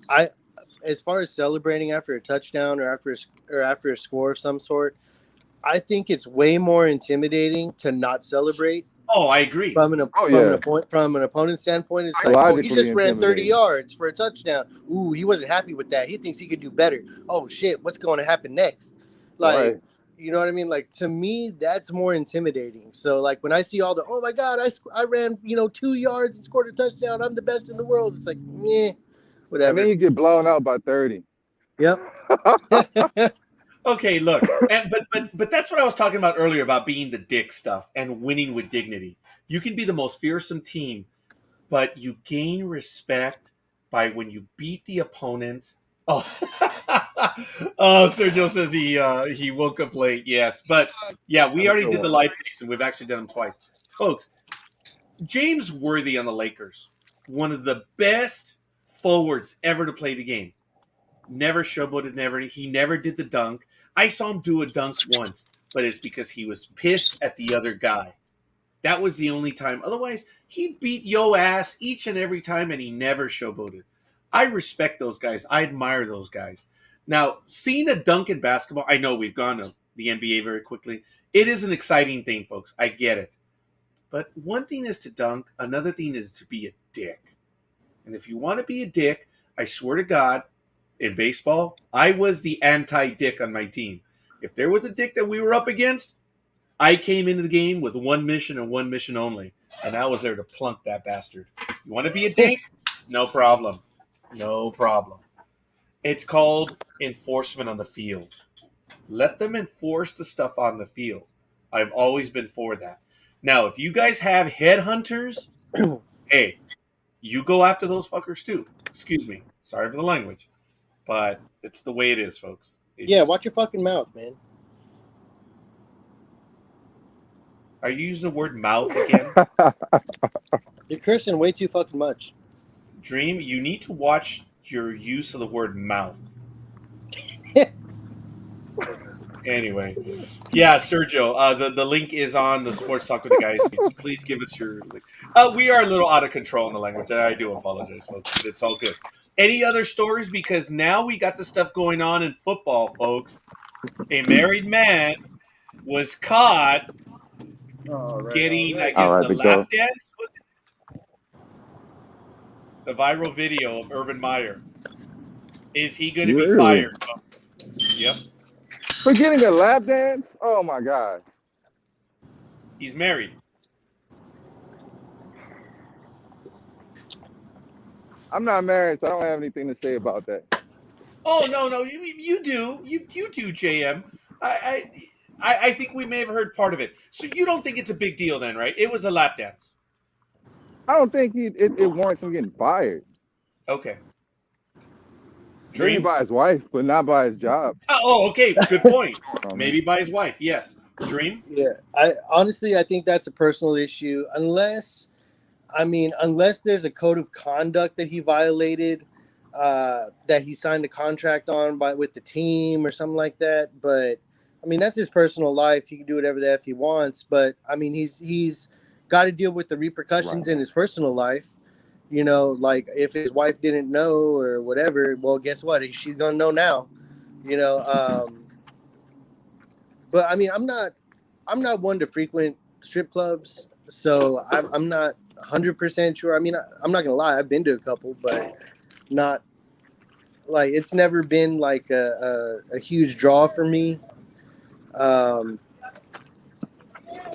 as far as celebrating after a touchdown or after a score of some sort, I think it's way more intimidating to not celebrate. Oh, I agree. From an opponent's standpoint, it's like, oh, he just ran 30 yards for a touchdown. Ooh, he wasn't happy with that. He thinks he could do better. Oh shit, what's going to happen next? Like, right. You know what I mean? Like, to me, that's more intimidating. So, like, when I see all the, oh my god, I ran 2 yards and scored a touchdown. I'm the best in the world. It's like, whatever. And then you get blown out by 30. Yep. Okay, look, but that's what I was talking about earlier about being the dick stuff and winning with dignity. You can be the most fearsome team, but you gain respect by when you beat the opponent. Oh, Sergio says he woke up late. Yes, but yeah, we already did the live picks and we've actually done them twice, folks. James Worthy on the Lakers, one of the best forwards ever to play the game. Never showboated, he never did the dunk. I saw him do a dunk once, but it's because he was pissed at the other guy. That was the only time. Otherwise, he beat yo ass each and every time, and he never showboated. I respect those guys. I admire those guys. Now, seeing a dunk in basketball, I know we've gone to the NBA very quickly. It is an exciting thing, folks. I get it. But one thing is to dunk. Another thing is to be a dick. And if you want to be a dick, I swear to God, in baseball, I was the anti-dick on my team. If there was a dick that we were up against, I came into the game with one mission and one mission only, and I was there to plunk that bastard. You want to be a dick? No problem. No problem. It's called enforcement on the field. Let them enforce the stuff on the field. I've always been for that. Now, if you guys have headhunters, hey, you go after those fuckers too. Excuse me. Sorry for the language. But it's the way it is, folks. Watch your fucking mouth, man. Are you using the word mouth again? You're cursing way too fucking much. Dream, you need to watch your use of the word mouth. Anyway. Yeah, Sergio, the link is on the Sports Talk with the Guys. Please give us your link. We are a little out of control in the language, and I do apologize, folks. But it's all good. Any other stories? Because now we got the stuff going on in football, folks. A married man was caught getting, I guess, the lap dance. Was it? The viral video of Urban Meyer. Is he going to be fired, folks? Yep. For getting a lap dance? Oh, my gosh. He's married. I'm not married, so I don't have anything to say about that. Oh no, you do, you do, JM. I think we may have heard part of it. So you don't think it's a big deal then, right? It was a lap dance. I don't think it warrants him getting fired. Okay. Maybe by his wife, but not by his job. Oh, okay. Good point. Maybe by his wife. Yes. Dream. Yeah. I think that's a personal issue. Unless there's a code of conduct that he violated, that he signed a contract on with the team or something like that. But I mean, that's his personal life. He can do whatever the F he wants. But I mean, he's got to deal with the repercussions in his personal life. Like if his wife didn't know or whatever, well, guess what? She's gonna know now. But I mean, I'm not one to frequent strip clubs, so I'm not 100% sure. I mean, I'm not gonna lie, I've been to a couple, but not like it's never been like a huge draw for me.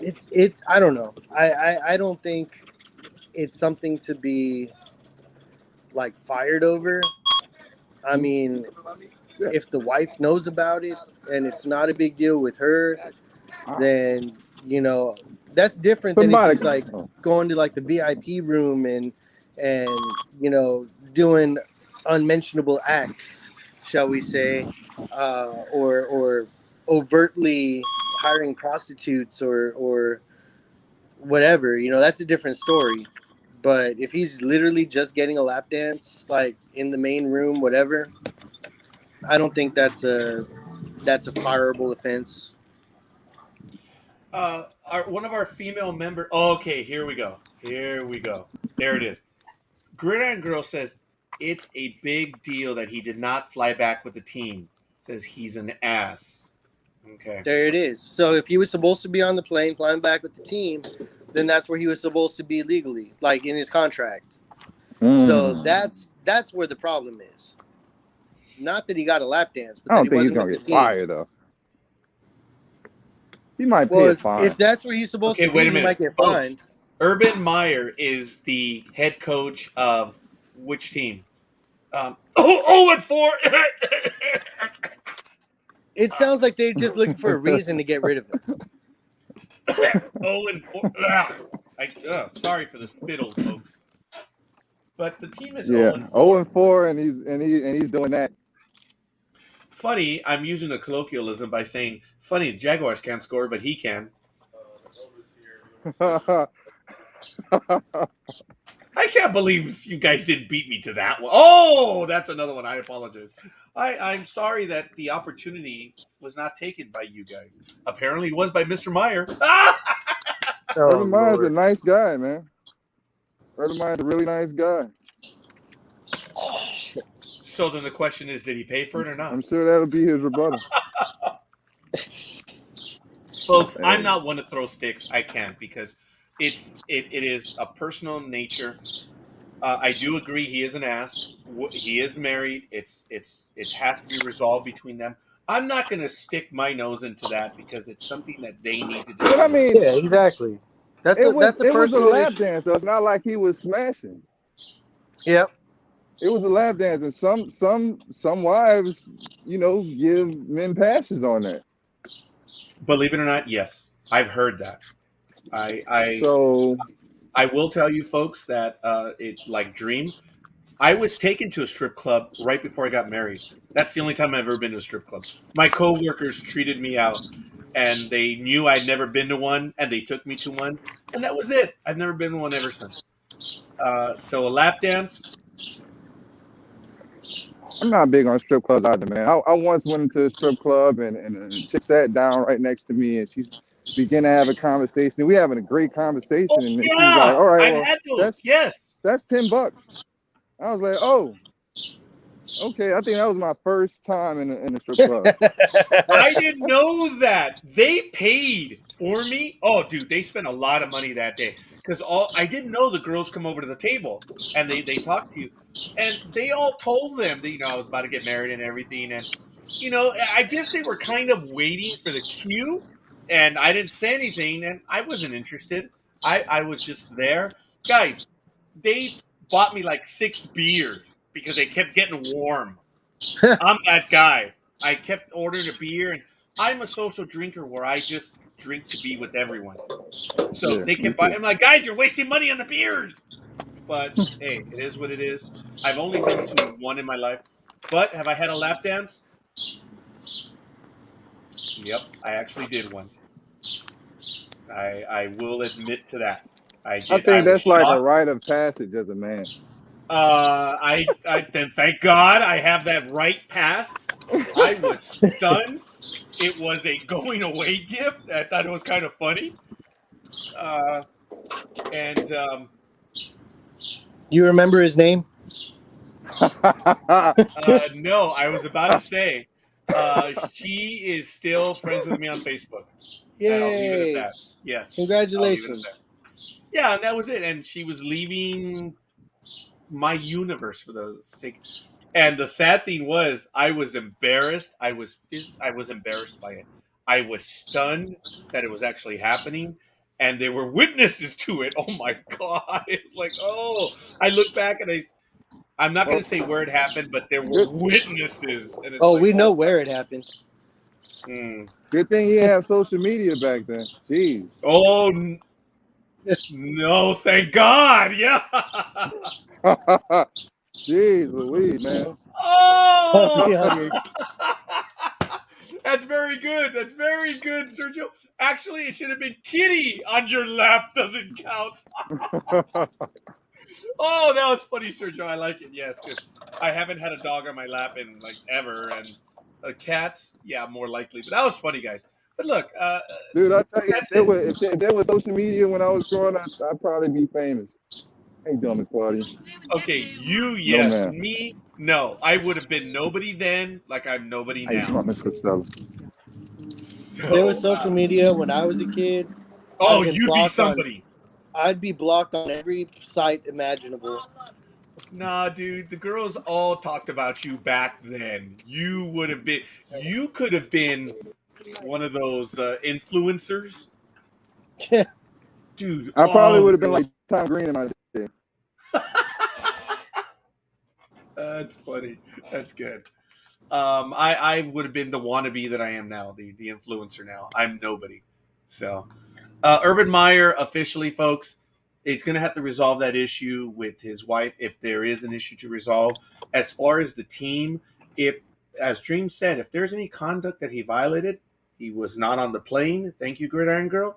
It's I don't know. I don't think it's something to be like fired over. I mean, if the wife knows about it and it's not a big deal with her, then That's different than if Somebody, he's like going to like the VIP room and you know, doing unmentionable acts, shall we say, or overtly hiring prostitutes or whatever. You know, that's a different story. But if he's literally just getting a lap dance, like in the main room, whatever, I don't think that's a fireable offense. One of our female members. Oh, okay, here we go. There it is. Gridiron Girl says it's a big deal that he did not fly back with the team. Says he's an ass. Okay. There it is. So if he was supposed to be on the plane flying back with the team, then that's where he was supposed to be legally, like in his contract. So that's where the problem is. Not that he got a lap dance, but I that don't he think he's wasn't gonna with get the team. fired though. He might pay a fine. If that's where he's supposed to be, Wait a he minute. might get Folks, fined. Urban Meyer is the head coach of which team? 0-4. It sounds like they're just looking for a reason to get rid of him. 0-4. Sorry for the spittle, folks. But the team is 0-4, 0-4, and he's doing that. Funny, I'm using a colloquialism by saying, funny, Jaguars can't score, but he can. I can't believe you guys didn't beat me to that one. Oh, that's another one. I apologize. I'm sorry that the opportunity was not taken by you guys. Apparently it was by Mr. Meyer. Urban Meyer's a nice guy, man. Urban Meyer's a really nice guy. So then the question is, did he pay for it or not? I'm sure that'll be his rebuttal. Folks, I'm not one to throw sticks. I can't because it is a personal nature. I do agree he is an ass. He is married. It has to be resolved between them. I'm not going to stick my nose into that because it's something that they need to do. But I mean, yeah, exactly. It was a lap dance, so it's not like he was smashing. Yep. It was a lap dance, and some wives, you know, give men passes on that. Believe it or not, yes, I've heard that. I will tell you, folks, that it like Dream. I was taken to a strip club right before I got married. That's the only time I've ever been to a strip club. My coworkers treated me out, and they knew I'd never been to one, and they took me to one, and that was it. I've never been to one ever since. So a lap dance. I'm not big on strip clubs either, man. I once went into a strip club, and a chick sat down right next to me, and she began to have a conversation. We having a great conversation, and yeah, she was like, "All right, I've had those. That's $10." I was like, "Oh, okay." I think that was my first time in a strip club. I didn't know that they paid for me. Oh, dude, they spent a lot of money that day because I didn't know the girls come over to the table and they talk to you, and they all told them that I was about to get married and everything, and I guess they were kind of waiting for the cue, and I didn't say anything, and I wasn't interested. I was just there, guys. They bought me like 6 beers because they kept getting warm. I'm that guy. I kept ordering a beer, and I'm a social drinker where I just drink to be with everyone. So they kept buying. I'm like, guys, you're wasting money on the beers. But hey, it is what it is. I've only been to one in my life. But have I had a lap dance? Yep, I actually did once. I will admit to that. I did. I think that's like a rite of passage as a man. I then thank God I have that right passed. I was stunned. It was a going away gift. I thought it was kind of funny. You remember his name? No, I was about to say she is still friends with me on Facebook. Yay. And I'll leave it at that. Yes. Congratulations. Yeah, and that was it. And she was leaving my universe for the sake. And the sad thing was, I was embarrassed. I was embarrassed by it. I was stunned that it was actually happening, and there were witnesses to it. Oh my God! It was like, oh, I look back and I'm not going to say where it happened, but there were witnesses. And we know where it happened. Good thing he didn't have social media back then. Jeez. Oh, no, thank God. Yeah. Jeez Louise, man. Oh, Yeah. that's very good. That's very good, Sergio. Actually, it should have been kitty on your lap. Doesn't count. Oh, that was funny, Sergio. I like it. Yes, because I haven't had a dog on my lap in like ever, and cats, yeah, more likely. But that was funny, guys. But look, Dude, I tell you, that's it. if there was social media when I was growing up, I'd probably be famous. How you doing, Miss Claudia? Okay, you, No, yes. man. Me, no. I would have been nobody then, like I'm nobody How you now. doing, Miss Costello? There was So, social media when I was a kid. oh, you'd be somebody. I'd be blocked on every site imaginable. Nah, dude, the girls all talked about you back then. You could have been one of those influencers. Dude, I probably all would the have been like girls. Tom Green in my day. That's funny. That's good. I would have been the wannabe that I am now, the influencer now. I'm nobody. So, Urban Meyer officially, folks, it's going to have to resolve that issue with his wife if there is an issue to resolve. As far as the team, if, as Dream said, if there's any conduct that he violated, he was not on the plane. Thank you, Gridiron Girl.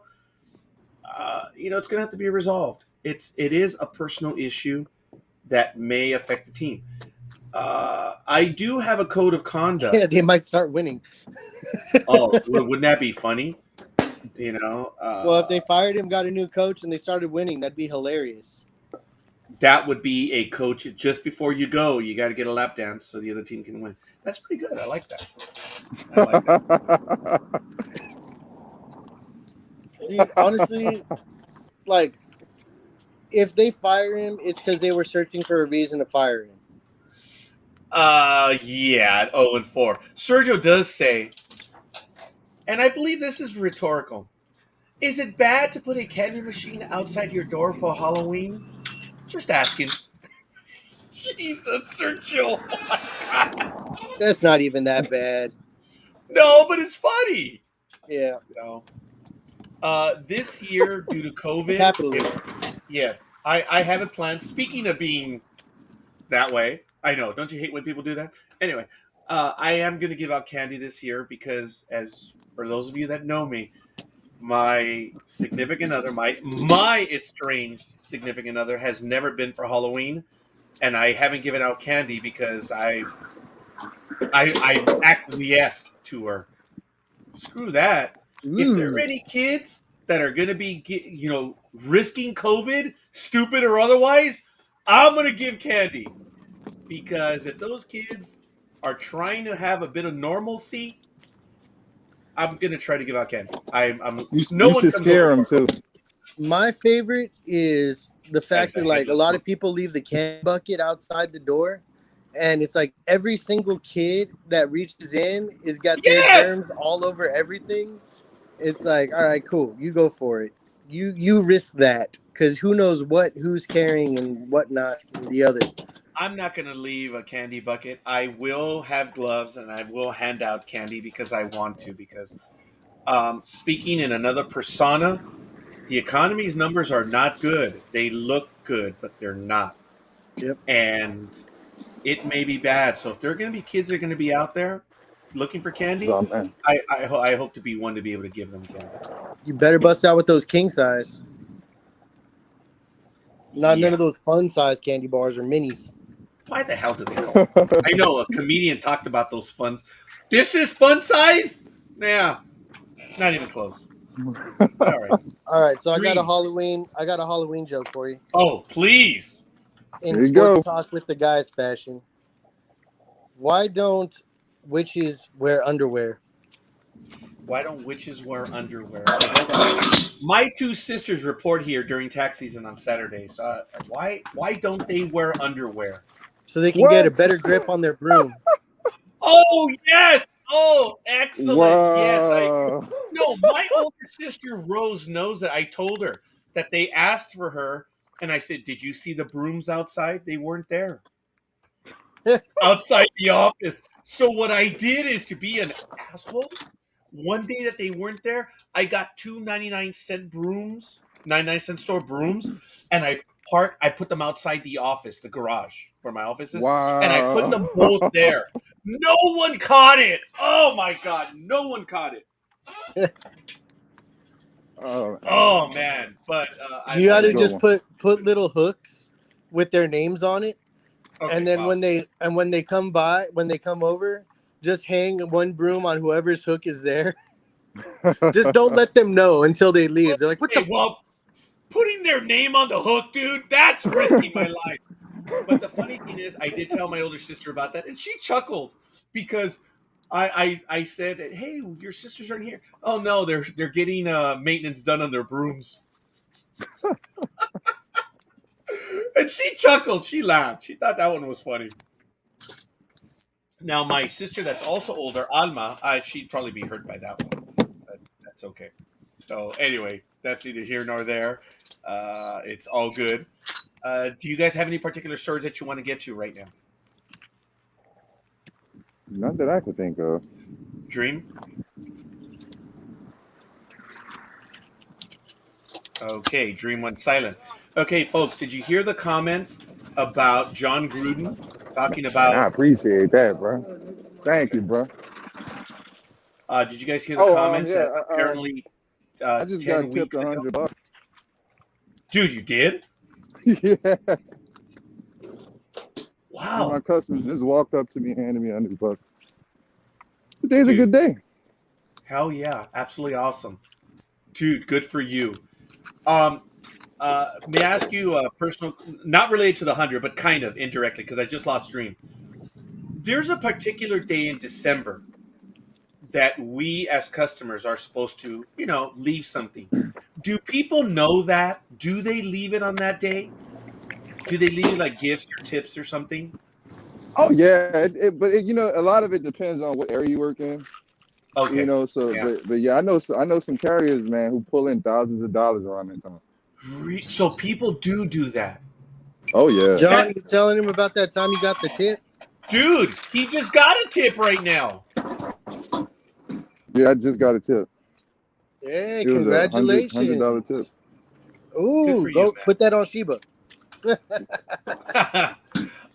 It's going to have to be resolved. It is a personal issue that may affect the team. I do have a code of conduct. Yeah, they might start winning. Oh, wouldn't that be funny? Well, if they fired him, got a new coach, and they started winning, that'd be hilarious. That would be a coach. Just before you go, you got to get a lap dance so the other team can win. That's pretty good. I like that. Dude, honestly, like, if they fire him, it's because they were searching for a reason to fire him. Yeah, at 0-4. Sergio does say, and I believe this is rhetorical, is it bad to put a candy machine outside your door for Halloween? Just asking. Jesus, Sergio. Oh my God. That's not even that bad. No, but it's funny. Yeah. This year, due to COVID, capitalism. Yes, I have it planned. Speaking of being that way, I know. Don't you hate when people do that? Anyway, I am going to give out candy this year because, as for those of you that know me, my significant other, my estranged significant other, has never been for Halloween, and I haven't given out candy because I acquiesced to her. Screw that. Ooh. If there are any kids that are going to be, risking COVID, stupid or otherwise, I'm going to give candy. Because if those kids are trying to have a bit of normalcy, I'm going to try to give out candy. You should scare them, too. My favorite is the fact that, like, a lot of people leave the candy bucket outside the door. And it's like every single kid that reaches in is got their germs all over everything. It's like, all right, cool. You go for it. You risk that because who knows who's carrying and whatnot and the other. I'm not going to leave a candy bucket. I will have gloves and I will hand out candy because I want to. Because speaking in another persona, the economy's numbers are not good. They look good, but they're not. Yep. And it may be bad. So if there are going to be kids that are going to be out there looking for candy, I hope to be one to be able to give them candy. You better bust out with those king size. None of those fun size candy bars or minis. Why the hell do they call them? I know a comedian talked about those fun. This is fun size? Yeah, not even close. All right. So I got a Halloween joke for you. Oh, please. In sports talk with the guys fashion. Why don't witches wear underwear? Why don't witches wear underwear? My two sisters report here during tax season on Saturdays. Why don't they wear underwear? So they can get a better grip on their broom. Oh, yes. Oh, excellent. Wow. Yes. No, my older sister Rose knows that. I told her that they asked for her, and I said, did you see the brooms outside? They weren't there. Outside the office. So what I did is, to be an asshole, one day that they weren't there, I got two 99-cent brooms, 99-cent store brooms, and I put them outside the office, the garage where my office is, and I put Wow. them both there. No one caught it. Oh my God, no one caught it. Oh, Oh man, but You I got to like. good just one. put little hooks with their names on it, Okay, and then wow. when they come over, just hang one broom on whoever's hook is there. Just don't let them know until they leave. They're like, "What Okay, the?" well, putting their name on the hook, dude, that's risking my life. But the funny thing is, I did tell my older sister about that, and she chuckled because I said, "Hey, your sisters aren't here." Oh no, they're getting maintenance done on their brooms. And she chuckled. She laughed. She thought that one was funny. Now my sister, that's also older, Alma, she'd probably be hurt by that one. But that's okay. So anyway, that's neither here nor there. It's all good. Do you guys have any particular stories that you want to get to right now? Not that I could think of. Dream? Okay, Dream went silent. Okay, folks, did you hear the comment about John Gruden talking Man, I about? appreciate that, bro. Thank Okay. you, bro. Did you guys hear the Oh, comment yeah. that apparently I just got 10 tipped weeks ago? $100. Dude, you did? Yeah. One of my Wow. customers just walked up to me and handed me $100. Today's a Dude, good day. hell yeah. Absolutely awesome. Dude, good for you. Um, may I ask you a personal, not related to the 100, but kind of indirectly, because I just lost Dream. There's a particular day in December that we as customers are supposed to, leave something. Do people know that? Do they leave it on that day? Do they leave like gifts or tips or something? Oh yeah, a lot of it depends on what area you work in. Okay. So Yeah. but yeah, I know some carriers, man, who pull in thousands of dollars around that time. So people do that. Oh yeah. John, That you telling him about that time you got the tip? dude, he just got a tip right now. Yeah, I just got a tip. Hey, It was a $100 tip. congratulations! Good Ooh, for you, go put that on Sheba. man.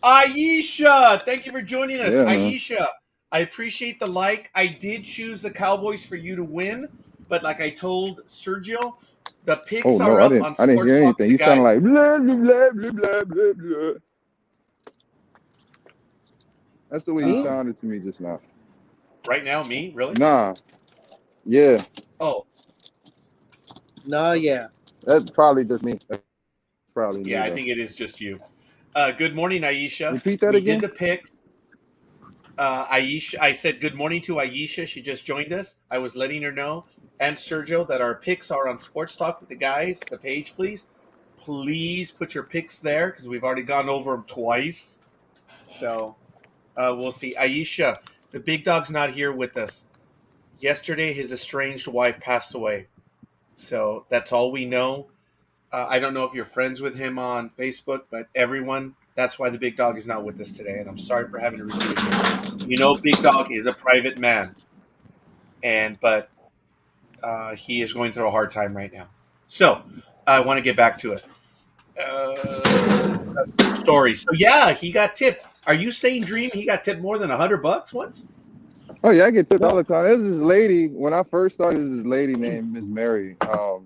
Aisha, thank you for joining us. Yeah, man. Aisha, I appreciate the like. I did choose the Cowboys for you to win, but like I told Sergio, the Oh picks no, are up on I didn't Sports hear Talk with anything. the You sound guys. like blah blah blah blah blah blah blah. That's the way you Me? sounded to me just now. Right now, me? Really? Nah, yeah, Oh, Nah, okay. yeah. that's probably just me. That's probably me Yeah, I though. think it is just you. Good morning, Aisha. Repeat that We did again. the picks. Aisha, I said good morning to Aisha. She just joined us. I was letting her know, and Sergio, that our picks are on Sports Talk with the guys. The page, please. Please put your picks there because we've already gone over them twice. So we'll see. Aisha, the big dog's not here with us. Yesterday, his estranged wife passed away. So that's all we know. I don't know if you're friends with him on Facebook, but everyone, that's why the big dog is not with us today. And I'm sorry for having to repeat again. Big dog is a private man, but he is going through a hard time right now. So I want to get back to it. Some stories. So yeah, he got tipped. Are you saying, Dream, he got tipped more than $100 once? Oh yeah, I get tipped all No. the time. There's this lady when I first started. This lady named Miss Mary.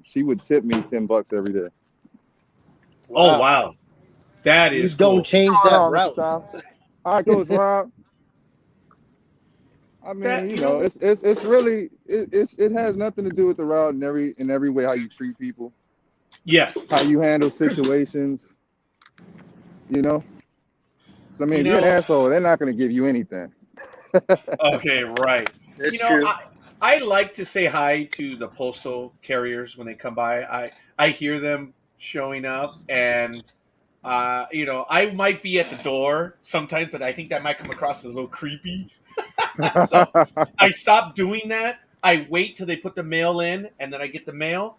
She would tip me $10 every day. Oh Wow. wow, that You is don't cool. change What's going that on, Mr. route. Tom? All right, Coach Rob. I mean, That you know, it's really it has nothing to do with the route in every way how you treat people, yes, how you handle situations. You know, 'cause, I mean, you if you're an know. asshole, they're not going to give you anything. Okay, right. That's You know, true. I like to say hi to the postal carriers when they come by. I hear them showing up, and I might be at the door sometimes, but I think that might come across as a little creepy. So I stop doing that. I wait till they put the mail in, and then I get the mail.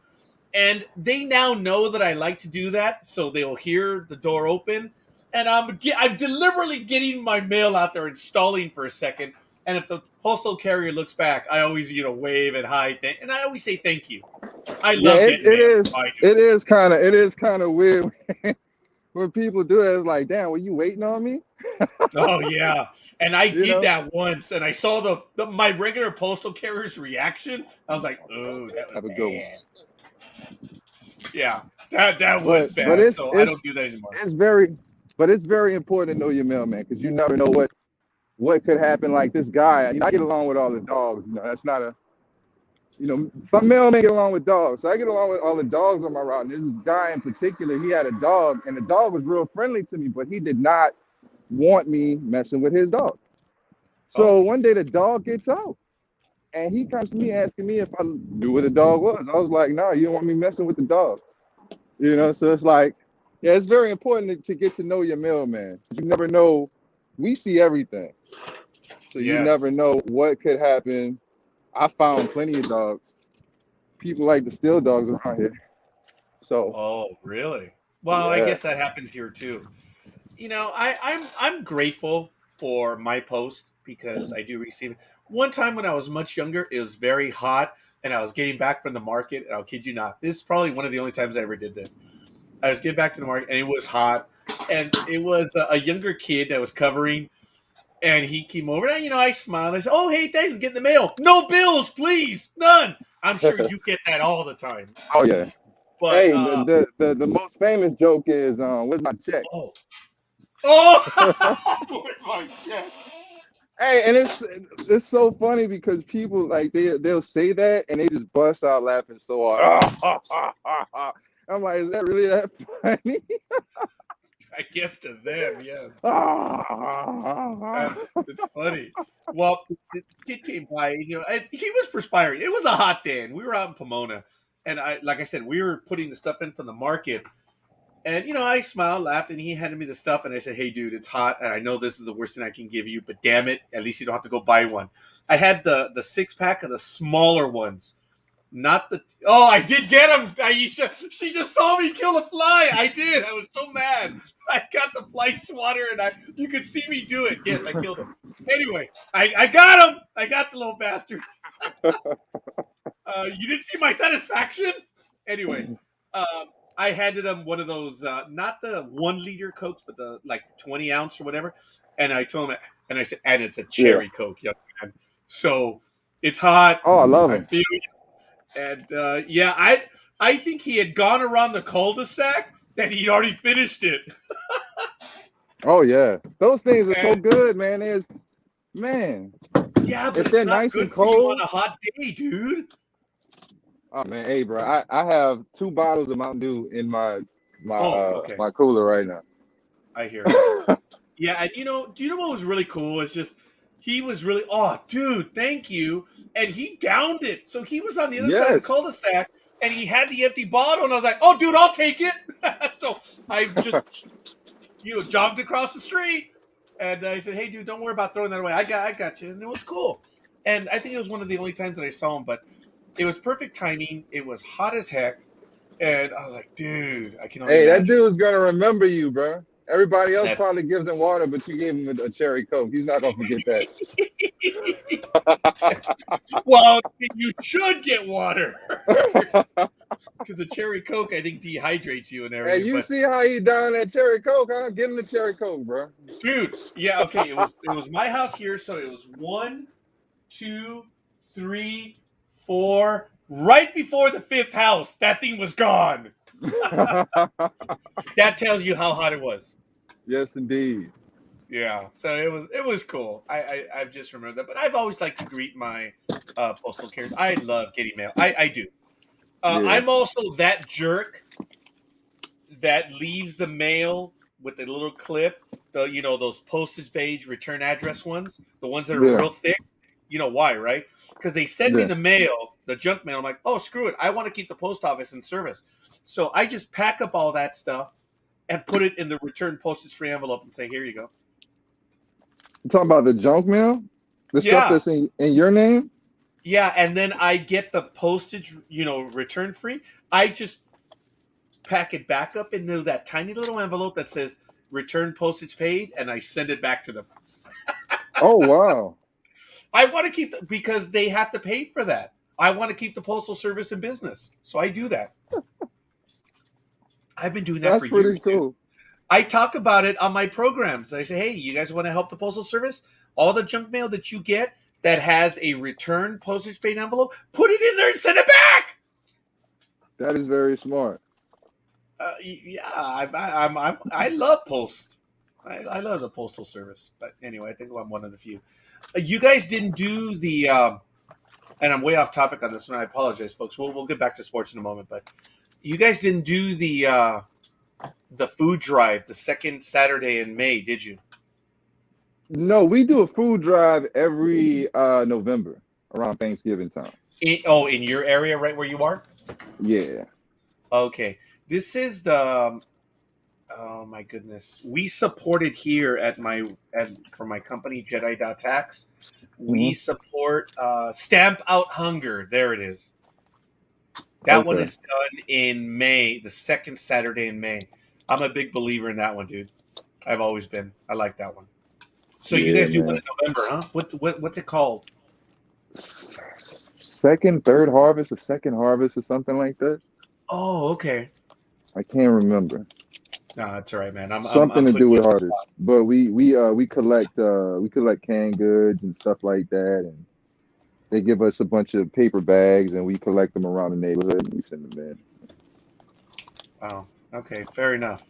And they now know that I like to do that, so they'll hear the door open, and I'm deliberately getting my mail out there and stalling for a second. And if the postal carrier looks back, I always wave and hi, and I always say thank you. I Yeah, love getting mail. I do. it is kind of weird when people do that. It's like, damn, were you waiting on me? Oh yeah, and I You did know, that once, and I saw my regular postal carrier's reaction. I was like, "Oh, that was have a good one. bad." Yeah, that was But bad. So I don't do that anymore. it's very but it's very important to know your mailman because you never know what could happen. Like this guy, I get along with all the dogs. That's not a some mailmen get along with dogs. So I get along with all the dogs on my route. And this guy in particular, he had a dog, and the dog was real friendly to me, but he did not want me messing with his dog. So Oh, one day the dog gets out, and he comes to me asking me if I knew what the dog was. I was like, no, you don't want me messing with the dog. So it's like, yeah, it's very important to get to know your mailman. You never know. We see everything. So you never yes. know what could happen. I found plenty of dogs. People like to steal dogs around here. So Oh, really? Well, I yeah, guess that happens here too. I'm grateful for my post because I do receive. One time when I was much younger, it was very hot, and I was getting back from the market. And I'll kid you not, this is probably one of the only times I ever did this. I was getting back to the market, and it was hot, and it was a younger kid that was covering, and he came over, and I smiled. I said, "Oh, hey, thanks for getting the mail. No bills, please, none." I'm sure you get that all the time, oh yeah. but Hey, the most famous joke is, where's my check? oh, oh, where's my check? Hey, and it's so funny because people like they'll say that and they just bust out laughing so hard. I'm like, is that really that funny? I guess to them, yes. It's funny. Well, the kid came by, and he was perspiring. It was a hot day, and we were out in Pomona, and like I said, we were putting the stuff in from the market, and I smiled, laughed, and he handed me the stuff, and I said, "Hey, dude, it's hot, and I know this is the worst thing I can give you, but damn it, at least you don't have to go buy one." I had the 6-pack of the smaller ones. Not the. Oh, I did get him, Aisha. She just saw me kill a fly. I did. I was so mad. I got the fly swatter, and you could see me do it. Yes, I killed him. Anyway, I got him. I got the little bastard. You didn't see my satisfaction. Anyway, I handed him one of those, not the 1 liter Cokes, but the like 20 ounce or whatever. And I told him, and I said, and it's a Yeah. cherry Coke, young man. So it's hot. Oh, I love I it. feel you. And yeah, I think he had gone around the cul-de-sac and he'd already finished it. Oh yeah, those things are so And good, man. Man, yeah, but if it's they're not nice good and for you on cold. a hot day, dude. Oh man, hey bro, I have 2 bottles of Mountain Dew in Oh, okay. my cooler right now. I hear you. Yeah, and do you know what was really cool? It's just he was really, oh, dude, thank you, and he downed it. So he was on the other side of the Yes. cul-de-sac, and he had the empty bottle, and I was like, oh, dude, I'll take it. So I just jogged across the street, and I said, hey, dude, don't worry about throwing that away. I got you, and it was cool. And I think it was one of the only times that I saw him, but it was perfect timing. It was hot as heck, and I was like, dude, I can only Hey, that imagine. dude's gonna remember you, bro. Everybody else That's probably gives him water, but you gave him a cherry Coke. He's not gonna forget that. well, you should get water because the cherry Coke, I think, dehydrates you and Hey, everything. you But see how he down that cherry Coke, huh? Give him the cherry Coke, bro. dude, yeah, okay, it was my house here, so it was 1, 2, 3, 4. Right before the 5th house, that thing was gone. That tells you how hot it was. Yes, indeed. Yeah, so it was cool. I've just remembered that, but I've always liked to greet my postal carriers. I love getting mail. I do. Yeah, I'm also that jerk that leaves the mail with a little clip. Those postage page return address ones, the ones that are yeah, real thick. You know why, right? Because they send me yeah. the mail, the junk mail. I'm like, oh, screw it. I want to keep the post office in service. So I just pack up all that stuff and put it in the return postage free envelope and say, here you go. You talking about the junk mail? The stuff Yeah. that's in your name? Yeah. And then I get the postage, return free. I just pack it back up into that tiny little envelope that says return postage paid, and I send it back to them. Oh wow. I want to keep because they have to pay for that. I want to keep the postal service in business, so I do that. I've been doing that That's for years. pretty cool. I talk about it on my programs. I say, hey, you guys want to help the postal service? All the junk mail that you get that has a return postage paid envelope, put it in there and send it back. That is very smart. Yeah, I love post. I love the postal service. But anyway, I think I'm one of the few. You guys didn't do the, and I'm way off topic on this one. I apologize, folks. We'll get back to sports in a moment. But you guys didn't do the food drive the second Saturday in May, did you? No, we do a food drive every November around Thanksgiving time. In your area, right where you are? Yeah. Okay. This is the oh my goodness. We supported here for my company, Jedi.tax. We support Stamp Out Hunger. There it is. That one is done in May, the second Saturday in May. I'm a big believer in that one, dude. I've always been. I like that one. So you guys do one in November, huh? What's it called? Third harvest, or second harvest, or something like that. Oh, okay. I can't remember. No, that's all right, man. Something I'm to do with harvest, but we collect canned goods and stuff like that, and they give us a bunch of paper bags, and we collect them around the neighborhood and we send them in. Oh, okay, fair enough.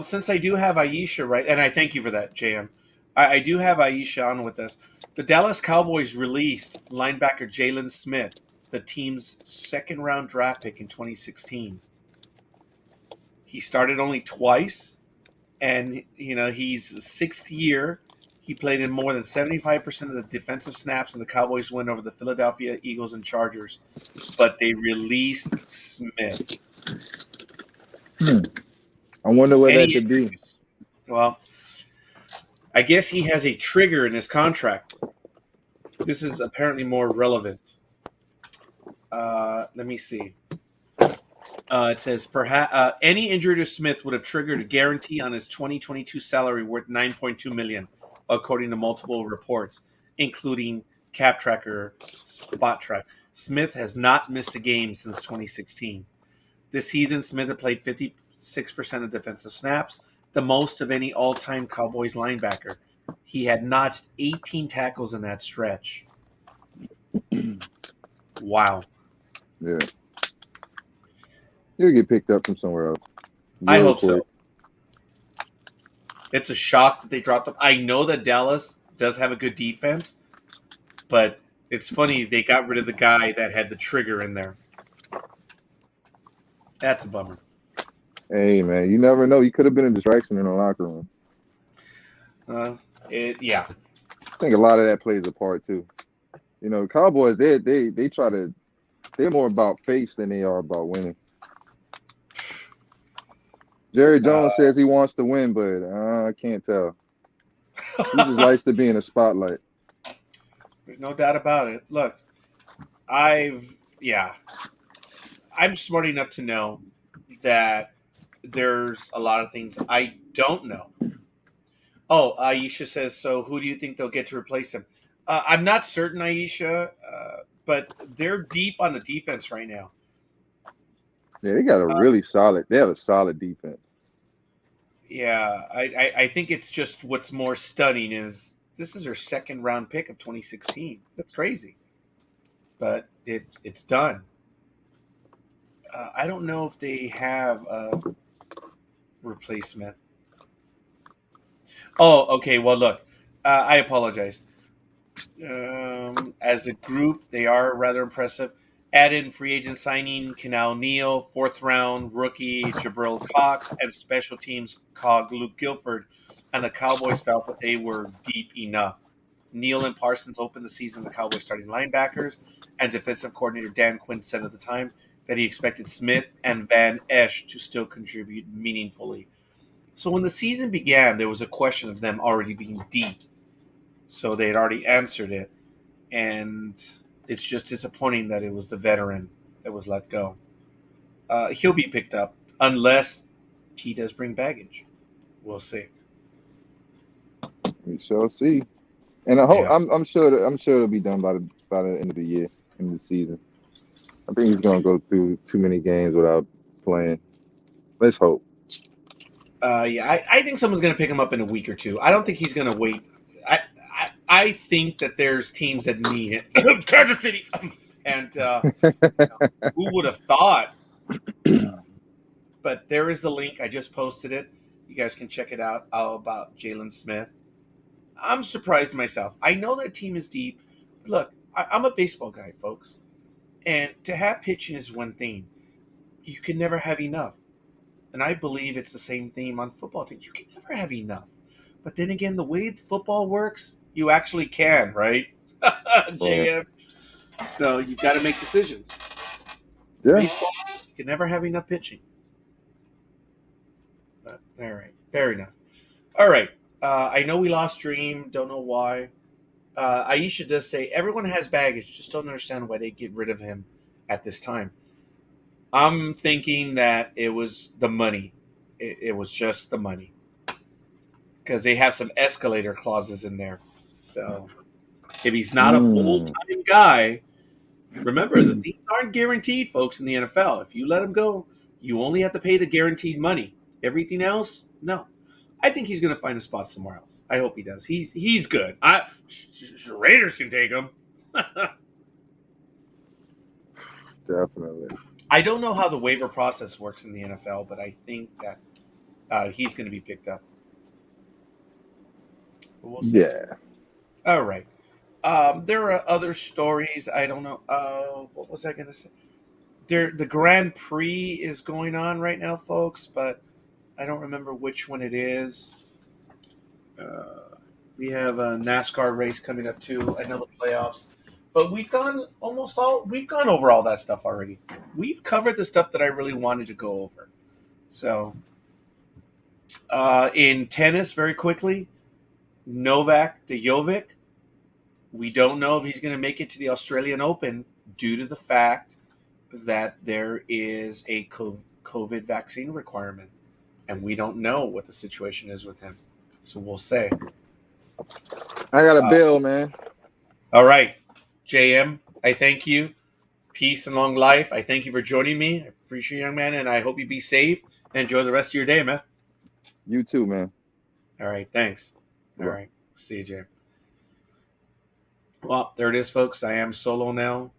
Since I do have Aisha, right, and I thank you for that, JM. I do have Aisha on with us. The Dallas Cowboys released linebacker Jalen Smith, the team's second-round draft pick in 2016. He started only twice, and he's sixth year. He played in more than 75% of the defensive snaps in the Cowboys' win over the Philadelphia Eagles and Chargers. But they released Smith. I wonder what that could be. Well, I guess he has a trigger in his contract. This is apparently more relevant. Let me see. It says perhaps any injury to Smith would have triggered a guarantee on his 2022 salary worth $9.2 million, according to multiple reports, including Cap Tracker, Spot Track. Smith has not missed a game since 2016. This season, Smith had played 56% of defensive snaps, the most of any all-time Cowboys linebacker. He had notched 18 tackles in that stretch. Wow. Yeah. He'll get picked up from somewhere else. I hope so. It's a shock that they dropped him. I know that Dallas does have a good defense, but it's funny they got rid of the guy that had the trigger in there. That's a bummer. Hey, man, you never know. He could have been a distraction in the locker room. Yeah. I think a lot of that plays a part, too. The Cowboys, they're more about face than they are about winning. Jerry Jones says he wants to win, but I can't tell. He just likes to be in the spotlight. There's no doubt about it. Look, I'm smart enough to know that there's a lot of things I don't know. Oh, Aisha says, so who do you think they'll get to replace him? I'm not certain, Aisha, but they're deep on the defense right now. Yeah, they got they have a solid defense. Yeah, I think it's just what's more stunning is this is her second round pick of 2016. That's crazy. But it's done. I don't know if they have a replacement. Oh, okay. Well, look, I apologize. As a group, they are rather impressive. Add in free agent signing Kenal Neal, fourth round rookie Jabril Cox, and special teams cog Luke Gilford, and the Cowboys felt that they were deep enough. Neal and Parsons opened the season as the Cowboys starting linebackers, and defensive coordinator Dan Quinn said at the time that he expected Smith and Van Esch to still contribute meaningfully. So when the season began, there was a question of them already being deep. So they had already answered it, and it's just disappointing that it was the veteran that was let go. He'll be picked up unless he does bring baggage. we'll see. We shall see. And I hope Yeah. I'm sure it'll be done by the end of the year, end of the season. I think he's gonna go through too many games without playing. Let's hope. Yeah, I think someone's going to pick him up in a week or two. I don't think he's going to wait. I think that there's teams that need it. Kansas City. And who would have thought? But there is the link. I just posted it. You guys can check it out all about Jalen Smith. I'm surprised myself. I know that team is deep. Look, I'm a baseball guy, folks. And to have pitching is one thing. You can never have enough. And I believe it's the same theme on football teams. You can never have enough. But then again, the way football works, you actually can, right? JM. So you've got to make decisions. Yeah. Baseball, you can never have enough pitching. But, all right. Fair enough. All right. I know we lost Dream. Don't know why. Aisha does say everyone has baggage. Just don't understand why they get rid of him at this time. I'm thinking that it was the money. It was just the money. Because they have some escalator clauses in there. So if he's not a full-time guy, remember, the things aren't guaranteed, folks, in the NFL. If you let him go, you only have to pay the guaranteed money. Everything else, no. I think he's going to find a spot somewhere else. I hope he does. He's good. Raiders can take him. Definitely. I don't know how the waiver process works in the NFL, but I think that he's going to be picked up. But we'll see. Yeah. All right. There are other stories. I don't know. What was I going to say? The Grand Prix is going on right now, folks, but I don't remember which one it is. We have a NASCAR race coming up too. I know the playoffs, but we've gone over all that stuff already. We've covered the stuff that I really wanted to go over. So, in tennis, very quickly, Novak Djokovic. We don't know if he's going to make it to the Australian Open due to the fact that there is a COVID vaccine requirement, and we don't know what the situation is with him. So we'll say. I got a bill, man. All right, JM, I thank you. Peace and long life. I thank you for joining me. I appreciate you, young man, and I hope you be safe and enjoy the rest of your day, man. You too, man. All right, thanks. All right, see you, JM. Well, there it is, folks. I am solo now.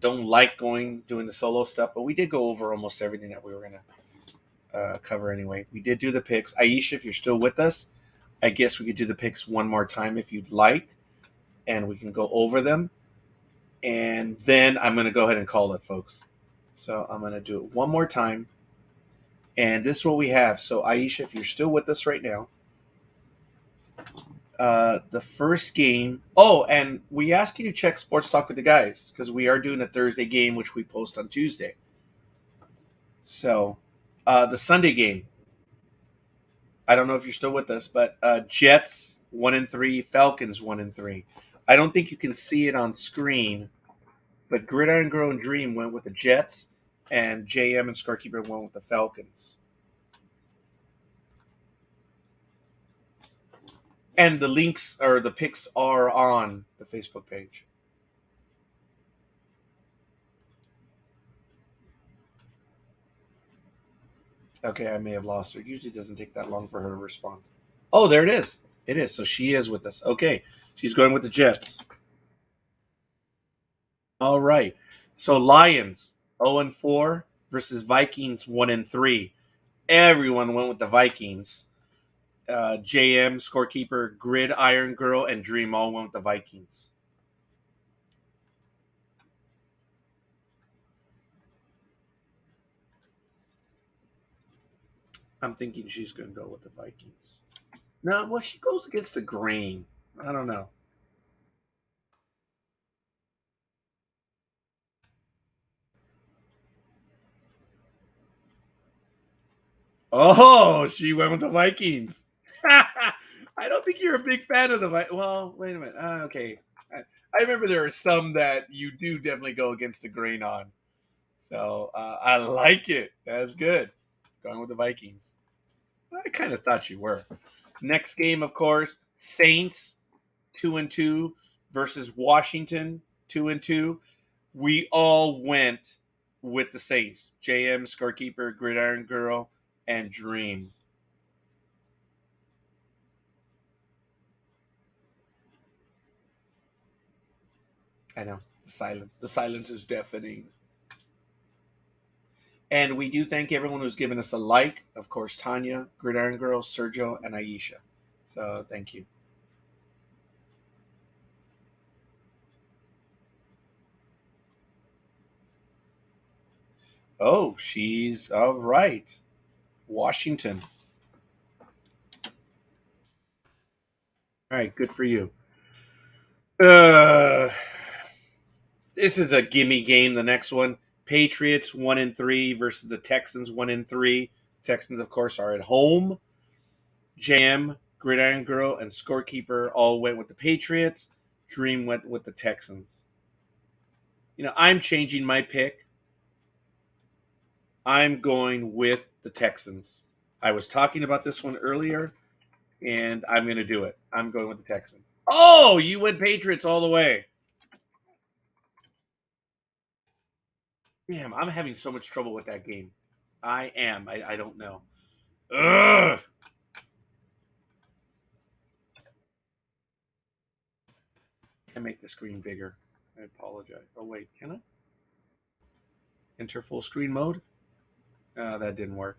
Don't like doing the solo stuff, but we did go over almost everything that we were going to cover anyway. We did do the picks. Aisha, if you're still with us, I guess we could do the picks one more time if you'd like, and we can go over them. And then I'm going to go ahead and call it, folks. So I'm going to do it one more time. And this is what we have. So, Aisha, if you're still with us right now, the first game. Oh, and we ask you to check Sports Talk with the Guys because we are doing a Thursday game, which we post on Tuesday. So, the Sunday game. I don't know if you're still with us, but Jets 1-3, Falcons 1-3. I don't think you can see it on screen, but Gridiron Girl and Dream went with the Jets, and JM and Scarkeeper went with the Falcons. And the links or the picks are on the Facebook page. Okay, I may have lost her. It usually doesn't take that long for her to respond. Oh, there it is. It is. So she is with us. Okay. She's going with the Jets. All right. So Lions 0-4 versus Vikings 1-3. Everyone went with the Vikings. JM, Scorekeeper, Grid, Iron Girl, and Dream all went with the Vikings. I'm thinking she's going to go with the Vikings. No, well, she goes against the grain. I don't know. Oh, she went with the Vikings. I don't think you're a big fan of the Vikings. Well, wait a minute. Okay. I remember there are some that you do definitely go against the grain on. So I like it. That's good. Going with the Vikings. I kind of thought you were. Next game, of course, Saints 2-2 versus Washington 2-2. We all went with the Saints. JM, Scorekeeper, Gridiron Girl, and Dream. I know. The silence. The silence is deafening. And we do thank everyone who's given us a like. Of course, Tanya, Gridiron Girl, Sergio, and Aisha. So thank you. Oh, she's all right. Washington. All right, good for you. Uh, this is a gimme game. The next one, Patriots 1-3 versus the Texans 1-3. Texans, of course, are at home. Jam, Gridiron Girl, and Scorekeeper all went with the Patriots. Dream went with the Texans. You know, I'm changing my pick. I'm going with the Texans. I was talking about this one earlier, and I'm going to do it. I'm going with the Texans. Oh, you went Patriots all the way. Damn, I'm having so much trouble with that game. I am. I don't know. Ugh. I make the screen bigger. I apologize. Oh wait, can I? Enter full screen mode. Oh, that didn't work.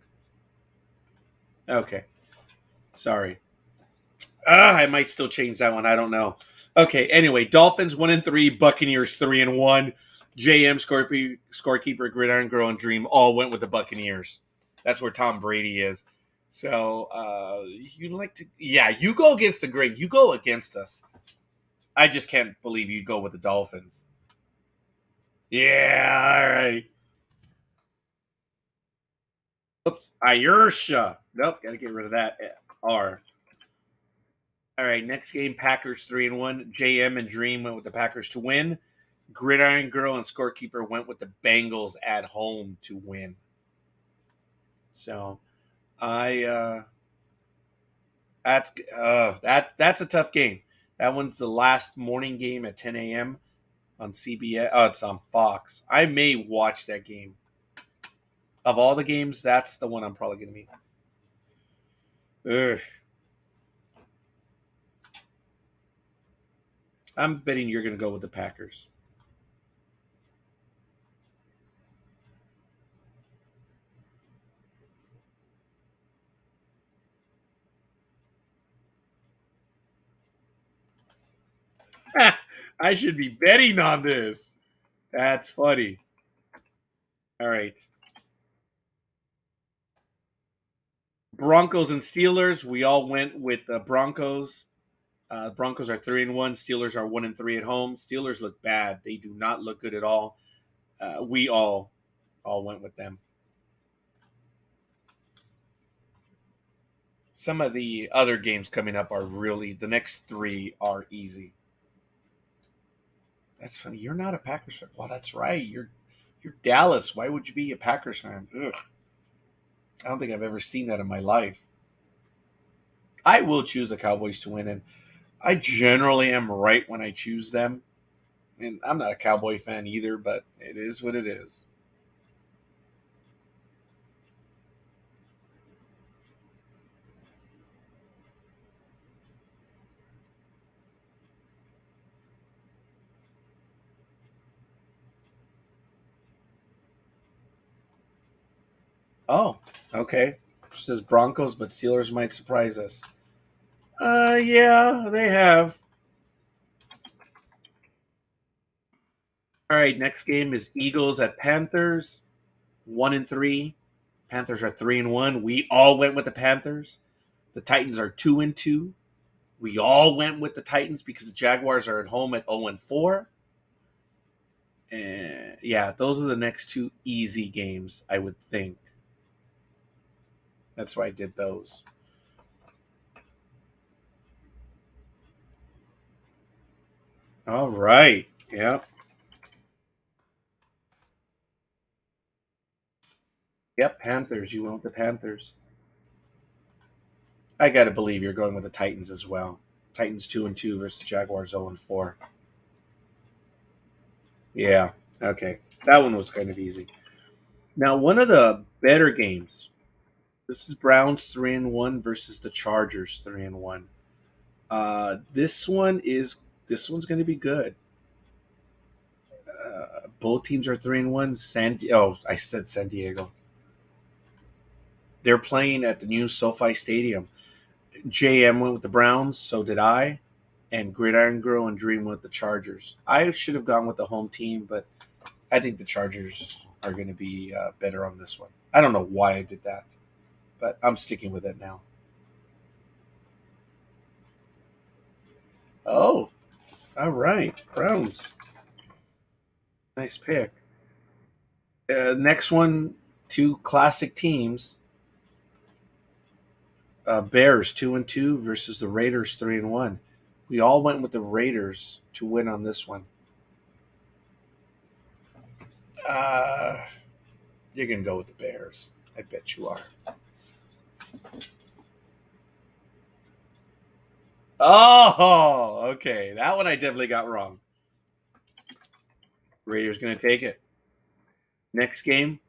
Okay, sorry. I might still change that one. I don't know. Okay. Anyway, Dolphins 1-3, Buccaneers 3-1. JM, Scorekeeper, Gridiron Girl, and Dream all went with the Buccaneers. That's where Tom Brady is. So you like to, yeah, you go against the grain. You go against us. I just can't believe you go with the Dolphins. Yeah, all right. Oops, Irsha. Nope, gotta get rid of that R. All right, next game, Packers 3-1. JM and Dream went with the Packers to win. Gridiron Girl and Scorekeeper went with the Bengals at home to win. So that's a tough game. That one's the last morning game at 10 a.m. on CBS. Oh, it's on Fox. I may watch that game. Of all the games, that's the one I'm probably going to be. Ugh. I'm betting you're going to go with the Packers. I should be betting on this. That's funny. All right. Broncos and Steelers. We all went with the Broncos. Broncos are 3-1. Steelers are 1-3 at home. Steelers look bad. They do not look good at all. We all went with them. Some of the other games coming up are really, the next three are easy. That's funny. You're not a Packers fan. Well, that's right. You're Dallas. Why would you be a Packers fan? Ugh. I don't think I've ever seen that in my life. I will choose the Cowboys to win, and I generally am right when I choose them. And I'm not a Cowboy fan either, but it is what it is. Oh, okay. It says Broncos, but Steelers might surprise us. Yeah, they have. All right, next game is Eagles at Panthers. 1-3. Panthers are 3-1. We all went with the Panthers. The Titans are 2-2. We all went with the Titans because the Jaguars are at home at 0-4. And yeah, those are the next two easy games, I would think. That's why I did those. All right. Yep. Yep. Panthers. You went with the Panthers. I got to believe you're going with the Titans as well. Titans 2-2 versus Jaguars 0-4. Yeah, okay. That one was kind of easy. Now, one of the better games. This is Browns 3-1 versus the Chargers 3-1. This one's going to be good. Both teams are 3-1. I said San Diego. They're playing at the new SoFi Stadium. JM went with the Browns, so did I, and Gridiron Girl and Dream went with the Chargers. I should have gone with the home team, but I think the Chargers are going to be better on this one. I don't know why I did that, but I'm sticking with it now. Oh, all right, Browns. Nice pick. Next one, two classic teams. Bears 2-2 versus the Raiders 3-1. We all went with the Raiders to win on this one. You're gonna go with the Bears. I bet you are. Oh, okay. That one I definitely got wrong. Raiders gonna take it. Next game,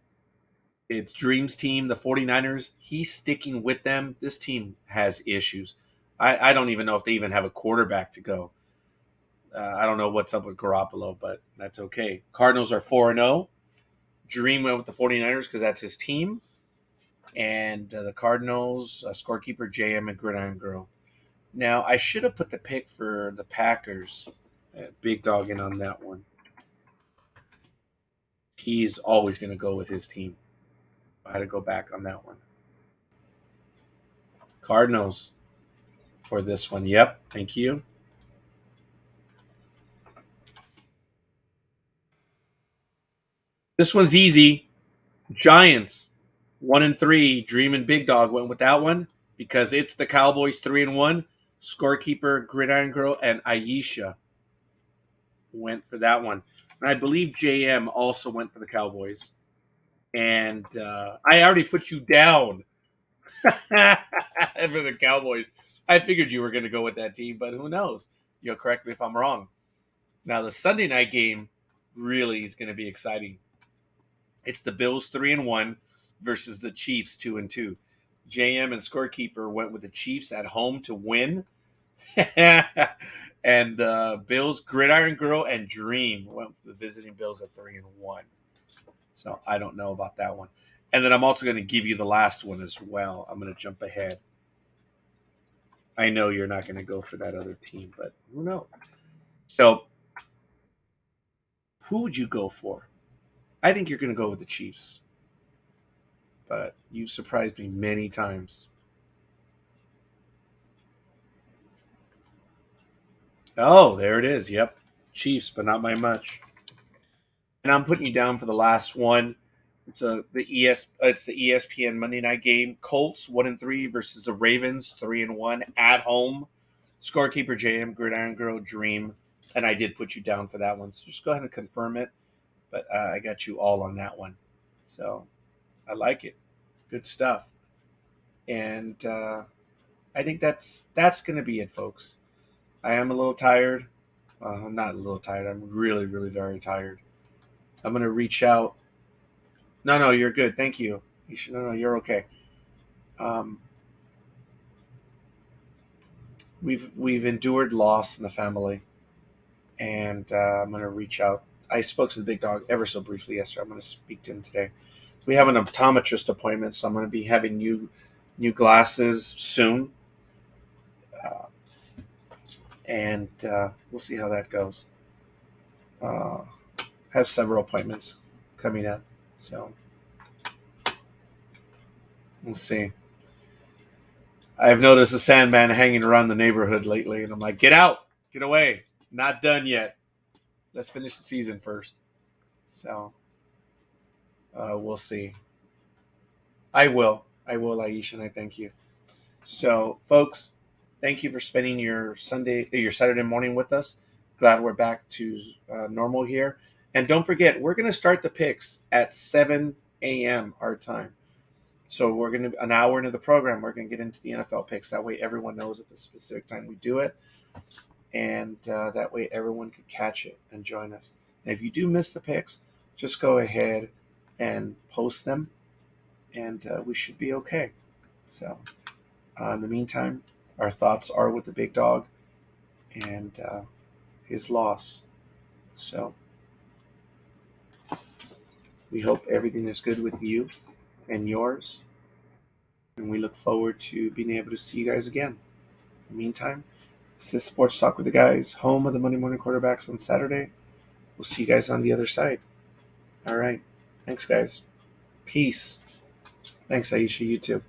it's Dream's team, the 49ers. He's sticking with them. This team has issues. I don't even know if they even have a quarterback to go. I don't know what's up with Garoppolo, but that's okay. Cardinals are 4-0. Dream went with the 49ers because that's his team. And the Cardinals, scorekeeper JM and Gridiron Girl. Now, I should have put the pick for the Packers. Big dog in on that one. He's always going to go with his team. I had to go back on that one. Cardinals for this one. Yep, thank you. This one's easy. Giants 1-3. Dream and Big Dog went with that one because it's the Cowboys 3-1. Scorekeeper, Gridiron Girl, and Aisha went for that one. And I believe JM also went for the Cowboys. And I already put you down for the Cowboys. I figured you were going to go with that team, but who knows? You'll correct me if I'm wrong. Now, the Sunday night game really is going to be exciting. It's the Bills 3-1 versus the Chiefs 2-2. JM and Scorekeeper went with the Chiefs at home to win. And Bills, Gridiron Girl, and Dream went for the visiting Bills at 3-1. So I don't know about that one. And then I'm also going to give you the last one as well. I'm going to jump ahead. I know you're not going to go for that other team, but who knows? So who would you go for? I think you're going to go with the Chiefs. But you've surprised me many times. Oh, there it is. Yep. Chiefs, but not by much. And I'm putting you down for the last one. It's the ESPN Monday night game. Colts 1-3 versus the Ravens 3-1 at home. Scorekeeper JM, Gridiron Girl, Dream, and I did put you down for that one. So just go ahead and confirm it. But I got you all on that one. So I like it. Good stuff. And I think that's going to be it, folks. I am a little tired. I'm not a little tired. I'm really, really very tired. I'm going to reach out. No, you're good. Thank you. No, you're okay. We've endured loss in the family, and I'm going to reach out. I spoke to the big dog ever so briefly yesterday. I'm going to speak to him today. We have an optometrist appointment, so I'm going to be having new glasses soon, and we'll see how that goes. Have several appointments coming up, so we'll see. I've noticed a Sandman hanging around the neighborhood lately, and I'm like, get out, get away. Not done yet. Let's finish the season first. So we'll see. I will, Aisha, and I thank you. So, folks, thank you for spending your Saturday morning with us. Glad we're back to normal here. And don't forget, we're going to start the picks at 7 a.m. our time. So we're going to, an hour into the program, we're going to get into the NFL picks. That way everyone knows at the specific time we do it. And that way everyone can catch it and join us. And if you do miss the picks, just go ahead and post them, and we should be okay. So in the meantime, our thoughts are with the big dog and his loss. So we hope everything is good with you and yours. And we look forward to being able to see you guys again. In the meantime, this is Sports Talk with the Guys, home of the Monday Morning Quarterbacks on Saturday. We'll see you guys on the other side. All right. Thanks, guys. Peace. Thanks, Aisha. You too.